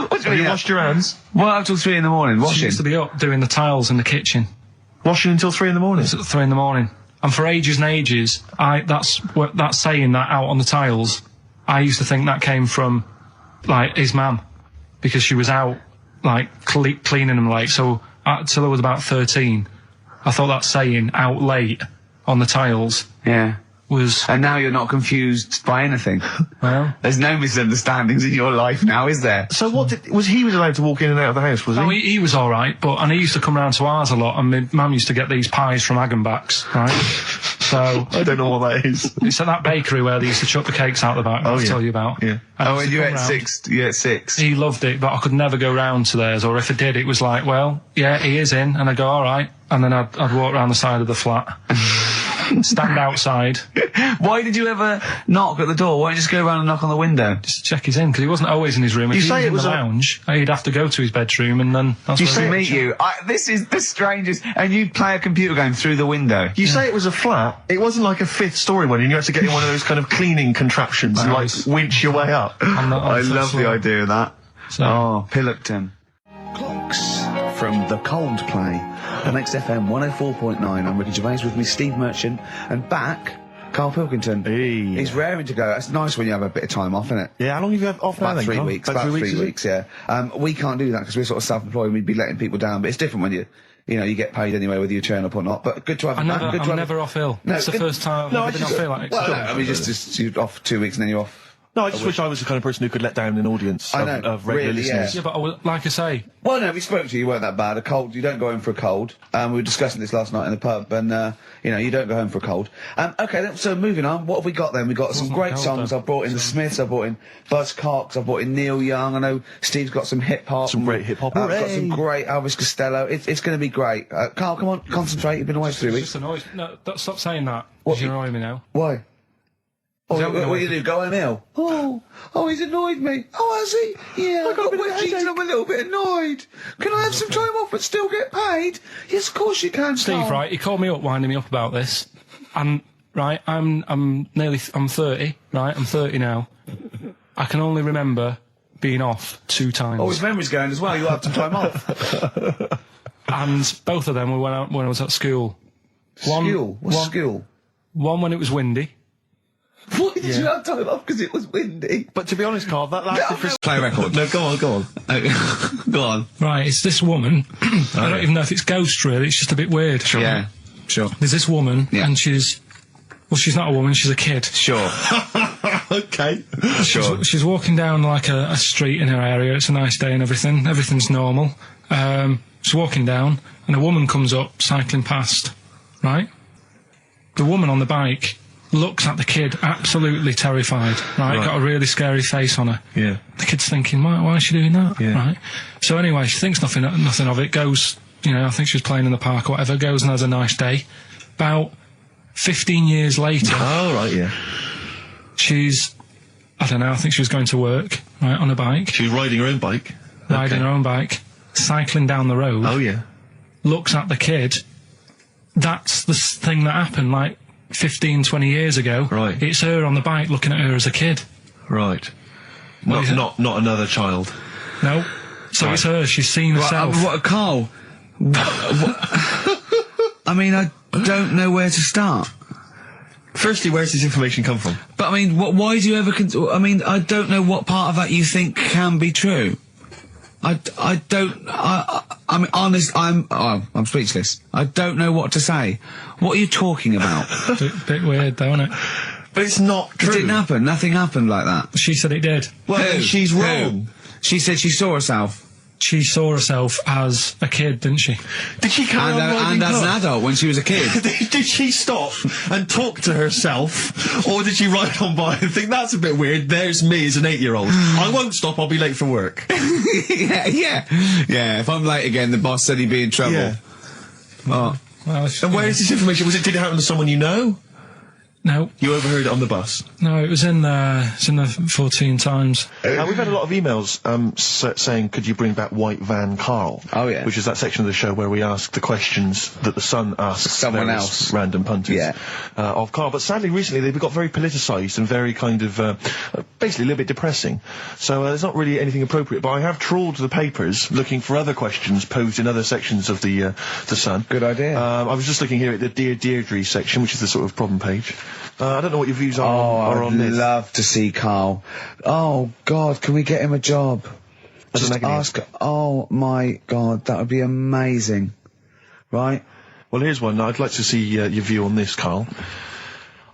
What Have you washed your hands? Well, up till 3 in the morning, She washing. used to be up doing the tiles in the kitchen. Washing until 3 in the morning? It's at 3 in the morning. And for ages and ages, that saying that out on the tiles, I used to think that came from, like, his mum. Because she was out, like, cleaning them late. So, till I was about 13, I thought that saying, out late, on the tiles, Yeah. was... And now you're not confused by anything. Well... There's no misunderstandings in your life now, is there? So he was allowed to walk in and out of the house, was he? Oh, he was all right, and he used to come round to ours a lot, and my mum used to get these pies from Hagenbach's, right? So... I don't know what that is. It's at that bakery where they used to chuck the cakes out the back, I'll tell you about. Yeah. And you ate six. He loved it, but I could never go round to theirs, or if I did, it was like, well, yeah, he is in, and I'd go, all right, and then I'd walk round the side of the flat. Stand outside. Why did you ever knock at the door? Why don't you just go around and knock on the window? Just to check he's in, because he wasn't always in his room. If he was in the lounge, he'd have to go to his bedroom, and then that's Used to meet you. This is the strangest. And you'd play a computer game through the window. You say it was a flat. It wasn't like a fifth-story one, and you had to get in one of those kind of cleaning contraptions and, like, winch your way up. I love the idea of that. So, oh, Pilkington. Clocks from the Coldplay on XFM 104.9. I'm Ricky Gervais, with me Steve Merchant, and back, Karl Pilkington. Hey. He's raring to go. That's nice when you have a bit of time off, isn't it? Yeah, how long have you had off now About then, 3 Carl? weeks. About 3 weeks, yeah. We can't do that because we're sort of self-employed and we'd be letting people down, but it's different when you get paid anyway whether you turn up or not. But good to have I'm good to have never off ill. No, It's the first time I've ever been off ill. Like, well, no, I mean, just you're off 2 weeks and then you're off. No, I just wish I was the kind of person who could let down an audience of regular really, listeners. yeah, but like I say... Well, no, we spoke to you. You weren't that bad. A cold, you don't go home for a cold. We were discussing this last night in the pub, and, you don't go home for a cold. Okay, so moving on. What have we got then? We've got some great songs. I've brought in the Smiths, I've brought in Buzz Cox, I've brought in Neil Young. I know Steve's got some hip-hop. Some great hip-hop. I've got some great Elvis Costello. It's going to be great. Carl, come on, concentrate. You've been away for 3 weeks. Just annoys. No, stop saying that. What? You're annoying me now. Why? Oh, what do you do? Go home ill? Oh, he's annoyed me. Oh, has he? Yeah, I got a bit of headache. I'm a little bit annoyed. Can I have some time off but still get paid? Yes, of course you can, Steve, Carl. right, he called me up, winding me up about this. And, right, I'm 30, right? I'm 30 now. I can only remember being off 2 times. Oh, his memory's going as well. You'll have some time off. And both of them were when I was at school. What's school? One when it was windy. Why did you have time off? Because it was windy. But to be honest, Carl, that lasted for... Play a record. No, go on. Go on. Right, it's this woman. I don't even know if it's ghost, really. It's just a bit weird. Sure. Yeah, sure. There's this woman, and she's not a woman, she's a kid. Sure. Okay. Sure. She's walking down like a street in her area. It's a nice day and everything. Everything's normal. She's walking down, and a woman comes up, cycling past, right? The woman on the bike looks at the kid, absolutely terrified, right? Got a really scary face on her. Yeah. The kid's thinking, why is she doing that? Yeah. Right? So anyway, she thinks nothing of it, goes, I think she was playing in the park or whatever, goes and has a nice day. About 15 years later... Oh, right, yeah. She's, I don't know, I think she was going to work, right, on a bike. She was riding her own bike. Riding her own bike, cycling down the road. Oh, yeah. Looks at the kid. That's the thing that happened, like, 15, 20 years ago. Right. It's her on the bike looking at her as a kid. Right. Not another child. No. So it's her. She's seen herself. Carl? I mean, I don't know where to start. Firstly, where's this information come from? But I mean, why do you ever... I mean, I don't know what part of that you think can be true. I mean, honest, I'm speechless. I don't know what to say. What are you talking about? Bit weird, though, isn't it? But it's not true. It didn't happen. Nothing happened like that. She said it did. Well, then she's wrong. Who? She said she saw herself. She saw herself as a kid, didn't she? Did she carry on riding and as an adult when she was a kid. Did she stop and talk to herself, or did she ride on by and think, that's a bit weird, there's me as an 8-year-old. I won't stop, I'll be late for work. Yeah, if I'm late again, the boss said he'd be in trouble. Yeah. Oh. Well, And where is this information? Did it happen to someone you know? No. You overheard it on the bus? No, it was in the 14 Times. We've had a lot of emails saying, could you bring back White Van Carl? Oh, yeah. Which is that section of the show where we ask the questions that the Sun asks Someone various else. random punters Yeah. of Carl. But sadly, recently, they've got very politicised and very kind of, basically a little bit depressing. So there's not really anything appropriate. But I have trawled the papers looking for other questions posed in other sections of the Sun. Good idea. I was just looking here at the Dear Deirdre section, which is the sort of problem page. I don't know what your views are on this. I'd love to see Carl. Oh, God, can we get him a job? As Just an ask... Oh, my God, that would be amazing. Right? Well, here's one. I'd like to see your view on this, Carl.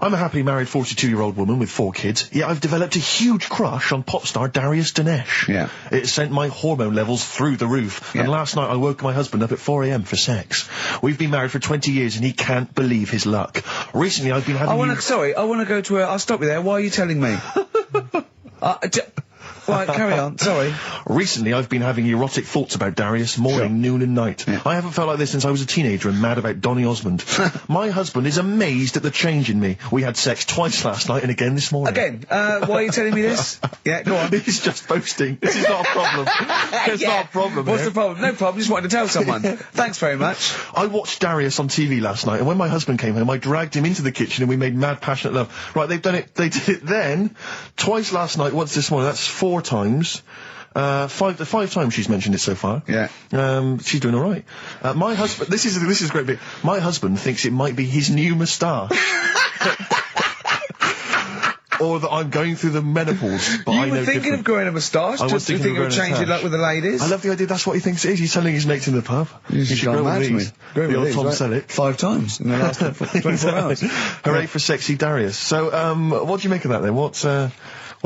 I'm a happily married 42-year-old woman with 4 kids, yet I've developed a huge crush on pop star Darius Dinesh. Yeah. It sent my hormone levels through the roof, and last night I woke my husband up at 4 a.m. for sex. We've been married for 20 years and he can't believe his luck. Recently I've been having... I wanna go to I'll stop you there. Why are you telling me? Right, carry on, sorry. Recently, I've been having erotic thoughts about Darius morning, noon and night. Yeah. I haven't felt like this since I was a teenager and mad about Donny Osmond. My husband is amazed at the change in me. We had sex twice last night and again this morning. Again, why are you telling me this? Yeah, go on. He's just boasting. This is not a problem. It's not a problem. What's here. the problem? No problem, just wanted to tell someone. Thanks very much. I watched Darius on TV last night, and when my husband came home, I dragged him into the kitchen and we made mad, passionate love. Right, they did it then, twice last night, once this morning. That's 4 times. 5 times she's mentioned it so far. Yeah. She's doing all right. My husband, this is a great bit. My husband thinks it might be his new moustache. Or that I'm going through the menopause, but I know You were thinking different. of growing a moustache? I was Just thinking of thinking of growing a changing moustache. luck with the ladies? I love the idea. That's what he thinks it is. He's telling his mates in the pub. You should grow mad with to me. these. Grow The with old these, Tom right? Selleck. 5 times in the last 24 hours. Hooray for sexy Darius. So, what do you make of that then? What are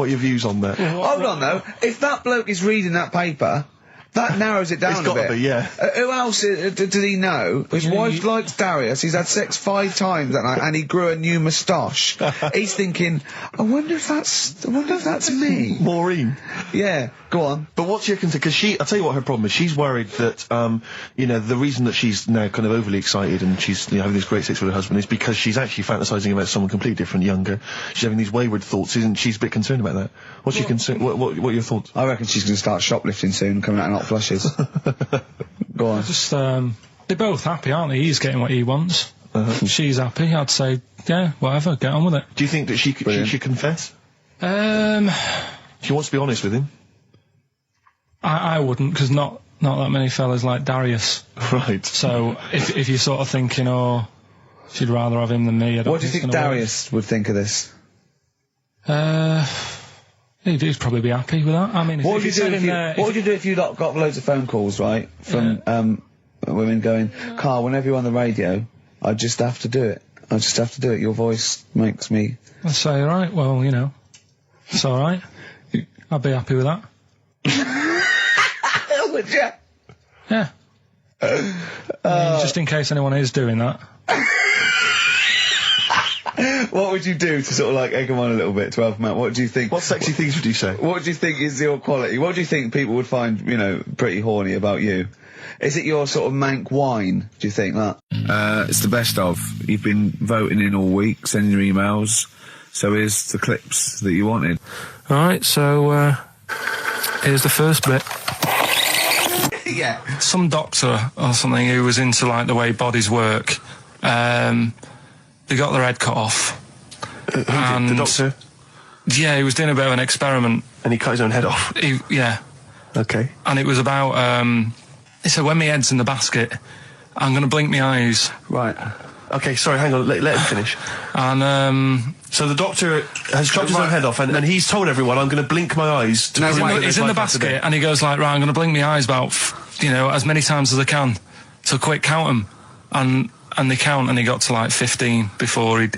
your views on that? Hold on though, if that bloke is reading that paper, that narrows it down It's a gotta bit. be, yeah. Who else did he know? His wife likes Darius, he's had sex 5 times that night, and he grew a new moustache. He's thinking, I wonder if that's me. Maureen. Yeah, go on. But what's your concern? Because I'll tell you what her problem is. She's worried that, the reason that she's now kind of overly excited and she's having this great sex with her husband is because she's actually fantasizing about someone completely different, younger. She's having these wayward thoughts, isn't she? She's a bit concerned about that. What's your concern? What are your thoughts? I reckon she's going to start shoplifting soon and coming out in hot flushes. Go on. Just, they're both happy, aren't they? He's getting what he wants. She's happy. I'd say, yeah, whatever, get on with it. Do you think that she should confess? She wants to be honest with him. I wouldn't, because not that many fellas like Darius. Right. So, if you're sort of thinking, oh, she'd rather have him than me, I don't What do you think it's gonna Darius would think of this? He'd probably be happy with that. I mean, What would you do if you got loads of phone calls, right, from women going, Carl, whenever you're on the radio, I just have to do it. I just have to do it. Your voice makes me... I'd say, alright, well, it's alright. I'd be happy with that. Would you? Yeah. I mean, just in case anyone is doing that. What would you do to sort of like egg them on a little bit to help them out? What do you think? What sexy things would you say? What do you think is your quality? What do you think people would find, pretty horny about you? Is it your sort of mank wine, do you think, that? It's the best of. You've been voting in all week, sending your emails. So here's the clips that you wanted. Alright, so, here's the first bit. Yeah. Some doctor or something who was into, like, the way bodies work, they got their head cut off. Who did? The doctor? Yeah, he was doing a bit of an experiment. And he cut his own head off? Yeah. Okay. And it was about, he said, when my head's in the basket, I'm going to blink my eyes. Right. Okay, sorry, hang on, let him finish. And, so the doctor has chopped his own head off, and he's told everyone, I'm going to blink my eyes to prove that he's in the basket, and he goes like, right, I'm going to blink my eyes about, as many times as I can. So quick, count them. And they count, and he got to like 15 before he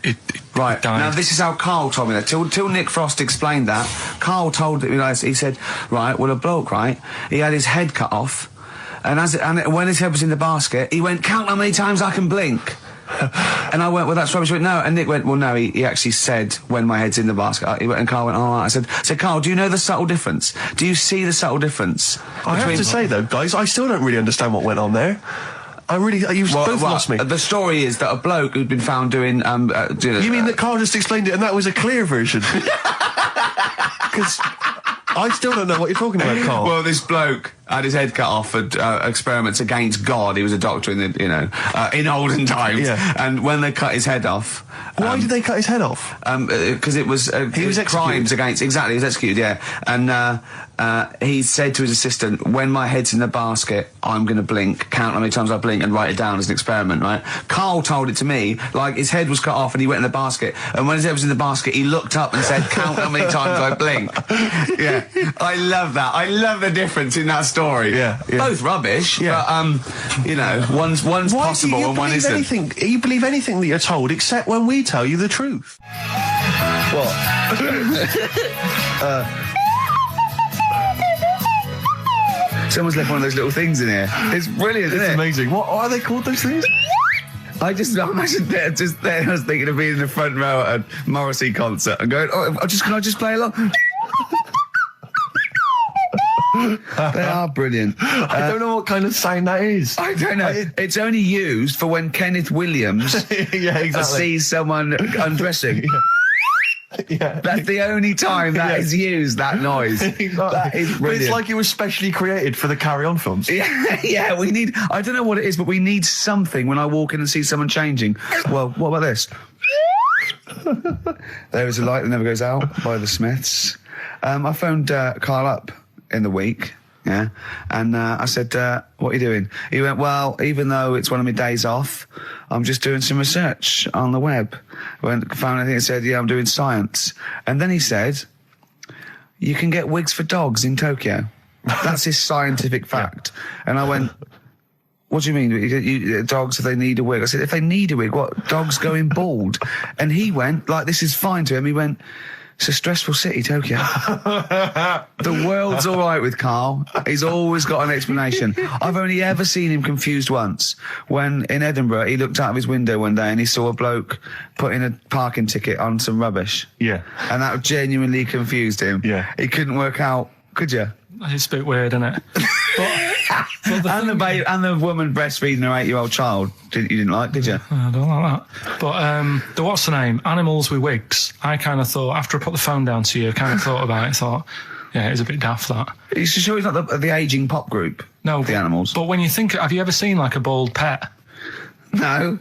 Right. died. Now this is how Carl told me that. Till Nick Frost explained that, Carl told me, he said, right, well, a bloke, right, he had his head cut off, and when his head was in the basket, he went, count how many times I can blink. And I went, well, that's rubbish. He went, no. And Nick went, well, no, he actually said, when my head's in the basket. And Carl went, all right. I said, Carl, do you know the subtle difference? Do you see the subtle difference? I have to say, though, guys, I still don't really understand what went on there. You've both lost me. The story is that a bloke who'd been found doing, You mean that Carl just explained it and that was a clear version? Because I still don't know what you're talking about, Carl. Well, this bloke had his head cut off at experiments against God. He was a doctor in the, in olden times. Yeah. And when they cut his head off... Why did they cut his head off? Because it was... he was crimes executed. against... Exactly, he was executed, yeah. And he said to his assistant, when my head's in the basket, I'm going to blink, count how many times I blink and write it down as an experiment, right? Carl told it to me, like his head was cut off and he went in the basket, and when his head was in the basket, he looked up and said, count how many times I blink. Yeah. I love that. I love the difference in that story. story. Yeah. Both rubbish, Yeah. but, you know, one's possible and one isn't. You believe anything that you're told except when we tell you the truth. What? Someone's left one of those little things in here. It's brilliant, isn't It's it? amazing. What are they called, those things? I imagine they're just there. I was thinking of being in the front row at a Morrissey concert and going, can I just play along? They are brilliant. I don't know what kind of sound that is. I don't know. It's only used for when Kenneth Williams Yeah, exactly. sees someone undressing. Yeah. That's the only time that is used, that noise. Exactly. That is But brilliant. it's like it was specially created for the Carry On films. Yeah, we need, I don't know what it is, but we need something when I walk in and see someone changing. Well, what about this? There is a light that never goes out by the Smiths. I phoned Karl up in the week, yeah, and I said, what are you doing? He went, well, even though it's one of my days off, I'm just doing some research on the web. Found anything that said, yeah, I'm doing science. And then he said, you can get wigs for dogs in Tokyo. That's his scientific fact. And I went, what do you mean? Dogs, if they need a wig? I said, if they need a wig, what? Dogs going bald? And he went, like, this is fine to him. He went, it's a stressful city, Tokyo. The world's all right with Karl. He's always got an explanation. I've only ever seen him confused once. When in Edinburgh, he looked out of his window one day and he saw a bloke putting a parking ticket on some rubbish. Yeah. And that genuinely confused him. Yeah. He couldn't work out, could you? It's a bit weird, isn't it? But And the woman breastfeeding her 8-year-old child, you didn't like, did you? I don't like that. But the what's the name? Animals with wigs. I kind of thought, after I put the phone down to you, I kind of thought about it. Thought, yeah, it's a bit daft, that. You sure he's not the ageing pop group? No, the Animals. But when you think, have you ever seen like a bald pet? No.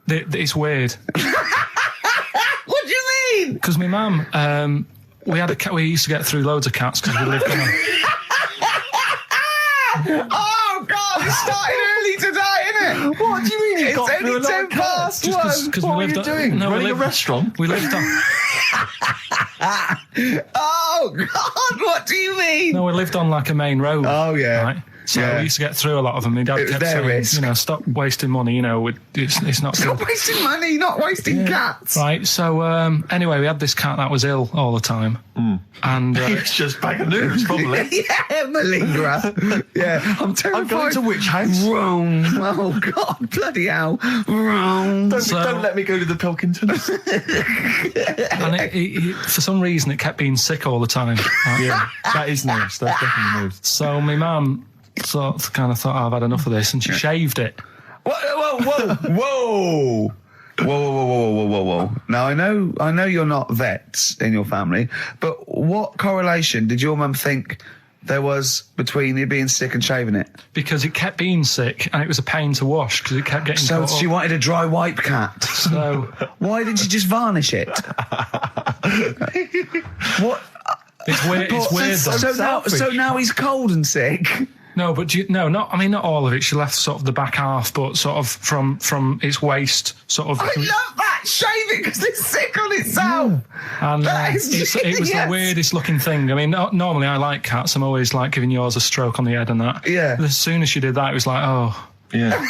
It's weird. What do you mean? Because my mum, we had a cat. We used to get through loads of cats because we lived on a. Oh, God, it started early today, innit? What do you mean? It's only 10 past one. What are you doing? Running a restaurant? We lived on. Oh, God, what do you mean? No, we lived on like a main road. Oh, yeah. Right? So Yeah. we used to get through a lot of them. My dad It was kept their saying, risk. you know, stop wasting money. You know, it's not Stop good. wasting money, not wasting cats. Right. So anyway, we had this cat that was ill all the time, and It's just bag of news, probably. Yeah, malingerer. Yeah, I'm terrified. I'm going to which house? Rome. Oh, God, bloody hell. Rome. Don't let me go to the Pilkingtons. and it, for some reason, it kept being sick all the time. Right? Yeah, that is news. That's definitely news. So my mum kind of thought, I've had enough of this, and she shaved it. Whoa, whoa, whoa. Whoa. Now, I know you're not vets in your family, but what correlation did your mum think there was between you being sick and shaving it? Because it kept being sick, and it was a pain to wash because it kept getting So caught she up. wanted a dry wipe cat. So Why didn't you just varnish it? What? it's weird. It's weird. Though. So now he's cold and sick. No, but not all of it. She left sort of the back half, but sort of from its waist, sort of. I love that. Shave it because it's sick on itself. And That is it was the genius. weirdest looking thing. I mean, normally I like cats. I'm always like giving yours a stroke on the head and that. Yeah. But as soon as she did that, it was like, oh, Yeah.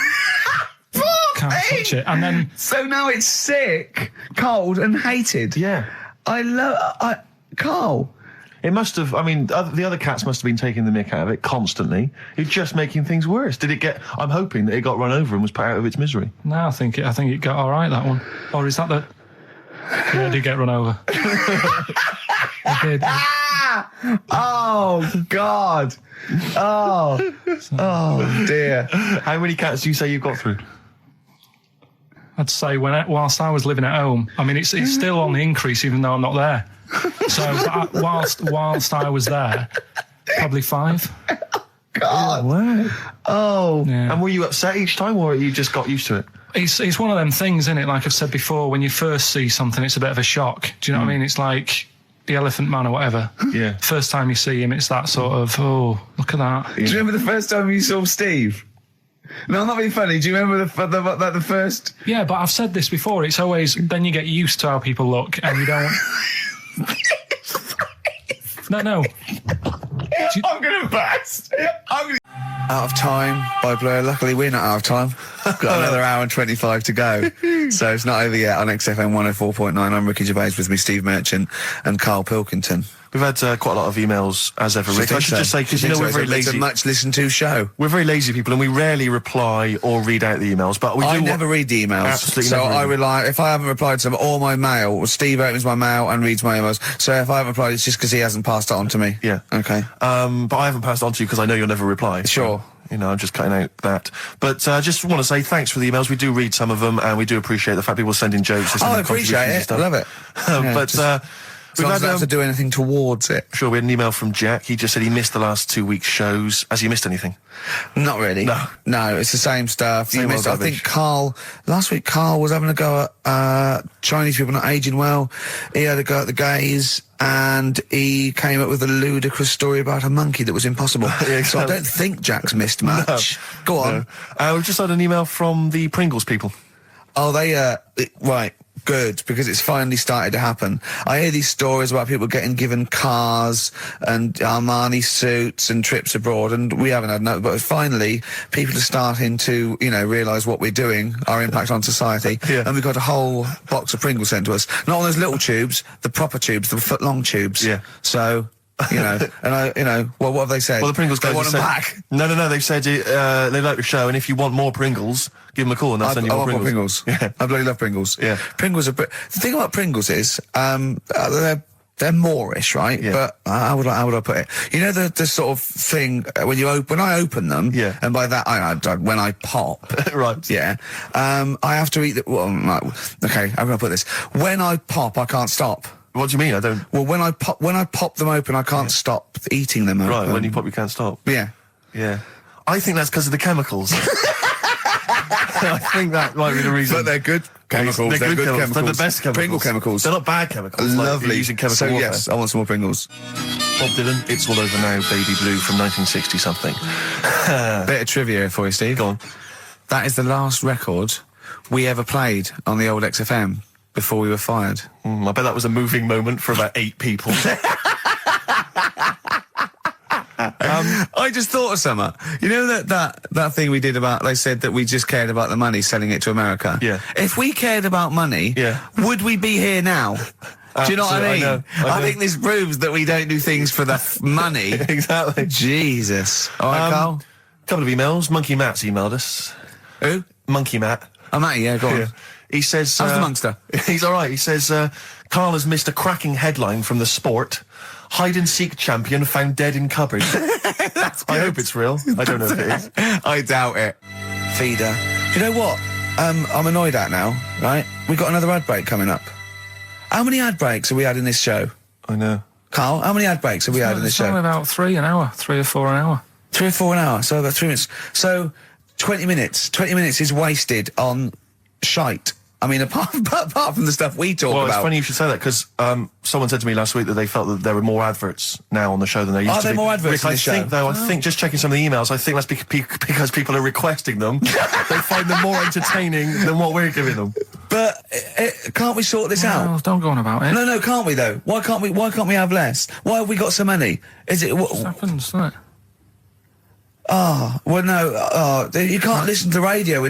can't touch it. And then So now it's sick, cold, and hated. Yeah. Carl. It must have, I mean, the other cats must have been taking the mick out of it constantly. It's just making things worse. Did it get, I'm hoping that it got run over and was put out of its misery. now I think it got all right, that one. Or is that the... Yeah, it did get run over. It did. Oh, God. Oh, dear. How many cats do you say you've got through? I'd say whilst I was living at home, I mean, it's still on the increase even though I'm not there. So whilst I was there, probably 5. God. Wow. Oh. Yeah. And were you upset each time, or you just got used to it? It's one of them things, isn't it? Like I've said before, when you first see something, it's a bit of a shock. Do you know what I mean? It's like the Elephant Man or whatever. Yeah. First time you see him, it's that sort of, oh, look at that. Do you remember the first time you saw Steve? No, I'm not being funny. Do you remember the first? Yeah, but I've said this before. It's always, then you get used to how people look and you don't... No. I'm gonna burst. Out of Time by Blur. Luckily, we're not out of time. Got another hour and 25 to go. So it's not over yet on XFM 104.9. I'm Ricky Gervais, with me Steve Merchant and Karl Pilkington. We've had quite a lot of emails as ever. Rick. I should just say, because we're very lazy. It's a much listened to show. We're very lazy people, and we rarely reply or read out the emails. But I never read the emails. Absolutely. So never I rely. If I haven't replied to them, or my mail, Steve opens my mail and reads my emails. So if I haven't replied, it's just because he hasn't passed it on to me. Yeah. Okay. But I haven't passed it on to you because I know you'll never reply. Sure. So, you know, I'm just cutting out that. But I just want to say thanks for the emails. We do read some of them, and we do appreciate the fact people send in jokes. I appreciate it. I love it. We've I don't have to do anything towards it. Sure, we had an email from Jack. He just said he missed the last 2 weeks' shows. Has he missed anything? Not really. No, it's the same stuff. Same old I think last week Carl was having a go at Chinese people not aging well. He had a go at the gays, and he came up with a ludicrous story about a monkey that was impossible. Yeah, exactly. So I don't think Jack's missed much. Go on. No. We've just had an email from the Pringles people. Oh, right. Good, because it's finally started to happen. I hear these stories about people getting given cars and Armani suits and trips abroad, and we haven't had no, but finally people are starting to, realise what we're doing, our impact on society, and we've got a whole box of Pringles sent to us. Not on those little tubes, the proper tubes, the foot-long tubes. Yeah. So... and what have they said? Well, the Pringles guys want them said, back. No, they've said they like the show, and if you want more Pringles, give them a call and they'll send you more Pringles. Yeah. I bloody love Pringles. Yeah. Pringles are... The thing about Pringles is, they're Moorish, right? Yeah. But how would I put it? You know the sort of thing when I open them, yeah. And by that when I pop, right? Yeah, I have to eat the. Well, okay, how can I put this? When I pop, I can't stop. What do you mean? I don't. Well, when I pop them open, I can't stop eating them. Right, open. when you pop, you can't stop. Yeah. I think that's because of the chemicals. I think that might be the reason. But they're good chemicals. They're good chemicals. They're the best chemicals. Pringle chemicals. They're not bad chemicals. Lovely. Like using chemical so warfare. yes, I want some more Pringles. Bob Dylan, It's All Over Now, Baby Blue from 1960 something. Bit of trivia for you, Steve. Go on. That is the last record we ever played on the old XFM before we were fired. I bet that was a moving moment for about 8 people. I just thought of something. You know that thing we did about, they said that we just cared about the money, selling it to America? Yeah. If we cared about money, would we be here now? Do you know what I mean? I know. I think this proves that we don't do things for the money. Exactly. Jesus. All right, Carl? Couple of emails. Monkey Matt's emailed us. Who? Monkey Matt. Oh, Matty, yeah, go on. Yeah. He says... How's the Monster? He's all right. He says, Carl has missed a cracking headline from The Sport. Hide-and-seek champion found dead in cupboard. I hope it's real. I don't know if it is. I doubt it. Feeder. Do you know what? I'm annoyed at now, right? We've got another ad break coming up. How many ad breaks have we had in this show? I know. Carl, how many ad breaks have we had in this show? Only about 3 an hour, 3 or 4 an hour. 3 or 4 an hour, so about 3 minutes. So, 20 minutes. 20 minutes is wasted on shite. I mean, apart from the stuff we talk about. Well, it's funny you should say that, because someone said to me last week that they felt that there were more adverts now on the show than there used to be. Are there more adverts Rick, in the show? I think, just checking some of the emails, I think that's because people are requesting them. They find them more entertaining than what we're giving them. But can't we sort this out? Well, don't go on about it. No, can't we though? Why can't we have less? Why have we got so many? Is it? It happens, doesn't it? Well, no, you can't listen to the radio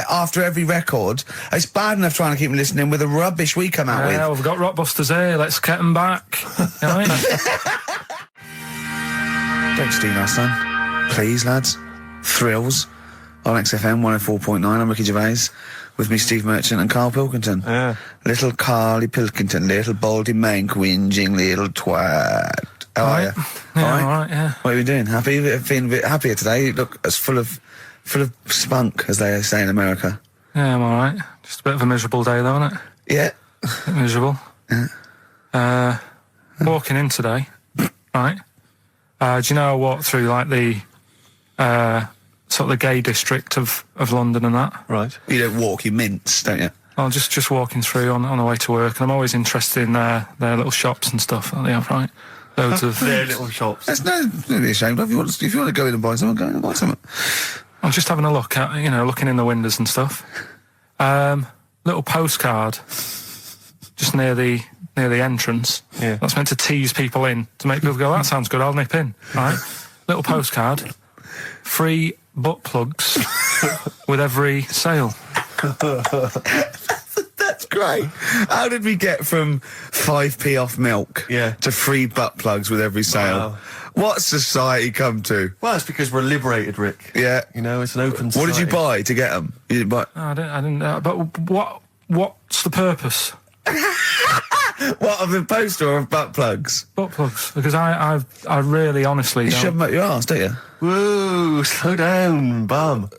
after every record. It's bad enough trying to keep them listening with the rubbish we come out with. Yeah, we've got Rockbusters here, let's get them back. You know what I mean? Don't steal our son. Please, lads. Thrills on XFM 104.9. I'm Ricky Gervais, with me Steve Merchant and Karl Pilkington. Yeah. Little Carly Pilkington, little baldy mank whinging little twat. How are you? Yeah, all right, yeah. What are you doing? Happy? Feeling a bit happier today? You look as full of spunk, as they say in America. Yeah, I'm all right. Just a bit of a miserable day, though, isn't it? Yeah. A bit miserable. Yeah. Walking in today, right? Do you know I walked through, like, the sort of the gay district of London and that? Right. You don't walk, you mince, don't you? Well, just walking through on the way to work, and I'm always interested in their little shops and stuff that they have, right? Loads of their little shops. That's don't be ashamed of. If you want to go in and buy something, go in and buy something. I'm just having a look at, looking in the windows and stuff. Little postcard just near the near the entrance. Yeah. That's meant to tease people in, to make people go, that sounds good, I'll nip in. Right? Little postcard. Free butt plugs with every sale. That's great. How did we get from 5p off milk to free butt plugs with every sale? Wow. What society come to? Well, it's because we're liberated, Rick. Yeah. You know, it's an open What society. did you buy to get them? You didn't buy... No, I didn't but what's the purpose? What, of the poster or of butt plugs? Butt plugs. Because I really honestly You don't... shove them up your arse, don't you? Whoa, slow down, bum.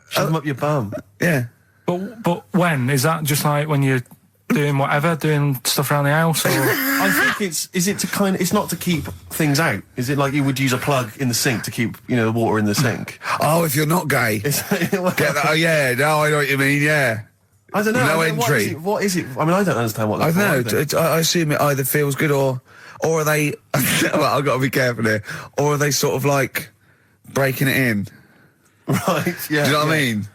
Shove them up your bum. Yeah. But when? Is that just like when you're doing whatever, doing stuff around the house? Or... I think it's not to keep things out. Is it like you would use a plug in the sink to keep, the water in the sink? Oh, if you're not gay. Get that? Oh, yeah. No, I know what you mean, yeah. I don't know. No I mean, entry. What is it? I mean, I don't understand what I that's don't know. I assume it either feels good or are they... well, I've got to be careful here. Or are they sort of like breaking it in? Right, yeah. Do you know what I mean?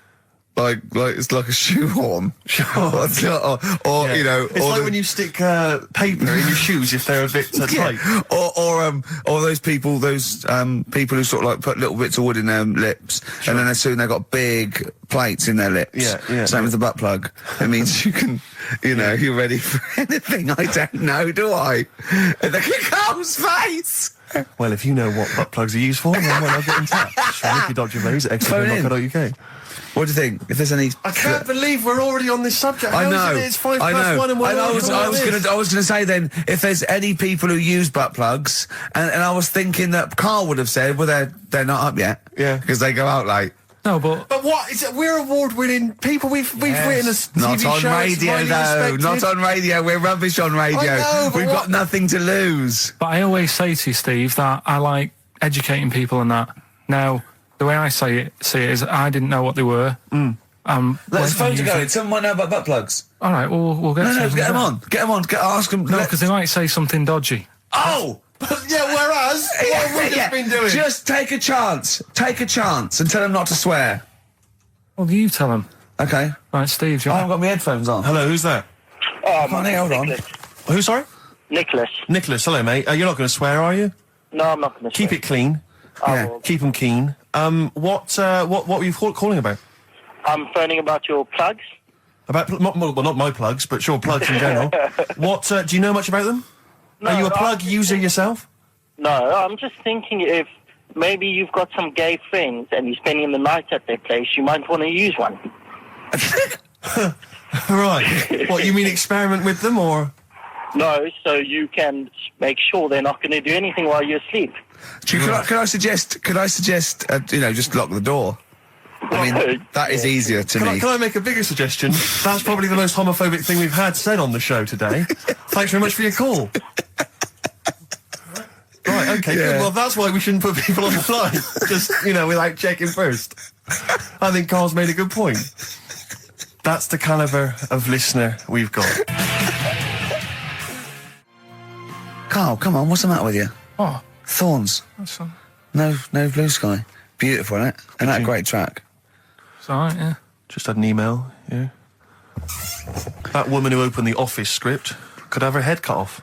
Like it's like a shoehorn. Sure. or It's like when you stick paper in your shoes if they're a bit tight. Or those people who sort of like put little bits of wood in their lips, and then as soon they've got big plates in their lips. Yeah. Same with the butt plug. It means you can, you're ready for anything. I don't know, do I? And look at Carl's face. Well, if you know what butt plugs are used for, then why not get in touch? Ricky.Gervais at XFM.co.uk. What do you think? If there's any... I can't believe we're already on this subject. I know. How is it? It's 1:05 and we're I was going to say then, if there's any people who use butt plugs, and I was thinking that Carl would have said, well, they're not up yet. Yeah. Because they go out late. No, but what is it? We're award-winning people. We've written a TV Not on show. It's radio, highly though. respected. Not on radio. We're rubbish on radio. I know, but We've got nothing to lose. I always say to you, Steve, that I like educating people and that. Now, the way I see it is I didn't know what they were. Let's phone to go. Someone might know about butt plugs. All right, we'll get No, some. get them on. Get them on. Ask them. No, because they might say something dodgy. Oh! Yeah, whereas, what have we just been doing? Just take a chance. Take a chance and tell them not to swear. Well, you tell them. Okay. Right, Steve, I haven't got my headphones on. Hello, who's that? Can't hear, hold on. Who, sorry? Nicholas. Nicholas, hello, mate. You're not going to swear, are you? No, I'm not going to Keep it clean. Yeah. Keep them keen. What were you calling about? I'm phoning about your plugs. About, not my plugs, but sure, plugs in general. Do you know much about them? No, Are you a plug user yourself? No, I'm just thinking if maybe you've got some gay friends and you're spending the night at their place, you might want to use one. Right. What, you mean experiment with them, or...? No, so you can make sure they're not going to do anything while you're asleep. Could I suggest, just lock the door? I mean, that is easier to me. Can I make a bigger suggestion? That's probably the most homophobic thing we've had said on the show today. Thanks very much for your call. Right, okay, good. Well, that's why we shouldn't put people on the line. Just, without checking first. I think Carl's made a good point. That's the calibre of listener we've got. Carl, come on, what's the matter with you? Oh, Thorns. that's No blue sky. Beautiful, isn't it? And that great track. it's all right, yeah. Just had an email, yeah. That woman who opened the Office script could have her head cut off.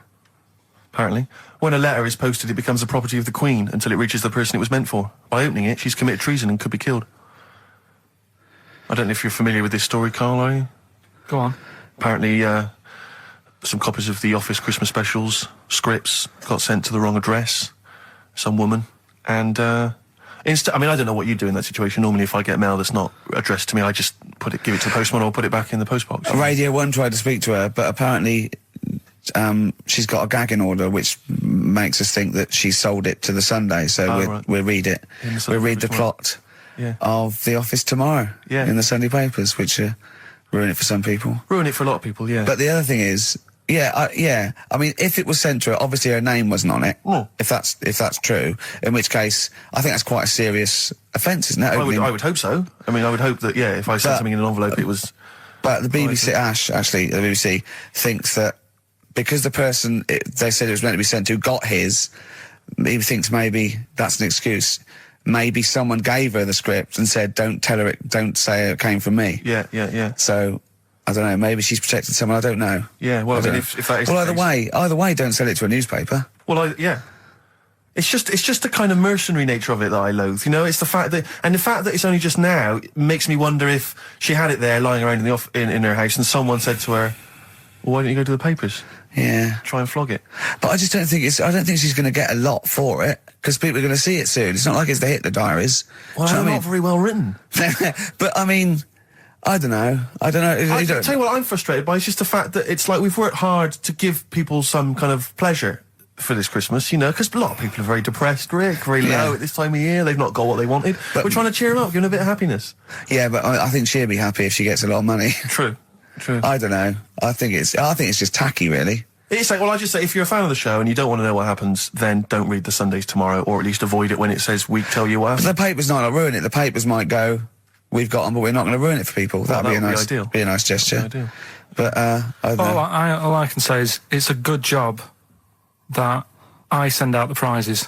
Apparently. When a letter is posted, it becomes the property of the Queen until it reaches the person it was meant for. By opening it, she's committed treason and could be killed. I don't know if you're familiar with this story, Carl, are you? Go on. Apparently, some copies of the Office Christmas specials scripts got sent to the wrong address. Some woman. And, I don't know what you do in that situation. Normally, if I get mail that's not addressed to me, I just give it to the postman or put it back in the postbox. Radio 1 tried to speak to her, but apparently she's got a gagging order, which makes us think that she sold it to the Sunday. So we'll read it. We'll read the plot of The Office tomorrow in the Sunday papers, which ruin it for some people. Ruin it for a lot of people, yeah. But the other thing is, I mean, if it was sent to her, obviously her name wasn't on it. Oh. If that's true, in which case, I think that's quite a serious offence, isn't it? I would hope so. I mean, I would hope that, if I sent something in an envelope, it was... But the BBC, the BBC thinks that because the person they said it was meant to be sent to got his, he thinks maybe that's an excuse. Maybe someone gave her the script and said, don't say it came from me. Yeah. So I don't know, maybe she's protected someone, I don't know. Yeah, well, I mean, don't if that is Well, the either way, don't sell it to a newspaper. Well, yeah. It's just the kind of mercenary nature of it that I loathe, you know? It's the fact that it's only just now makes me wonder if she had it there lying around in her house and someone said to her, well, why don't you go to the papers? Yeah. Try and flog it. But I just don't think I don't think she's going to get a lot for it, because people are going to see it soon. It's not like it's the Hitler Diaries. Well, they're not very well written. But, I mean, I don't know. I tell you what I'm frustrated by, is just the fact that it's like we've worked hard to give people some kind of pleasure for this Christmas, you know, because a lot of people are very depressed, Rick, very low at this time of year. They've not got what they wanted. But we're trying to cheer them up, give them a bit of happiness. Yeah, but I think she'll be happy if she gets a lot of money. True. I don't know. I think it's just tacky, really. It's like, well, I just say, if you're a fan of the show and you don't want to know what happens, then don't read the Sundays Tomorrow, or at least avoid it when it says we tell you what happens. But the papers might not ruin it. The papers might go, we've got them, but we're not going to ruin it for people. That'd be a nice gesture. Ideal. But I don't know. All I can say is it's a good job that I send out the prizes.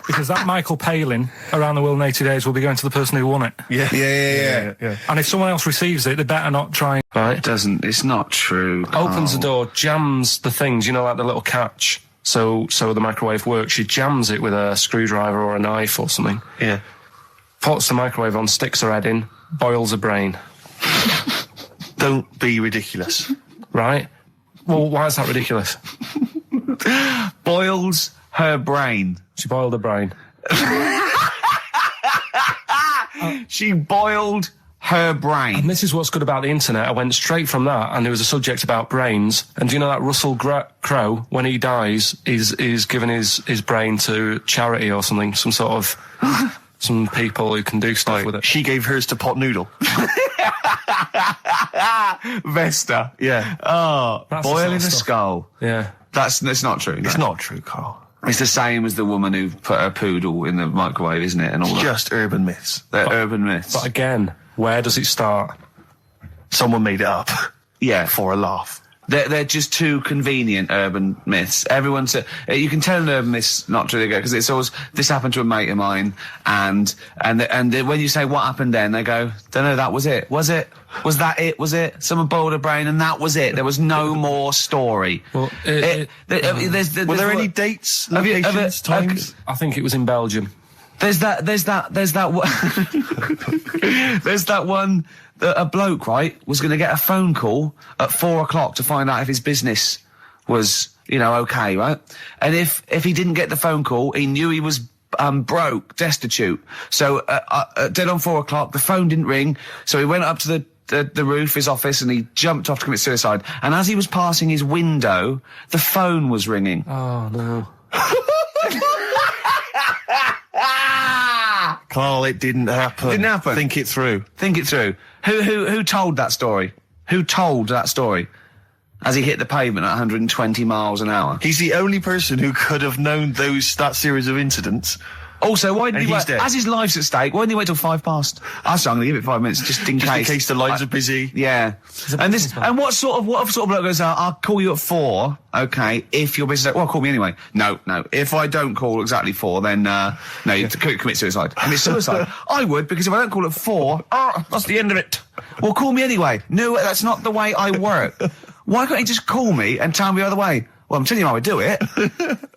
Because that Michael Palin around the world in 80 days will be going to the person who won it. Yeah. And if someone else receives it, they better not try. Right? It's not true. Opens the door, jams the things, you know, like the little catch. So the microwave works. She jams it with a screwdriver or a knife or something. Yeah. Puts the microwave on, sticks her head in, boils her brain. Don't be ridiculous. Right? Well, why is that ridiculous? Boils her brain. She boiled her brain. She boiled her brain. And this is what's good about the internet. I went straight from that, and there was a subject about brains. And do you know that Russell Crowe, when he dies, is giving his brain to charity or something, some sort of some people who can do stuff with it. She gave hers to Pot Noodle. Vesta. Yeah. Oh, That's the boiling sort of a stuff. skull. Yeah. That's not true. It's not true, Carl. It's the same as the woman who put her poodle in the microwave, isn't it? And all that. Just urban myths. They're urban myths. But again, where does it start? Someone made it up. Yeah. For a laugh. They're just too convenient urban myths. Everyone said you can tell an urban myth's not true because it's always this happened to a mate of mine, and when you say what happened then, they go, don't know, that was it. Was it? Was that it? Was it? Someone boiled a brain and that was it. There was no more story. Well, Were there any dates, locations, times? I think it was in Belgium. There's that one that a bloke, right, was going to get a phone call at 4 o'clock to find out if his business was, okay, right? And if he didn't get the phone call, he knew he was broke, destitute. So dead on 4 o'clock, the phone didn't ring, so he went up to the roof, his office, and he jumped off to commit suicide. And as he was passing his window, the phone was ringing. Oh, no. Carl, it didn't happen. Didn't happen. Think it through. Think it through. Who told that story? Who told that story? As he hit the pavement at 120 miles an hour. He's the only person who could have known that series of incidents. Also, why didn't And he he's wait? dead. As his life's at stake, why didn't he wait till 5 past? I'm going to give it 5 minutes just in Just case. in case the lines are busy. Yeah. And what sort of bloke goes, I'll call you at 4, okay, if you're busy. Well, call me anyway. No. If I don't call exactly 4, then, you commit suicide. Commit suicide. I would, because if I don't call at 4, that's the end of it. Well, call me anyway. No, that's not the way I work. Why can't you just call me and tell me the other way? Well, I'm telling you how I do it.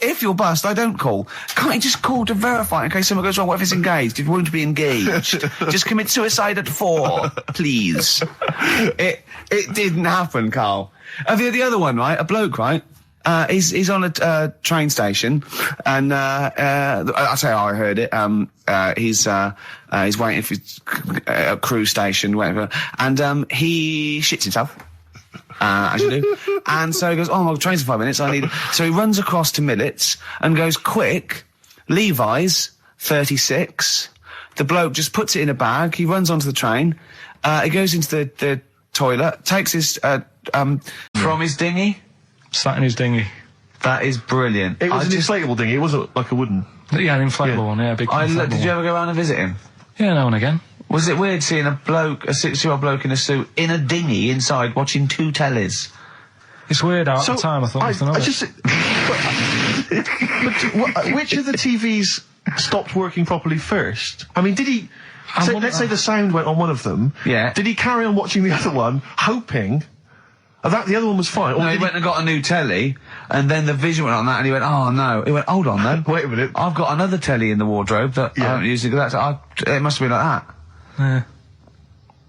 If you're bust, I don't call. Can't you just call to verify in case something goes wrong? What if it's engaged? It won't be engaged. Just commit suicide at 4, please. It didn't happen, Carl. The other one, right? A bloke, right? He's on a train station, and I'll tell you how I heard it. He's waiting for a cruise station, whatever, and he shits himself. As you do. And so he goes, my train's in 5 minutes, So he runs across to Millets and goes, quick, Levi's, 36. The bloke just puts it in a bag, he runs onto the train, he goes into the toilet, takes his, from his dinghy. Sat in his dinghy. That is brilliant. It was an inflatable dinghy, it wasn't like a wooden. Yeah, an inflatable one, yeah, big inflatable Did you ever go around and visit him? Yeah, now and again. Was it weird seeing a 60-year-old bloke in a suit, in a dinghy inside, watching 2 tellies? It's weird at the time, I thought. Which of the TVs stopped working properly first? I mean, did he... let's say the sound went on one of them. Yeah. Did he carry on watching the other one, hoping that the other one was fine? Or No, he did went and got a new telly, and then the vision went on that, and he went, oh no. He went, hold on then. Wait a minute. I've got another telly in the wardrobe that I haven't used. It must have been like that. Yeah.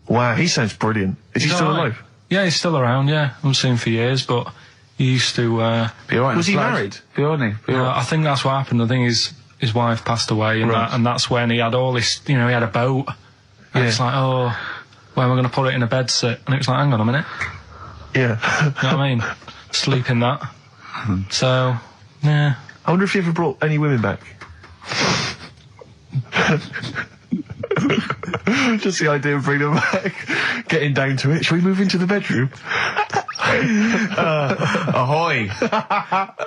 Wow, he sounds brilliant. Is he still alive? Yeah, he's still around, yeah. I haven't seen him for years, but he used to... Be all right. Was he married? Be all right. I think that's what happened. I think his wife passed away, and, and that's when he had all this... You know, he had a boat. And it's like, oh, where am I going to put it in a bed sit? And it was like, hang on a minute. Yeah. You know what I mean? Sleep in that. So, yeah. I wonder if he ever brought any women back. Just the idea of bringing them back, getting down to it. Shall we move into the bedroom? Ahoy!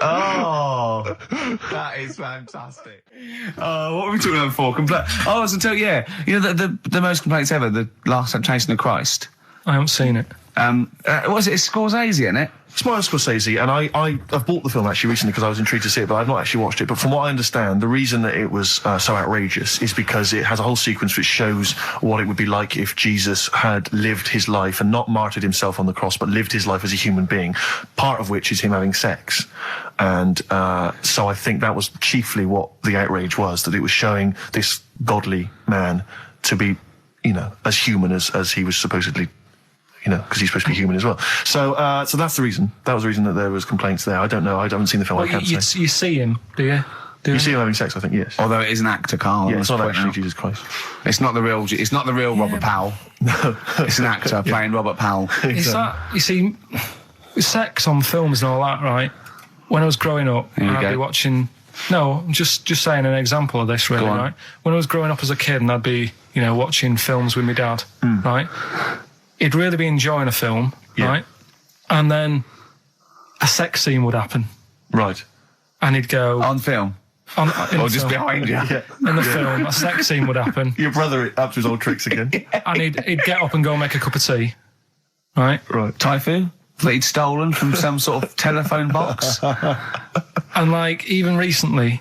Oh, That is fantastic. What were we talking about before? I was until, you know, the most complaints ever, the Last Temptation of Christ. I haven't seen it. What was it? It's Scorsese, isn't it? it's Martin Scorsese, and I've bought the film actually recently because I was intrigued to see it, but I've not actually watched it. But from what I understand, the reason that it was so outrageous is because it has a whole sequence which shows what it would be like if Jesus had lived his life and not martyred himself on the cross, but lived his life as a human being, part of which is him having sex. And so I think that was chiefly what the outrage was, that it was showing this godly man to be, you know, as human as he was supposedly, you know, because he's supposed to be human as well. So so that's the reason. That was the reason that there was complaints there. I don't know. I haven't seen the film. Well, I can't say. you see him, do you? You see him having sex, I think, yes. Although it is an actor, Carl. Yeah, it's not point actually out. Jesus Christ. It's not the real. It's not the real Robert Powell. No. It's an actor playing Robert Powell. It's that, you see, sex on films and all that, right? When I was growing up, There you I'd go. be watching... No, I'm just saying an example of this, really, Go on. right? When I was growing up as a kid and I'd be, you know, watching films with my dad, right? He'd really be enjoying a film, right? And then a sex scene would happen. Right. And he'd go... On film. in Or the just film. behind you. Yeah. In the film, a sex scene would happen. Your brother up to his old tricks again. And he'd get up and go make a cup of tea, right? Right. Typhoon that he'd stolen from some sort of telephone box. And like even recently,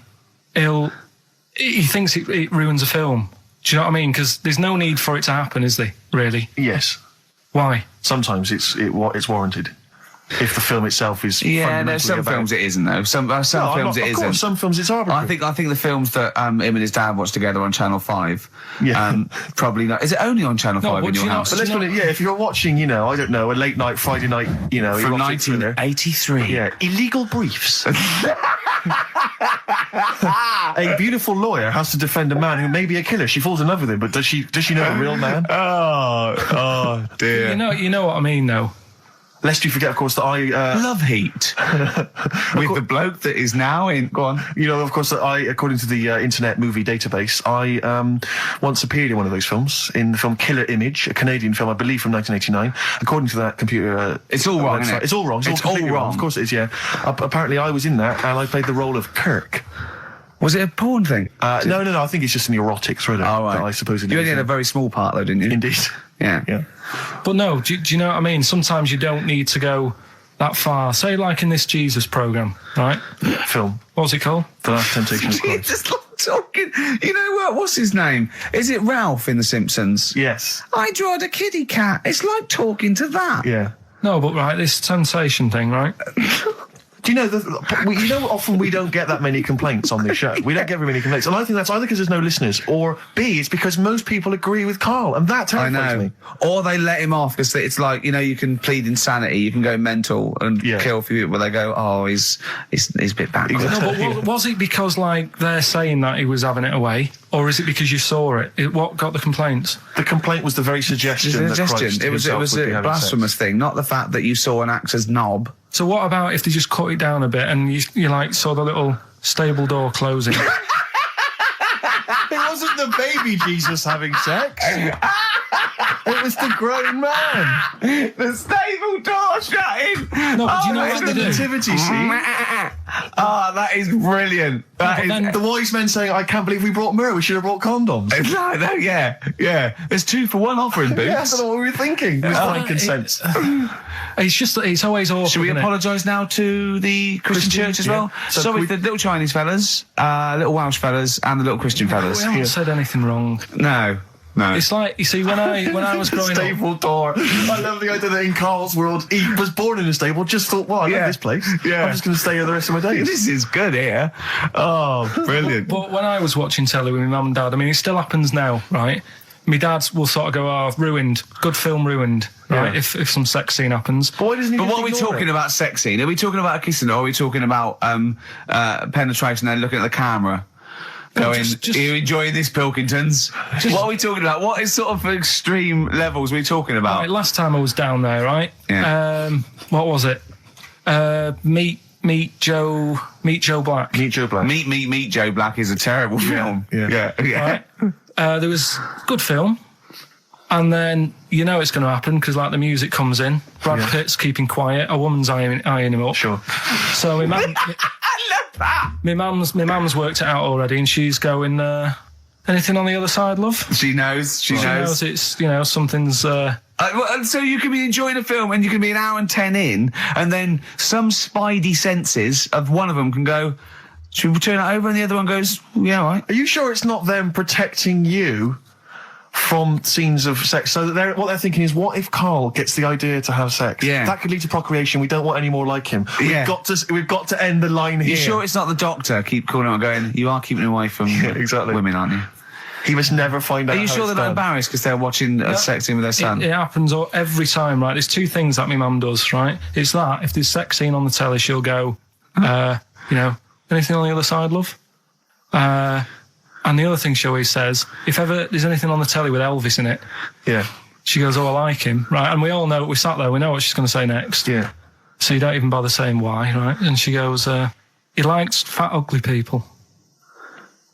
he thinks it ruins a film. Do you know what I mean? Because there's no need for it to happen, is there? Really? Yes. Why? Sometimes it's warranted. If the film itself is Yeah, no, fundamentally some about... films it isn't though. Some films it of isn't. course, some films it's arbitrary. I think the films that him and his dad watched together on Channel 5. Yeah. Probably not. Is it only on Channel 5 but in do your you know- house? But let's put it, if you're watching, you know, I don't know, a late night, Friday night, you know, From erotic thriller. 1983. Yeah, illegal briefs. A beautiful lawyer has to defend a man who may be a killer. She falls in love with him, but does she know a real man? Oh dear. You know what I mean, though. Lest you forget, of course, that Love Heat. With the bloke that is now in... Go on. you know, of course, that according to the Internet Movie Database, I once appeared in one of those films, in the film Killer Image, a Canadian film, I believe, from 1989. According to that computer... It's all wrong, website. isn't it? It's all wrong. It's all completely wrong. Of course it is, yeah. Apparently I was in that, and I played the role of Kirk. Was it a porn thing? No, I think it's just an erotic thriller Oh, right. that I supposedly... You only was had a in. very small part, though, didn't you? Indeed. Yeah. Yeah. But no, do you know what I mean? Sometimes you don't need to go that far. Say like in this Jesus program, right? Film. What's it called? The Last Temptation of You're Christ. just like talking... You know what? What's his name? Is it Ralph in The Simpsons? Yes. I drawed a kitty cat. It's like talking to that. Yeah. No, but right, this sensation thing, right? Do you know, often we don't get that many complaints on this show. We don't get very many complaints. And I think that's either because there's no listeners, or B, it's because most people agree with Carl. And that I terrifies know. me. Or they let him off because it's like, you know, you can plead insanity, you can go mental and Yeah. kill a few people, but they go, oh, he's a bit backwards. No, but was it because like they're saying that he was having it away, or is it because you saw it? What got the complaints? The complaint was the very suggestion that Christ It was himself would be a having blasphemous sex. thing, not the fact that you saw an actor's knob. So what about if they just cut it down a bit and you like saw the little stable door closing? It wasn't the baby Jesus having sex. It was the grown man. The stable door shutting. No, but do you know It what was they the do? nativity scene. Ah, that is brilliant. That is. then- The wise men saying, I can't believe we brought myrrh, we should have brought condoms. Yeah. There's 2 for 1 offering, Boots. Yeah, I don't know what we were thinking. With frankincense. It's always awkward. Should we isn't it? apologise now to the Christian church as well? So Sorry, we- the little Chinese fellas, little Welsh fellas, and the little Christian fellas. We haven't said anything wrong. No. It's like, you see, when I was growing up, Stable door. I love the idea that in Carl's world, he was born in a stable, just thought, well, I Yeah. love this place. Yeah. I'm just going to stay here the rest of my days. This is good here. Oh, brilliant. but when I was watching telly with my mum and dad, I mean, it still happens now, right? My dad will sort of go, oh, ruined, good film ruined, right? Yeah. If some sex scene happens. But why doesn't he But just what are we ignore talking it? about sex scene? Are we talking about a kissing, or are we talking about penetration and looking at the camera? Going, just- are you enjoying this, Pilkingtons? What are we talking about? What is sort of extreme levels we talking about? Right, last time I was down there, right? Yeah. What was it? Meet Joe Black. Meet Joe Black. Meet Joe Black is a terrible film. yeah. Right? There was good film, and then you know it's going to happen because like the music comes in. Brad Pitt's keeping quiet. A woman's eyeing him up. Sure. So my mum, I love that. my mum's worked it out already, and she's going. Anything on the other side, love? She knows. She She knows it's something's. Well, so you can be enjoying a film and you can be an hour and 10 in, and then some spidey senses of one of them can go, should we turn it over? And the other one goes, yeah, all right. Are you sure it's not them protecting you from scenes of sex? So that what they're thinking is, what if Carl gets the idea to have sex? Yeah. That could lead to procreation. We don't want any more like him. Yeah. We've got to end the line here. You sure it's not the doctor? Keep calling on going, you are keeping away from exactly. women, aren't you? He must never find out. Are you how sure it's they're not done. embarrassed because they're watching a sex scene with their son? It happens every time, right? There's 2 things that my mum does, right? It's that if there's sex scene on the telly, she'll go, anything on the other side, love? And the other thing she always says, if ever there's anything on the telly with Elvis in it, Yeah. she goes, oh, I like him, right? And we all know, we sat there, we know what she's going to say next. Yeah. So you don't even bother saying why, right? And she goes, he likes fat, ugly people.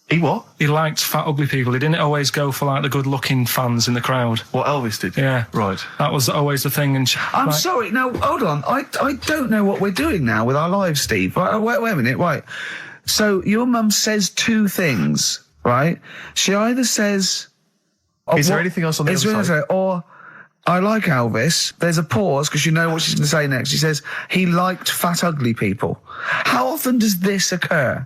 He what? He liked fat, ugly people. He didn't always go for like the good-looking fans in the crowd. What Elvis did? Yeah. Right. That was always the thing. And I'm sorry. Now, hold on. I don't know what we're doing now with our lives, Steve. Right, wait a minute. Right. So your mum says 2 things, right? She either says... Is there anything else on the Is other there side? anything- Or, I like Elvis. There's a pause because you know what she's going to say next. She says, he liked fat, ugly people. How often does this occur?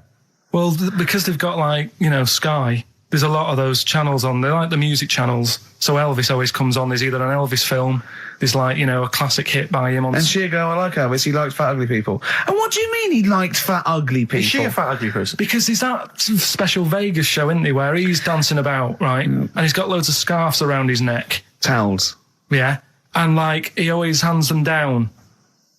Well, because they've got like, Sky, there's a lot of those channels on. They're like the music channels. So Elvis always comes on. There's either an Elvis film, there's like, a classic hit by him on. And she'll go, I like Elvis, he likes fat, ugly people. And what do you mean he liked fat, ugly people? Is she a fat, ugly person? Because there's that special Vegas show, isn't he, where he's dancing about, right? And he's got loads of scarves around his neck. Towels. Yeah. And like, he always hands them down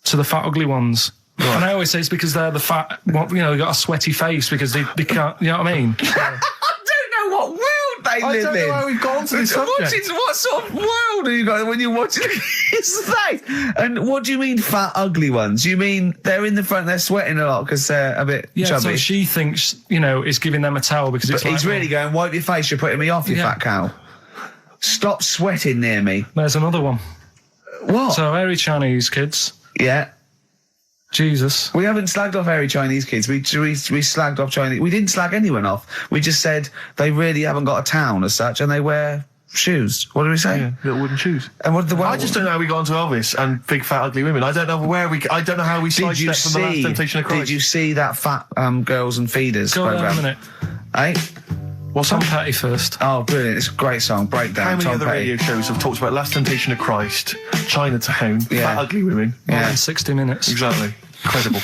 to the fat, ugly ones. Right. And I always say it's because they're the fat, they got a sweaty face because they can't, you know what I mean? I don't know what world they I live don't in. know how we've gone to this subject. What sort of world are you guys when you're watching his face? And what do you mean fat, ugly ones? You mean they're in the front, they're sweating a lot because they're a bit Yeah, chubby? so she thinks, is giving them a towel because it's But he's like, really going, wipe your face, you're putting me off, you Yeah. fat cow. Stop sweating near me. There's another one. What? So, hairy Chinese kids, Yeah. Jesus. We haven't slagged off hairy Chinese kids. We slagged off Chinese. We didn't slag anyone off. We just said they really haven't got a town as such, and they wear shoes. What did we say? Yeah, little wooden shoes. And what did the I just don't know how we got onto Elvis and big fat ugly women. I don't know I don't know how we Did you sidestepped from the last Temptation of Christ. Did you see that fat girls and feeders Go program? there a minute. Eh? What's Tom that? Petty first. Oh, brilliant! It's a great song. Breakdown. How many Tom other Petty. radio shows have talked about Last Temptation of Christ, Chinatown, Yeah. fat ugly women? More Yeah. than 60 minutes. Exactly. Incredible.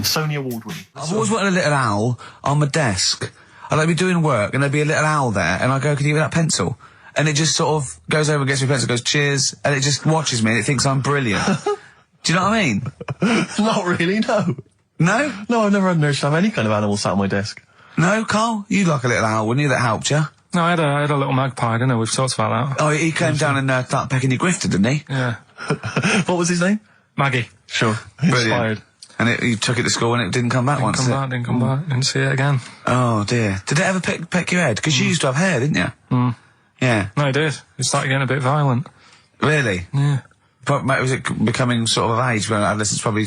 Sony Award winning. I've always wanted a little owl on my desk. I'd like be doing work and there'd be a little owl there and I go, can you give me that pencil? And it just sort of goes over and gets me a pencil, goes, cheers, and it just watches me and it thinks I'm brilliant. Do you know what I mean? Not really, no. No? No, I've never had an urge to have any kind of animal sat on my desk. No, Carl? You'd like a little owl, wouldn't you, that helped you? No, I had a little magpie, didn't I? We've talked about that. Oh, he came down and started pecking your grifter, didn't he? Yeah. What was his name? Maggie. Sure. Brilliant. Inspired. And you took it to school and it didn't come back once. Didn't come back. Didn't see it again. Oh, dear. Did it ever peck your head? Because you used to have hair, didn't you? Mm. Yeah. No, it did. It started getting a bit violent. Really? Yeah. Was it becoming sort of of age when adolescents probably